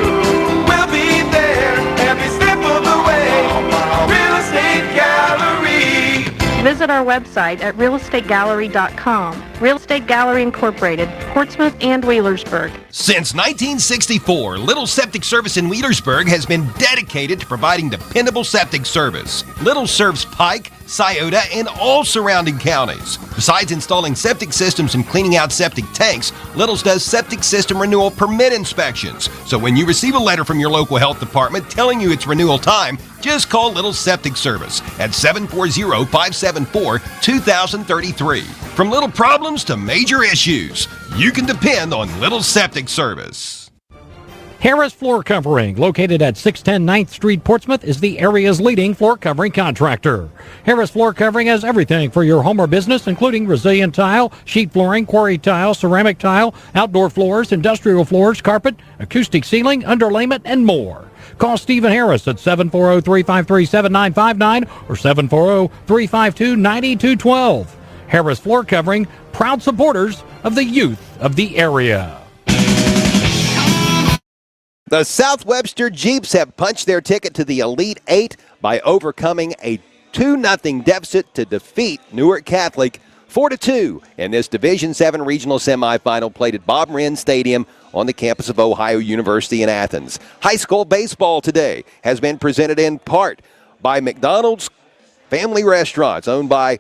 we'll be there every step of the way. Real Estate Gallery. Visit our website at realestategallery.com. Real Estate Gallery Incorporated, Portsmouth and Wheelersburg. Since 1964, Little Septic Service in Wheelersburg has been dedicated to providing dependable septic service. Little serves Pike, Scioto, and all surrounding counties. Besides installing septic systems and cleaning out septic tanks, Little's does septic system renewal permit inspections. So when you receive a letter from your local health department telling you it's renewal time, just call Little Septic Service at 740-574-2033. From little problems to major issues, you can depend on Little Septic Service. Harris Floor Covering, located at 610 9th Street, Portsmouth, is the area's leading floor covering contractor. Harris Floor Covering has everything for your home or business, including resilient tile, sheet flooring, quarry tile, ceramic tile, outdoor floors, industrial floors, carpet, acoustic ceiling, underlayment, and more. Call Stephen Harris at 740-353-7959 or 740-352-9212. Harris Floor Covering, proud supporters of the youth of the area. The South Webster Jeeps have punched their ticket to the Elite Eight by overcoming a 2-0 deficit to defeat Newark Catholic 4-2 in this Division 7 regional semifinal played at Bob Wren Stadium on the campus of Ohio University in Athens. High school baseball today has been presented in part by McDonald's Family Restaurants, owned by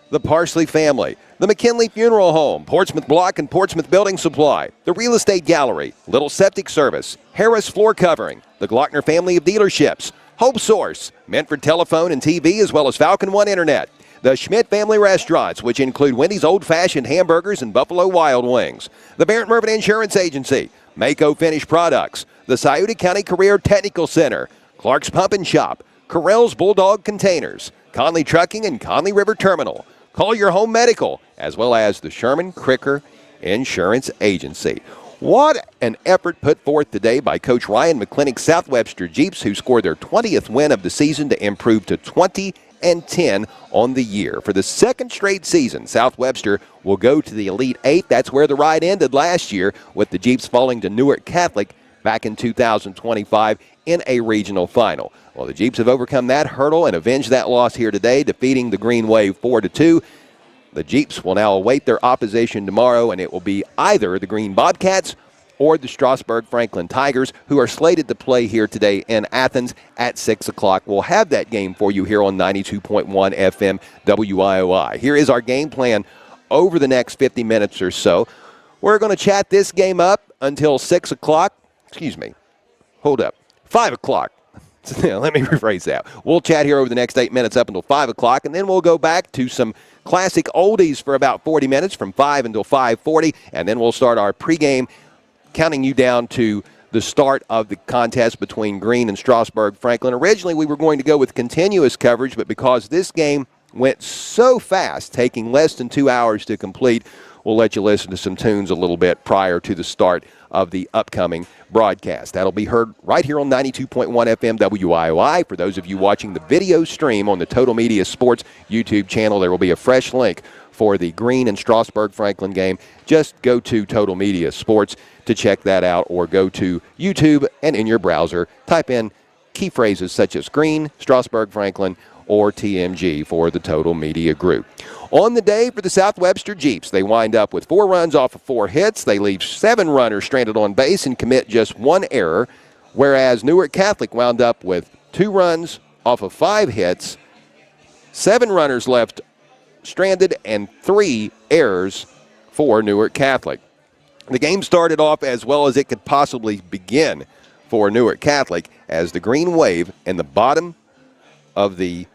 the Parsley family, the McKinley Funeral Home, Portsmouth Block and Portsmouth Building Supply, the Real Estate Gallery, Little Septic Service, Harris Floor Covering, the Glockner family of dealerships, Hope Source, Medford Telephone and TV, as well as Falcon One Internet, the Schmidt family restaurants, which include Wendy's Old Fashioned Hamburgers and Buffalo Wild Wings, the Barrett Mervyn Insurance Agency, Mako Finished Products, the Scioto County Career Technical Center, Clark's Pump and Shop, Correll's Bulldog Containers, Conley Trucking and Conley River Terminal, Call Your Home Medical, as well as the Sherman Cricker Insurance Agency. What an effort put forth today by Coach Ryan McClintock's South Webster Jeeps, who scored their 20th win of the season to improve to 20-10 on the year. For the second straight season, South Webster will go to the Elite Eight. That's where the ride ended last year, with the Jeeps falling to Newark Catholic back in 2025 in a regional final. Well, the Jeeps have overcome that hurdle and avenged that loss here today, defeating the Green Wave 4-2. The Jeeps will now await their opposition tomorrow, and it will be either the Green Bobcats or the Strasburg Franklin Tigers, who are slated to play here today in Athens at 6 o'clock. We'll have that game for you here on 92.1 FM WIOI. Here is our game plan over the next 50 minutes or so. We're going to chat this game up until 6 o'clock. Excuse me. Hold up. 5 o'clock. Let me rephrase that. We'll chat here over the next 8 minutes up until 5 o'clock, and then we'll go back to some classic oldies for about 40 minutes from 5 until 5:40, and then we'll start our pregame, counting you down to the start of the contest between Green and Strasburg Franklin. Originally, we were going to go with continuous coverage, but because this game went so fast, taking less than 2 hours to complete, we'll let you listen to some tunes a little bit prior to the start of the upcoming broadcast. That'll be heard right here on 92.1 FM WIOI. For those of you watching the video stream on the Total Media Sports YouTube channel, there will be a fresh link for the Green and Strasburg Franklin game. Just go to Total Media Sports to check that out, or go to YouTube and in your browser, type in key phrases such as Green, Strasburg Franklin, or TMG for the Total Media Group. On the day for the South Webster Jeeps, they wind up with 4 runs off of 4 hits. They leave 7 runners stranded on base and commit just 1 error, whereas Newark Catholic wound up with 2 runs off of 5 hits, 7 runners left stranded, and 3 errors for Newark Catholic. The game started off as well as it could possibly begin for Newark Catholic as the Green Wave in the bottom of the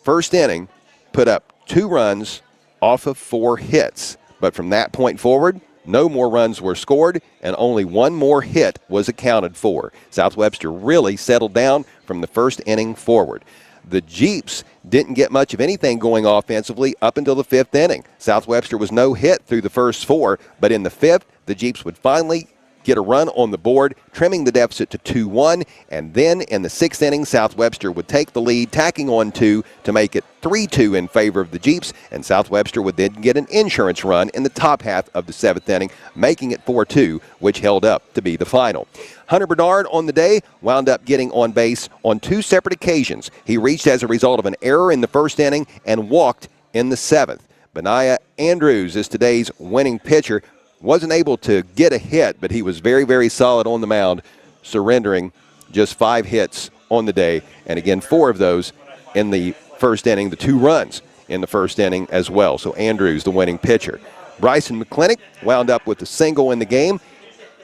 first inning put up 2 runs off of 4 hits. But from that point forward, no more runs were scored, and only 1 more hit was accounted for. South Webster really settled down from the first inning forward. The Jeeps didn't get much of anything going offensively up until the 5th inning. South Webster was no hit through the first 4, but in the 5th, the Jeeps would finally get a run on the board, trimming the deficit to 2-1, and then in the 6th inning, South Webster would take the lead, tacking on 2 to make it 3-2 in favor of the Jeeps, and South Webster would then get an insurance run in the top half of the 7th inning, making it 4-2, which held up to be the final. Hunter Bernard on the day wound up getting on base on 2 separate occasions. He reached as a result of an error in the first inning and walked in the 7th. Benaiah Andrews is today's winning pitcher. Wasn't able to get a hit, but he was very, very solid on the mound, surrendering just 5 hits on the day. And again, 4 of those in the first inning, the 2 runs in the first inning as well. So Andrews, the winning pitcher. Bryson McClintock wound up with a single in the game.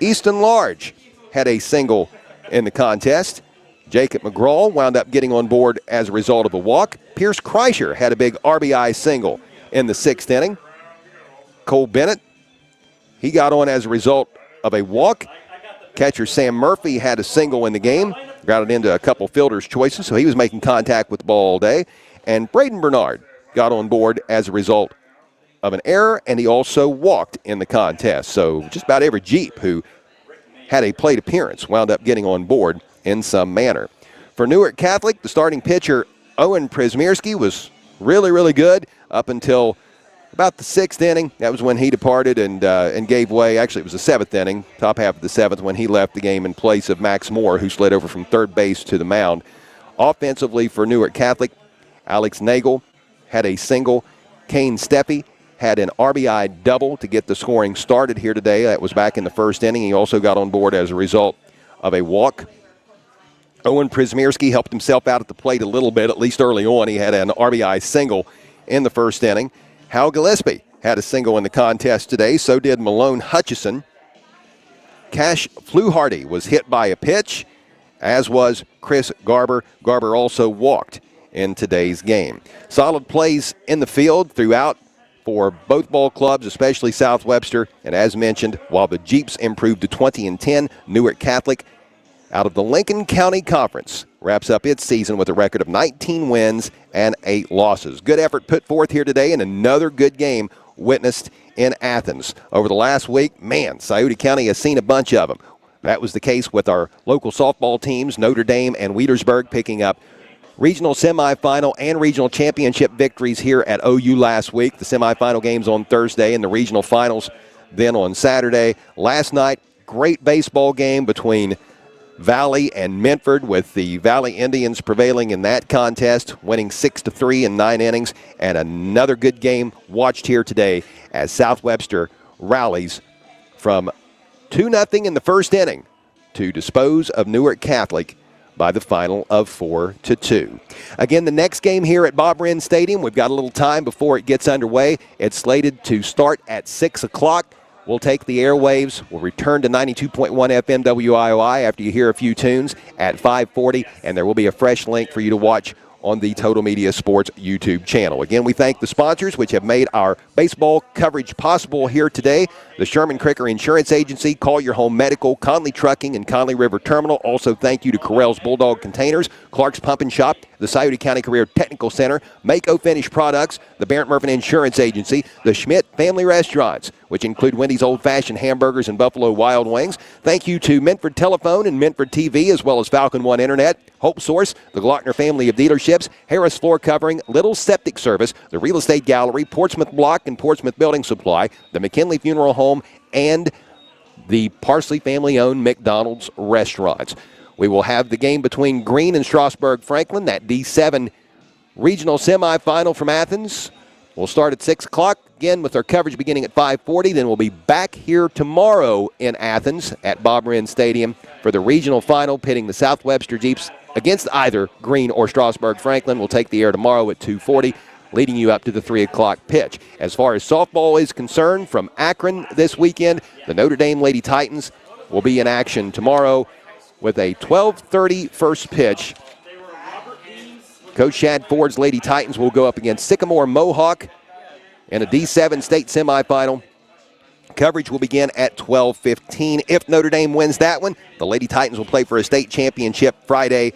Easton Large had a single in the contest. Jacob McGraw wound up getting on board as a result of a walk. Pierce Kreischer had a big RBI single in the 6th inning. Cole Bennett, he got on as a result of a walk. Catcher Sam Murphy had a single in the game. Got it into a couple fielders' choices, so he was making contact with the ball all day. And Braden Bernard got on board as a result of an error, and he also walked in the contest. So just about every Jeep who had a plate appearance wound up getting on board in some manner. For Newark Catholic, the starting pitcher, Owen Przmierski, was really, really good up until about the 6th inning. That was when he departed and gave way. Actually, it was the 7th inning, top half of the 7th, when he left the game in place of Max Moore, who slid over from third base to the mound. Offensively for Newark Catholic, Alex Nagel had a single. Kane Steffi had an RBI double to get the scoring started here today. That was back in the first inning. He also got on board as a result of a walk. Owen Przmierski helped himself out at the plate a little bit, at least early on. He had an RBI single in the first inning. Hal Gillespie had a single in the contest today. So did Malone Hutchison. Cash Fluharty was hit by a pitch, as was Chris Garber. Garber also walked in today's game. Solid plays in the field throughout for both ball clubs, especially South Webster. And as mentioned, while the Jeeps improved to 20-10, Newark Catholic, out of the Lincoln County Conference, wraps up its season with a record of 19 wins and 8 losses. Good effort put forth here today, and another good game witnessed in Athens. Over the last week, man, Scioto County has seen a bunch of them. That was the case with our local softball teams, Notre Dame and Wheatersburg, picking up regional semifinal and regional championship victories here at OU last week. The semifinal games on Thursday and the regional finals then on Saturday. Last night, great baseball game between Valley and Minford, with the Valley Indians prevailing in that contest, winning 6-3 in 9 innings. And another good game watched here today as South Webster rallies from 2-0 in the first inning to dispose of Newark Catholic by the final of 4-2. Again, the next game here at Bob Wren Stadium, we've got a little time before it gets underway. It's slated to start at 6 o'clock. We'll take the airwaves. We'll return to 92.1 FM WIOI after you hear a few tunes at 5:40, and there will be a fresh link for you to watch on the Total Media Sports YouTube channel. Again, we thank the sponsors which have made our baseball coverage possible here today. The Sherman Cricker Insurance Agency, Call Your Home Medical, Conley Trucking, and Conley River Terminal. Also thank you to Correll's Bulldog Containers, Clark's Pump and Shop, the Scioto County Career Technical Center, Mako Finish Products, the Barrett Murphy Insurance Agency, the Schmidt Family Restaurants, which include Wendy's Old Fashioned Hamburgers and Buffalo Wild Wings. Thank you to Minford Telephone and Minford TV, as well as Falcon One Internet, Hope Source, the Glockner family of dealerships, Harris Floor Covering, Little Septic Service, the Real Estate Gallery, Portsmouth Block and Portsmouth Building Supply, the McKinley Funeral Home, and the Parsley family-owned McDonald's restaurants. We will have the game between Greene and Strasburg Franklin, that D7 regional semifinal from Athens. We'll start at 6 o'clock, again with our coverage beginning at 5:40. Then we'll be back here tomorrow in Athens at Bob Wren Stadium for the regional final, pitting the South Webster Jeeps against either Greene or Strasburg Franklin. We'll take the air tomorrow at 2:40. leading you up to the 3 o'clock pitch. As far as softball is concerned, from Akron this weekend, the Notre Dame Lady Titans will be in action tomorrow with a 12:30 first pitch. Coach Shad Ford's Lady Titans will go up against Sycamore Mohawk in a D7 state semifinal. Coverage will begin at 12:15. If Notre Dame wins that one, the Lady Titans will play for a state championship Friday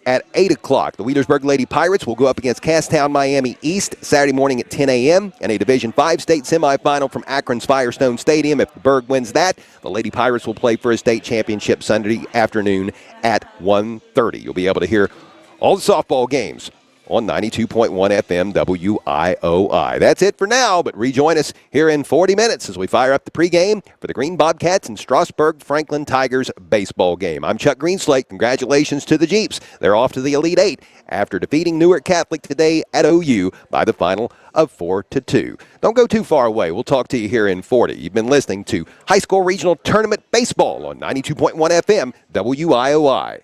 at 8 o'clock. The Wheelersburg Lady Pirates will go up against Casstown Miami East Saturday morning at 10 a.m. in a Division 5 state semifinal from Akron's Firestone Stadium. If the Berg wins that, the Lady Pirates will play for a state championship Sunday afternoon at 1:30. You'll be able to hear all the softball games on 92.1 FM WIOI. That's it for now, but rejoin us here in 40 minutes as we fire up the pregame for the Green Bobcats and Strasburg Franklin Tigers baseball game. I'm Chuck Greenslake. Congratulations to the Jeeps. They're off to the Elite Eight after defeating Newark Catholic today at OU by the final of 4-2. Don't go too far away. We'll talk to you here in 40. You've been listening to High School Regional Tournament Baseball on 92.1 FM WIOI.